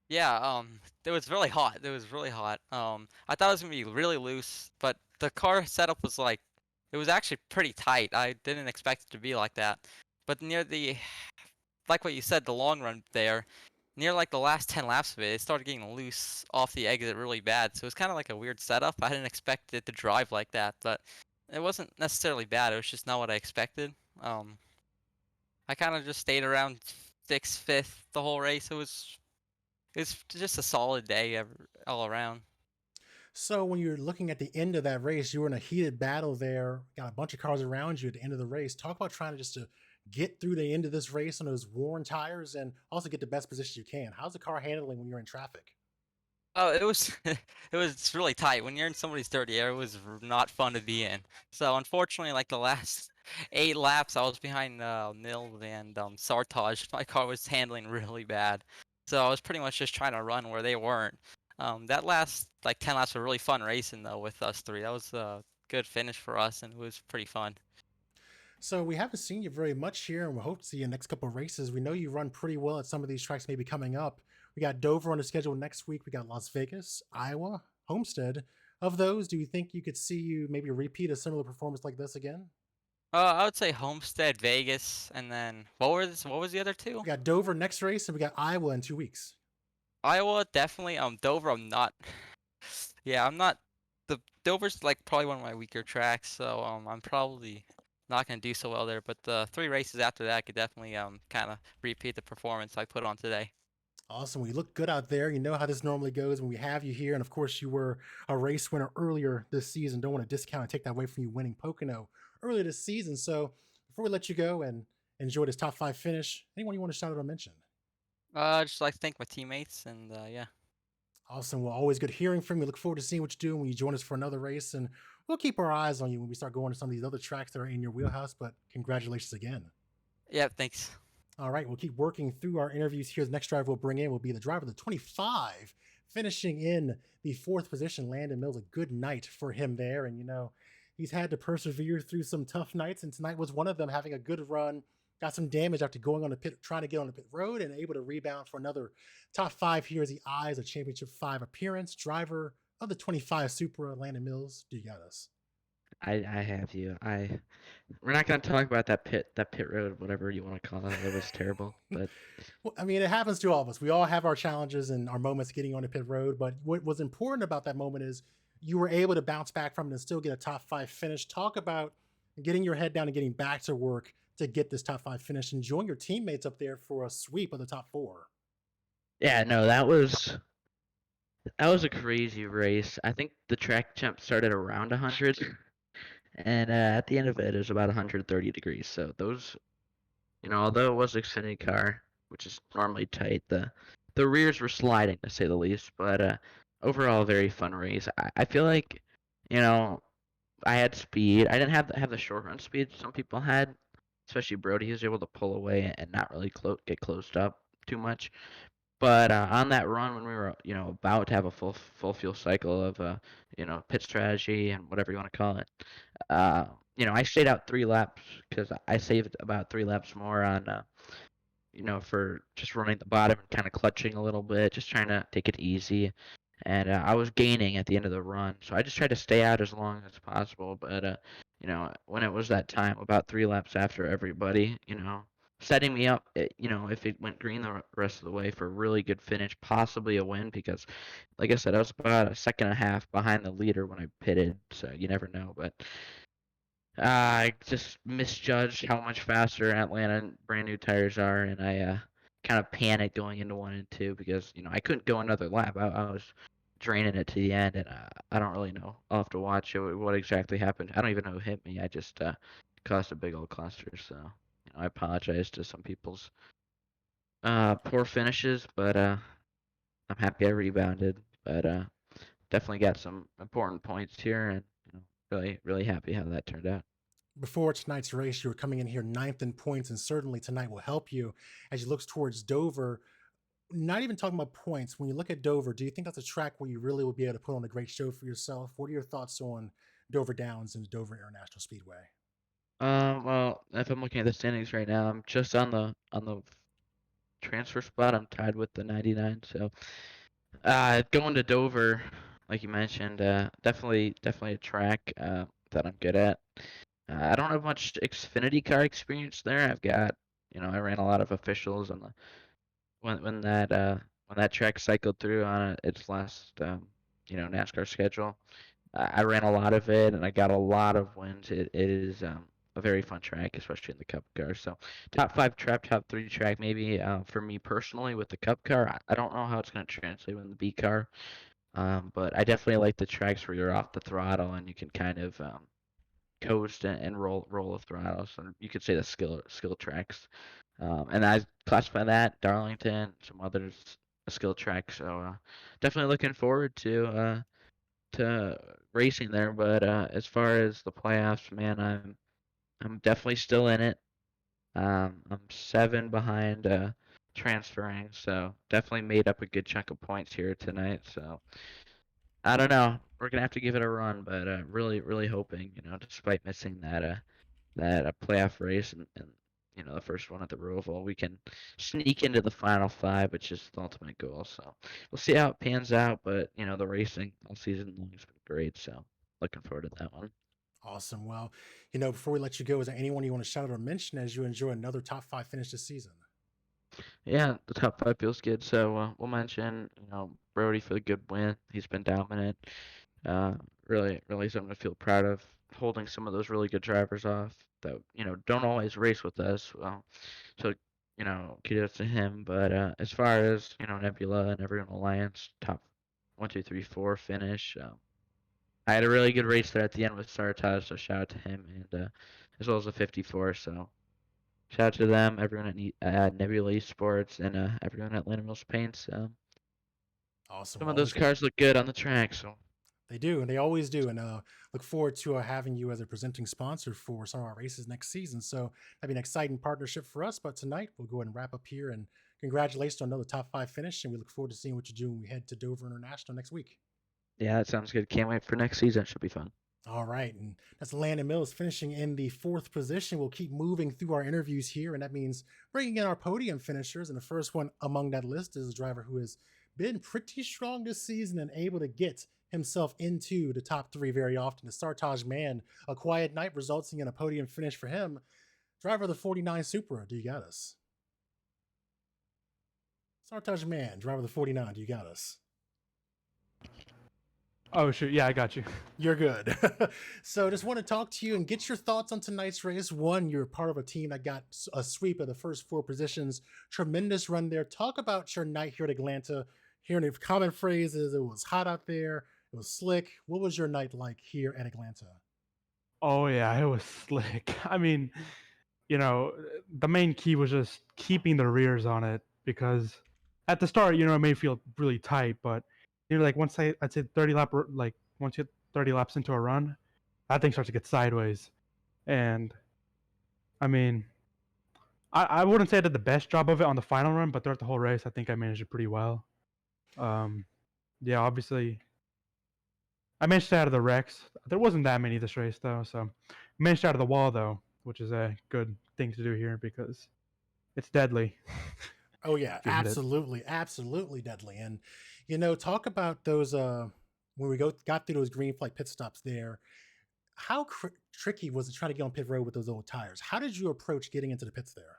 D: Yeah, it was really hot. I thought it was gonna be really loose, but the car setup was it was actually pretty tight. I didn't expect it to be like that. But near like what you said, the long run there, near the last 10 laps of it, it started getting loose off the exit really bad. So it was kind of like a weird setup. I didn't expect it to drive like that, but it wasn't necessarily bad. It was just not what I expected. I I kind of just stayed around sixth, fifth the whole race. It's just a solid day all around.
A: So when you're looking at the end of that race, you were in a heated battle there, got a bunch of cars around you at the end of the race. Talk about trying to just to get through the end of this race on those worn tires and also get the best position you can. How's the car handling when you're in traffic?
D: Oh, it was it was really tight. When you're in somebody's dirty air, it was not fun to be in. So unfortunately, like the last 8 laps, I was behind Mills and Sartaj. My car was handling really bad, so I was pretty much just trying to run where they weren't. That last like 10 laps were really fun racing though with us three. That was a good finish for us, and it was pretty fun.
A: So we haven't seen you very much here, and we hope to see you next couple of races. We know you run pretty well at some of these tracks maybe coming up. We got Dover on the schedule next week. We got Las Vegas, Iowa, Homestead. Of those, do you think you could see you maybe repeat a similar performance like this again?
D: I would say Homestead, Vegas, and then what was the other two?
A: We got Dover next race, and we got Iowa in 2 weeks.
D: Iowa, definitely. Dover, I'm not. Yeah, I'm not. The Dover's like probably one of my weaker tracks, so I'm probably not gonna do so well there. But the 3 races after that, I could definitely kind of repeat the performance I put on today.
A: Awesome. Well, you look good out there. You know how this normally goes when we have you here. And of course, you were a race winner earlier this season. Don't want to discount and take that away from you winning Pocono earlier this season. So before we let you go and enjoy this top 5 finish, anyone you want to shout out or mention?
D: Just like to thank my teammates and yeah.
A: Awesome. Well, always good hearing from you. Look forward to seeing what you do when you join us for another race. And we'll keep our eyes on you when we start going to some of these other tracks that are in your wheelhouse. But congratulations again.
D: Yeah, thanks.
A: All right, we'll keep working through our interviews here. The next driver we'll bring in will be the driver of the 25, finishing in the 4th position. Landon Mills, a good night for him there. And, you know, he's had to persevere through some tough nights, and tonight was one of them, having a good run. Got some damage after going on the pit, trying to get on the pit road, and able to rebound for another top 5 here as he eyes a championship 5 appearance. Driver of the 25 Supra, Landon Mills, do you got us?
E: I have you. We're not gonna talk about that pit road, whatever you want to call it. It was terrible, but
A: Well, I mean, it happens to all of us. We all have our challenges and our moments getting on the pit road. But what was important about that moment is you were able to bounce back from it and still get a top 5 finish. Talk about getting your head down and getting back to work to get this top 5 finish and join your teammates up there for a sweep of the top 4.
E: yeah, no, that was a crazy race. I think the track temp started around 100, and at the end of it was about 130 degrees. So those, although it was an Xfinity car, which is normally tight, the rears were sliding to say the least. But overall, a very fun race. I feel like, you know, I had speed. I didn't have the short run speed some people had, especially Brody. He was able to pull away and not really get closed up too much. But on that run, when we were about to have a full fuel cycle of pit strategy and whatever you want to call it, uh, I stayed out 3 laps because I saved about 3 laps more on for just running the bottom and kind of clutching a little bit, just trying to take it easy. And I was gaining at the end of the run, so I just tried to stay out as long as possible. But when it was that time, about 3 laps after everybody, setting me up, if it went green the rest of the way for a really good finish, possibly a win. Because, like I said, I was about a second and a half behind the leader when I pitted, so you never know. But I just misjudged how much faster Atlanta brand new tires are, and I kind of panicked going into 1 and 2 because I couldn't go another lap. I was draining it to the end, and I don't really know. I'll have to watch it, what exactly happened. I don't even know who hit me. I just caused a big old cluster. So I apologize to some people's poor finishes, but I'm happy I rebounded. But definitely got some important points here, and really really happy how that turned out.
A: Before tonight's race, you were coming in here 9th in points, and certainly tonight will help you as you look towards Dover. Not even talking about points, when you look at Dover, do you think that's a track where you really will be able to put on a great show for yourself? What are your thoughts on Dover Downs and Dover International Speedway?
E: Well, if I'm looking at the standings right now, I'm just on the transfer spot. I'm tied with the 99. So, going to Dover, like you mentioned, definitely a track that I'm good at. I don't have much Xfinity car experience there. I've got, I ran a lot of officials on the when that track cycled through on its last NASCAR schedule. I ran a lot of it and I got a lot of wins. It is a very fun track, especially in the Cup car. So top 5 trap, top 3 track maybe for me personally with the Cup car. I don't know how it's going to translate with the B car, but I definitely like the tracks where you're off the throttle and you can kind of coast and roll the throttle. So you could say the skill tracks. And I classify that Darlington, some others a skill track. So definitely looking forward to racing there. But as far as the playoffs, man, I'm definitely still in it. I'm 7 behind transferring, so definitely made up a good chunk of points here tonight. So I don't know. We're gonna have to give it a run, but really hoping, despite missing that playoff race and the first one at the Roval, we can sneak into the final 5, which is the ultimate goal. So we'll see how it pans out, but the racing all season long has been great, so looking forward to that one.
A: Awesome. Well, before we let you go, is there anyone you want to shout out or mention as you enjoy another top 5 finish this season?
E: Yeah, the top 5 feels good. So we'll mention, Brody for the good win. He's been dominant. Really something to feel proud of. Holding some of those really good drivers off that don't always race with us. Well, so kudos to him. But as far as Nebula and everyone Alliance top 1, 2, 3, 4 finish. I had a really good race there at the end with Sartaj, so shout out to him and as well as the 54. So shout out to them, everyone at Nebula Esports, and everyone at Landon Mills Paints.
A: Awesome.
E: Some
A: Well,
E: of those cars look good on the track, so
A: they do, and they always do. And look forward to having you as a presenting sponsor for some of our races next season. So that'd be an exciting partnership for us. But tonight, we'll go ahead and wrap up here. And congratulations on another top 5 finish. And we look forward to seeing what you do when we head to Dover International next week.
E: yeah, that sounds good. Can't wait for next season. Should be fun.
A: All right. And that's Landon Mills finishing in the 4th position. We'll keep moving through our interviews here. And that means bringing in our podium finishers. And the first one among that list is a driver who has been pretty strong this season and able to get himself into the top 3 very often. The Sartaj Man, a quiet night resulting in a podium finish for him. Driver of the 49 Supra, do you got us? Sartaj Man, driver of the 49, do you got us?
F: Oh, shoot. Yeah, I got you.
A: You're good. So just want to talk to you and get your thoughts on tonight's race. One, you're part of a team that got a sweep of the first 4 positions. Tremendous run there. Talk about your night here at Atlanta. Hearing the common phrases, it was hot out there. It was slick. What was your night like here at Atlanta?
F: Oh, yeah, it was slick. I mean, the main key was just keeping the rears on it because at the start, it may feel really tight, but like once I'd say 30 once you get 30 laps into a run, that thing starts to get sideways. And I mean, I wouldn't say I did the best job of it on the final run, but throughout the whole race, I think I managed it pretty well. Yeah, obviously, I managed to stay out of the wrecks. There wasn't that many this race though, so I managed to stay out of the wall though, which is a good thing to do here because it's deadly.
A: Oh yeah, absolutely, absolutely deadly. And talk about those when we got through those green flag pit stops there. How tricky was it trying to get on pit road with those old tires? How did you approach getting into the pits there?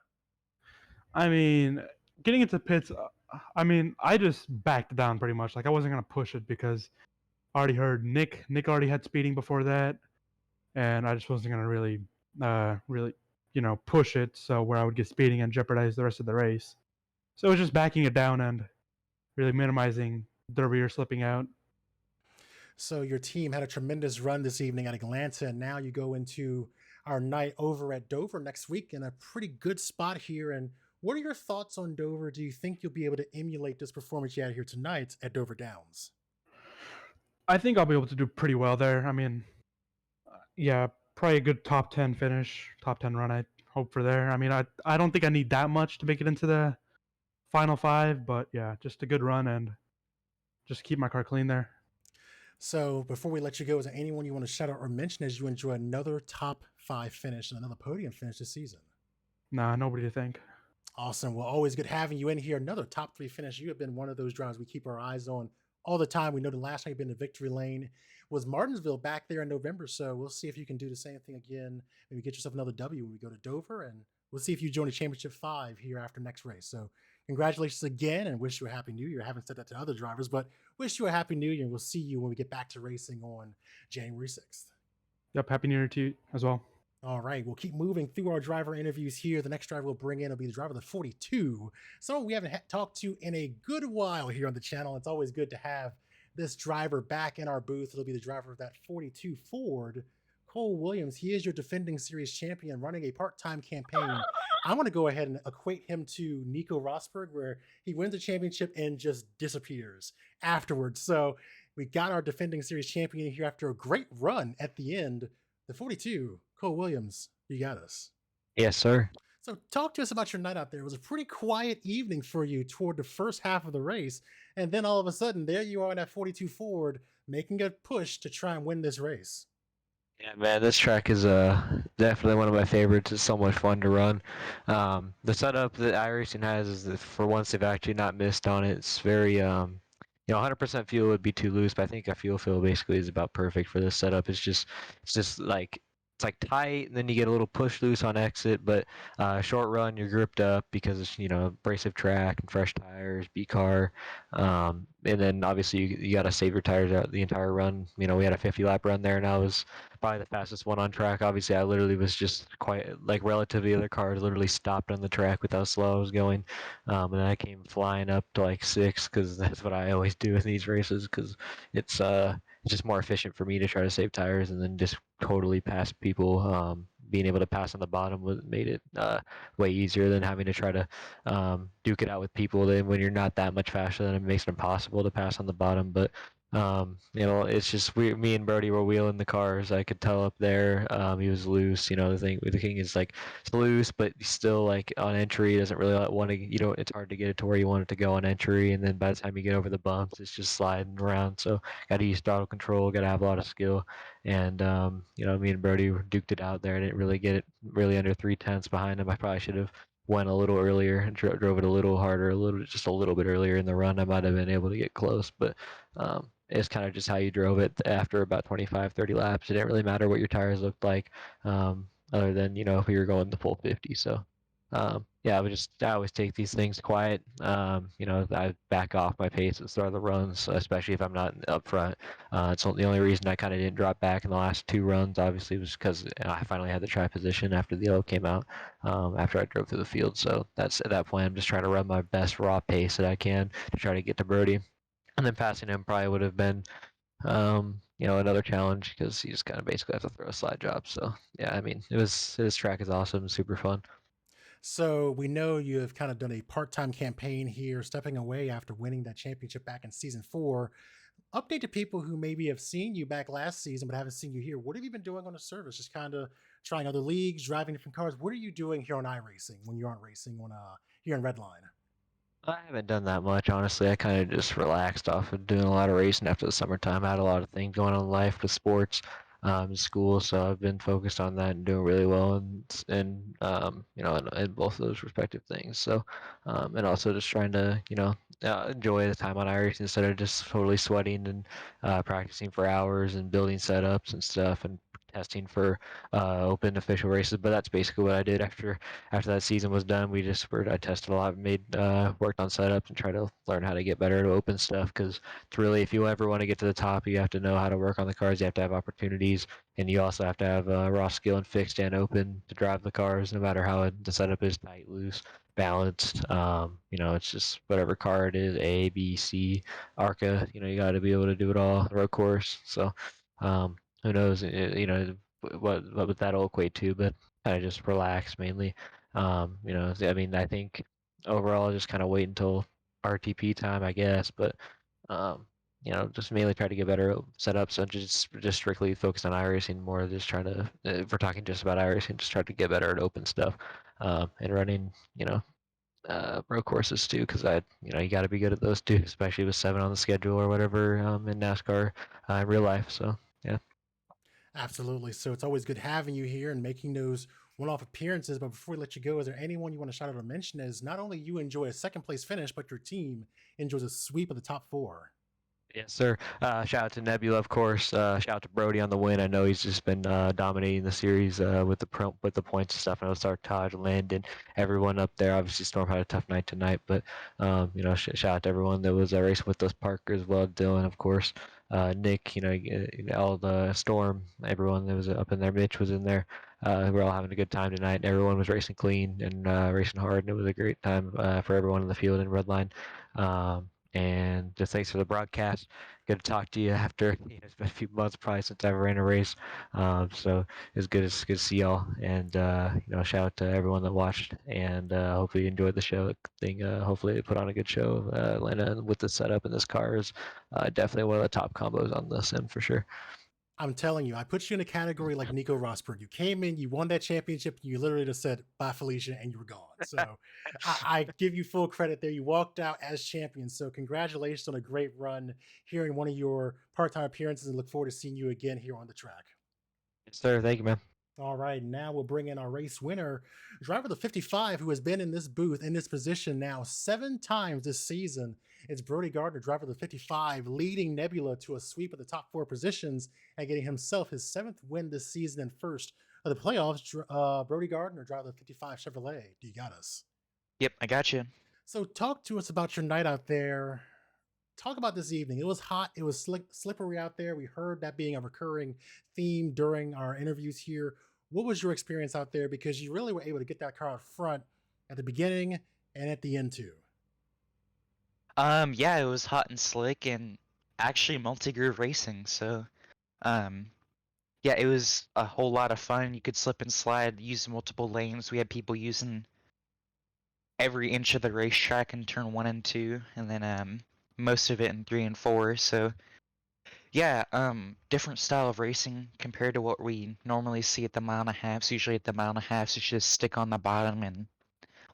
F: I mean, getting into pits, I just backed down pretty much. Like I wasn't gonna push it because I already heard Nick already had speeding before that, and I just wasn't gonna really push it so where I would get speeding and jeopardize the rest of the race. So it was just backing it down and really minimizing the rear slipping out.
A: So your team had a tremendous run this evening at Atlanta, and now you go into our night over at Dover next week in a pretty good spot here. And what are your thoughts on Dover? Do you think you'll be able to emulate this performance you had here tonight at Dover Downs?
F: I think I'll be able to do pretty well there. I mean, yeah, probably a good top 10 finish, top 10 run I hope for there. I mean, I don't think I need that much to make it into the final 5, but yeah, just a good run and just keep my car clean there.
A: So before we let you go, is there anyone you want to shout out or mention as you enjoy another top 5 finish and another podium finish this season?
F: Nah, nobody to thank.
A: Awesome. Well, always good having you in here. Another top 3 finish. You have been one of those drivers we keep our eyes on all the time. We know the last time you've been to victory lane was Martinsville back there in November. So we'll see if you can do the same thing again. Maybe get yourself another W when we go to Dover, and we'll see if you join the championship 5 here after next race. So congratulations again, and wish you a happy new year. I haven't said that to other drivers, but wish you a happy new year, and we'll see you when we get back to racing on January 6th.
F: Yep, happy new year to you as well.
A: All right, we'll keep moving through our driver interviews here. The next driver we'll bring in will be the driver of the 42. Someone we haven't talked to in a good while here on the channel. It's always good to have this driver back in our booth. It'll be the driver of that 42 Ford, Cole Williams. He is your defending series champion, running a part-time campaign. I want to go ahead and equate him to Nico Rosberg, where he wins the championship and just disappears afterwards. So we got our defending series champion here after a great run at the end. The 42, Cole Williams, you got us.
G: Yes, sir.
A: So talk to us about your night out there. It was a pretty quiet evening for you toward the first half of the race. And then all of a sudden, there you are in that 42 Ford, making a push to try and win this race.
G: Yeah, man, this track is definitely one of my favorites. It's so much fun to run. The setup that iRacing has is that for once they've actually not missed on it. It's very 100% fuel would be too loose, but I think a fuel fill basically is about perfect for this setup. It's just like it's like tight, and then you get a little push loose on exit, but short run you're gripped up because it's abrasive track and fresh tires, B car, and then obviously you got to save your tires out the entire run. We had a 50 lap run there, and I was probably the fastest one on track. Obviously, I literally was just quite like relative to the other cars, literally stopped on the track with how slow I was going, and then I came flying up to like 6 because that's what I always do in these races because it's just more efficient for me to try to save tires and then just totally pass people. Being able to pass on the bottom made it way easier than having to try to duke it out with people. Then when you're not that much faster, then it makes it impossible to pass on the bottom. But it's just me and Brody were wheeling the cars. I could tell up there he was loose. The thing is like it's loose, but still like on entry doesn't really want to. It's hard to get it to where you want it to go on entry, and then by the time you get over the bumps, it's just sliding around. So got to use throttle control, got to have a lot of skill. And me and Brody duked it out there. I didn't really get it really under 3/10 behind him. I probably should have went a little earlier and drove it a little harder, just a little bit earlier in the run. I might have been able to get close, but it's kind of just how you drove it after about 25, 30 laps. It didn't really matter what your tires looked like, other than if you were going the full 50. So I always take these things quiet. I back off my pace at the start of the runs, especially if I'm not up front. It's the only reason I kind of didn't drop back in the last 2 runs, obviously, was because I finally had the try position after the yellow came out, after I drove through the field. So that's at that point, I'm just trying to run my best raw pace that I can to try to get to Brody. And then passing him probably would have been another challenge because you just kind of basically have to throw a slide job. So yeah, I mean, this track is awesome, super fun.
A: So we know you have kind of done a part-time campaign here, stepping away after winning that championship back in season 4. Update to people who maybe have seen you back last season but haven't seen you here. What have you been doing on the service? Just kind of trying other leagues, driving different cars. What are you doing here on iRacing when you aren't racing on here in Redline?
G: I haven't done that much, honestly. I kind of just relaxed off of doing a lot of racing after the summertime. I had a lot of things going on in life with sports, school, so I've been focused on that and doing really well in both of those respective things. So, and also just trying to, enjoy the time on iRacing instead of just totally sweating and practicing for hours and building setups and stuff and testing for open official races. But that's basically what I did after that season was done. I tested a lot, worked on setups and tried to learn how to get better at open stuff, because it's really, if you ever want to get to the top, you have to know how to work on the cars. You have to have opportunities, and you also have to have raw skill and fixed and open to drive the cars, no matter how the setup is tight, loose, balanced. It's just whatever car it is, A, B, C, ARCA, you got to be able to do it all, road course. So who knows, what that'll equate to, but kind of just relax mainly. I mean, I think overall just kind of wait until RTP time, I guess, but just mainly try to get better setups and just strictly focus on iRacing more. Just trying to, if we're talking just about iRacing, just try to get better at open stuff, and running, road courses too, because you got to be good at those too, especially with 7 on the schedule or whatever in NASCAR in real life. So yeah.
A: Absolutely. So it's always good having you here and making those one-off appearances. But before we let you go, is there anyone you want to shout out or mention as not only you enjoy a second place finish, but your team enjoys a sweep of the top 4?
G: Yes, sir. Shout out to Nebula, of course. Shout out to Brody on the win. I know he's just been dominating the series with the points and stuff. I know Sartaj, Landon, everyone up there. Obviously, Storm had a tough night tonight, but shout out to everyone that was racing with us. Parker as well, Dylan, of course. Nick, all the Storm, everyone that was up in there. Mitch was in there. We're all having a good time tonight, and everyone was racing clean and racing hard, and it was a great time for everyone in the field in Redline. And just thanks for the broadcast. Good to talk to you after it's been a few months probably since I ever ran a race. So it's good to see y'all, and shout out to everyone that watched, and hopefully you enjoyed the show thing. Hopefully they put on a good show. Atlanta with the setup in this car is definitely one of the top combos on the sim for sure.
A: I'm telling you, I put you in a category like Nico Rosberg. You came in, you won that championship, and you literally just said, bye, Felicia, and you were gone. So I give you full credit there. You walked out as champion. So congratulations on a great run here in one of your part-time appearances, and look forward to seeing you again here on the track.
G: Yes, sir. Thank you, man.
A: All right, now we'll bring in our race winner, driver of the 55, who has been in this booth, in this position now 7 times this season. It's Brody Garner, driver of the 55, leading Nebula to a sweep of the top 4 positions and getting himself his 7th win this season and first of the playoffs. Brody Garner, driver of the 55 Chevrolet. Do you got us?
H: Yep, I got you.
A: So talk to us about your night out there. Talk about this evening. It was hot. It was slippery out there. We heard that being a recurring theme during our interviews here. What was your experience out there? Because you really were able to get that car out front at the beginning and at the end too.
H: Yeah, it was hot and slick and actually multi-groove racing. So, yeah, it was a whole lot of fun. You could slip and slide, use multiple lanes. We had people using every inch of the racetrack in turn 1 and 2, and then most of it in 3 and 4. So, yeah, different style of racing compared to what we normally see at the mile and a halves. Usually at the mile and a halves, you just stick on the bottom and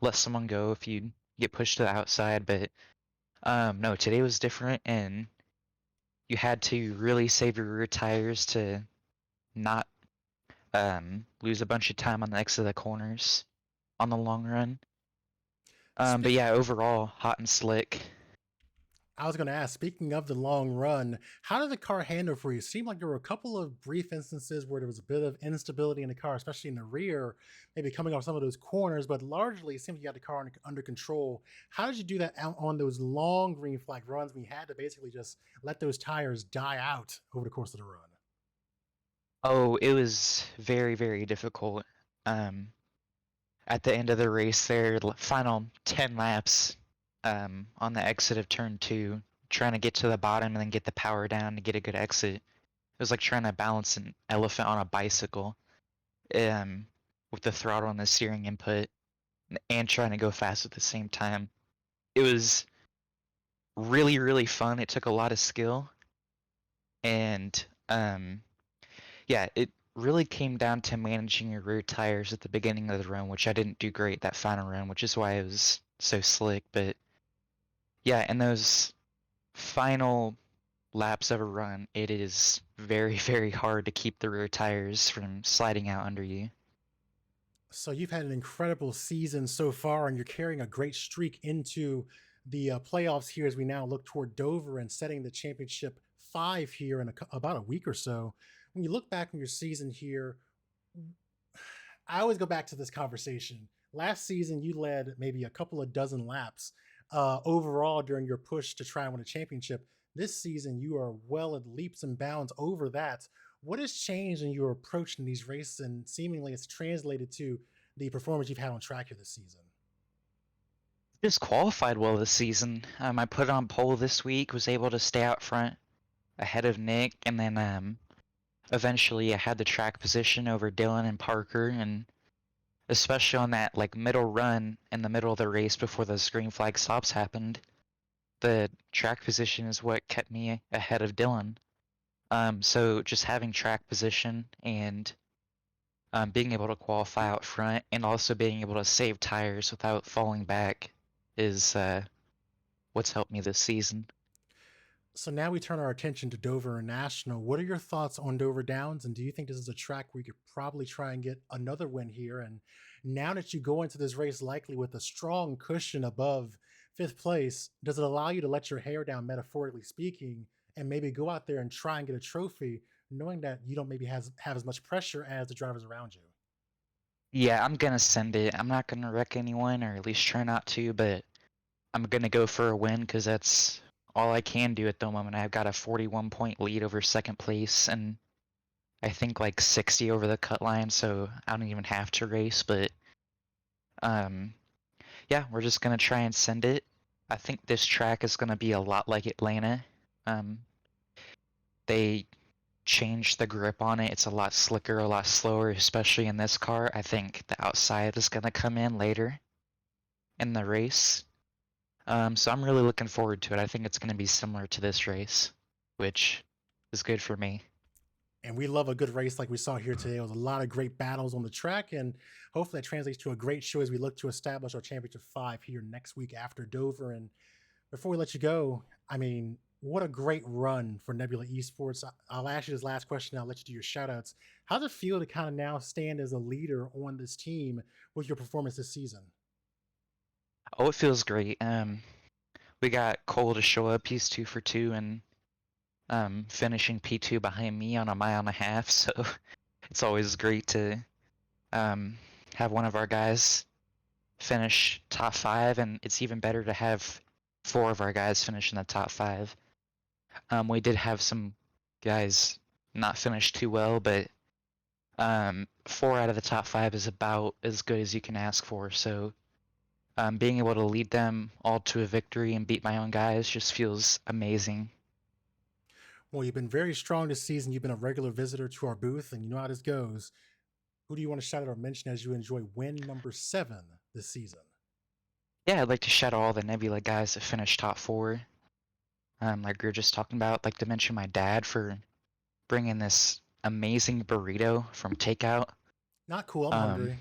H: let someone go if you get pushed to the outside. But no, today was different, and you had to really save your rear tires to not lose a bunch of time on the exit of the corners on the long run. But yeah, overall, hot and slick.
A: I was going to ask, speaking of the long run, how did the car handle for you? It seemed like there were a couple of brief instances where there was a bit of instability in the car, especially in the rear, maybe coming off some of those corners, but largely it seemed like you had the car under control. How did you do that on those long green flag runs when you had to basically just let those tires die out over the course of the run?
H: Oh, it was very, very difficult. At the end of the race there, final 10 laps, on the exit of turn 2, trying to get to the bottom and then get the power down to get a good exit. It was like trying to balance an elephant on a bicycle, with the throttle and the steering input, and trying to go fast at the same time. It was really, really fun. It took a lot of skill, and yeah, it really came down to managing your rear tires at the beginning of the run, which I didn't do great that final run, which is why it was so slick. But yeah, in those final laps of a run, it is very, very hard to keep the rear tires from sliding out under you.
A: So you've had an incredible season so far, and you're carrying a great streak into the playoffs here as we now look toward Dover and setting the championship 5 here in about a week or so. When you look back on your season here, I always go back to this conversation. Last season, you led maybe a couple of dozen laps overall during your push to try and win a championship. This season, you are well at leaps and bounds over that. What has changed in your approach in these races, and seemingly it's translated to the performance you've had on track here this season?
H: Just qualified well this season. I put on pole this week, was able to stay out front ahead of Nick, and then eventually I had the track position over Dylan and Parker, and especially on that like middle run in the middle of the race before the green flag stops happened, the track position is what kept me ahead of Dylan. So just having track position and being able to qualify out front and also being able to save tires without falling back is what's helped me this season.
A: So now we turn our attention to Dover National. What are your thoughts on Dover Downs, and do you think this is a track where you could probably try and get another win here? And now that you go into this race likely with a strong cushion above 5th place, does it allow you to let your hair down, metaphorically speaking, and maybe go out there and try and get a trophy, knowing that you don't maybe have as much pressure as the drivers around you?
H: Yeah, I'm gonna send it. I'm not gonna wreck anyone, or at least try not to, but I'm gonna go for a win because that's all I can do at the moment. I've got a 41-point lead over second place, and I think like 60 over the cut line, so I don't even have to race. But yeah, we're just gonna try and send it. I think this track is gonna be a lot like Atlanta. They changed the grip on it. It's a lot slicker, a lot slower, especially in this car. I think the outside is gonna come in later in the race. So I'm really looking forward to it. I think it's gonna be similar to this race, which is good for me.
A: And we love a good race like we saw here today. It was a lot of great battles on the track, and hopefully that translates to a great show as we look to establish our championship 5 here next week after Dover. And before we let you go, I mean, what a great run for Nebula Esports. I'll ask you this last question, I'll let you do your shout outs. How does it feel to kind of now stand as a leader on this team with your performance this season?
H: Oh, it feels great. We got Cole to show up. He's 2 for 2 and finishing P2 behind me on a mile and a half. So it's always great to have one of our guys finish top 5, and it's even better to have 4 of our guys finish in the top 5. We did have some guys not finish too well, but 4 out of the top 5 is about as good as you can ask for. So being able to lead them all to a victory and beat my own guys just feels amazing.
A: Well, you've been very strong this season. You've been a regular visitor to our booth, and you know how this goes. Who do you want to shout out or mention as you enjoy win number 7 this season?
H: Yeah, I'd like to shout out all the Nebula guys that finished top 4. Like we were just talking about, I'd like to mention my dad for bringing this amazing burrito from Takeout.
A: Not cool. I'm hungry.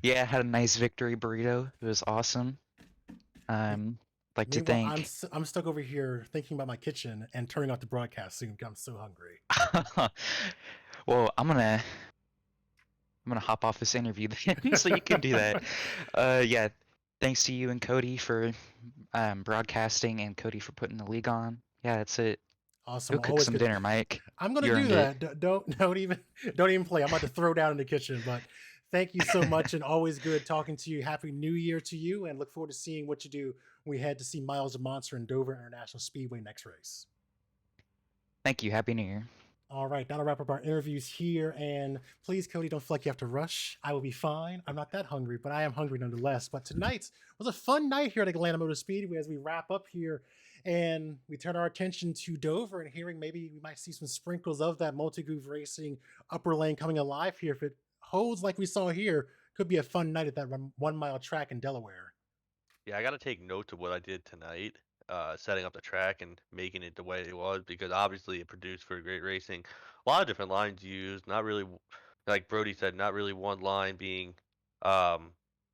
H: Yeah, I had a nice victory burrito. It was awesome. Like to
A: Meanwhile,
H: thank.
A: I'm stuck over here thinking about my kitchen and turning off the broadcast soon. I'm so hungry.
H: Well, I'm gonna hop off this interview then, so you can do that. Yeah, thanks to you and Cody for broadcasting, and Cody for putting the league on. Yeah, that's it.
A: Awesome.
H: Go cook
A: Always
H: some
A: good.
H: dinner, Mike.
A: I'm gonna
H: You
A: do
H: earned
A: that.
H: it.
A: Don't even play. I'm about to throw down in the kitchen. But thank you so much, and always good talking to you. Happy New Year to you, and look forward to seeing what you do when we head to see Miles the Monster in Dover International Speedway next race.
H: Thank you. Happy New Year.
A: All right, that'll wrap up our interviews here. And please, Cody, don't feel like you have to rush. I will be fine. I'm not that hungry, but I am hungry nonetheless. But tonight was a fun night here at Atlanta Motor Speedway as we wrap up here and we turn our attention to Dover and hearing maybe we might see some sprinkles of that multi-groove racing upper lane coming alive here. If it holds like we saw here, could be a fun night at that 1 mile track in Delaware.
B: Yeah, I got to take note of what I did tonight, setting up the track and making it the way it was, because obviously it produced for great racing. A lot of different lines used, not really, like Brody said, not really one line being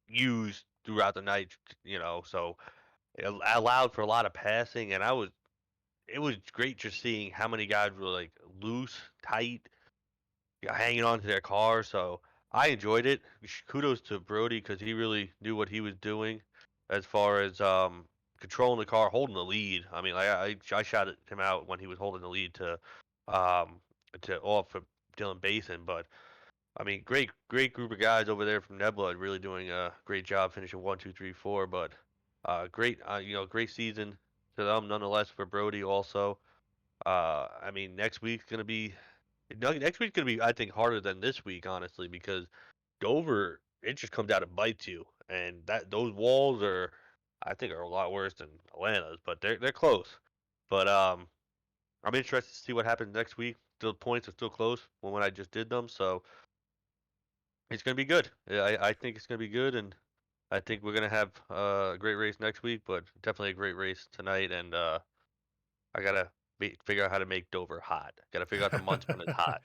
B: used throughout the night, so it allowed for a lot of passing, and it was great just seeing how many guys were like loose, tight, hanging on to their car. So I enjoyed it. Kudos to Brody because he really knew what he was doing as far as controlling the car, holding the lead. I mean, I shouted him out when he was holding the lead to off of Dylan Basin, but I mean, great group of guys over there from Nebula, really doing a great job finishing 1, 2, 3, 4. But great, great season to them nonetheless for Brody also. I mean, next week's gonna be, I think, harder than this week, honestly, because Dover, it just comes out and bites you, and those walls I think, are a lot worse than Atlanta's, but they're close. But I'm interested to see what happens next week. The points are still close when I just did them, so it's gonna be good. I think it's gonna be good, and I think we're gonna have a great race next week, but definitely a great race tonight. And I gotta figure out how to make Dover hot. Gotta figure out the months when it's hot.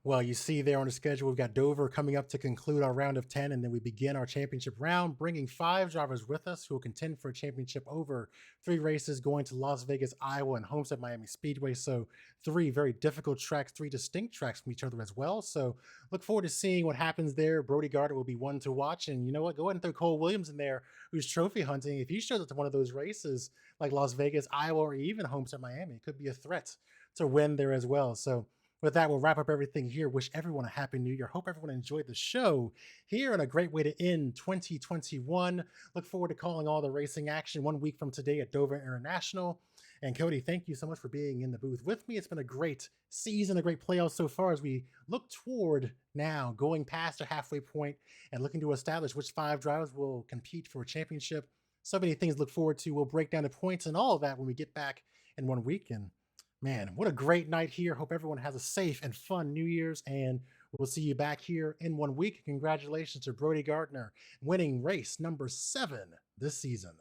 A: Well, you see there on the schedule, we've got Dover coming up to conclude our round of 10, and then we begin our championship round, bringing 5 drivers with us who will contend for a championship over 3 races going to Las Vegas, Iowa, and Homestead Miami Speedway. So 3 very difficult tracks, 3 distinct tracks from each other as well. So look forward to seeing what happens there. Brody Garner will be one to watch. And you know what? Go ahead and throw Cole Williams in there, who's trophy hunting. If he shows up to one of those races like Las Vegas, Iowa, or even Homestead Miami, it could be a threat to win there as well. So with that, we'll wrap up everything here. Wish everyone a happy new year. Hope everyone enjoyed the show here, and a great way to end 2021. Look forward to calling all the racing action 1 week from today at Dover International. And Cody, thank you so much for being in the booth with me. It's been a great season, a great playoff so far as we look toward now going past a halfway point and looking to establish which 5 drivers will compete for a championship. So many things to look forward to. We'll break down the points and all of that when we get back in 1 week. And man, what a great night here. Hope everyone has a safe and fun New Year's, and we'll see you back here in 1 week. Congratulations to Brody Garner winning race number 7 this season.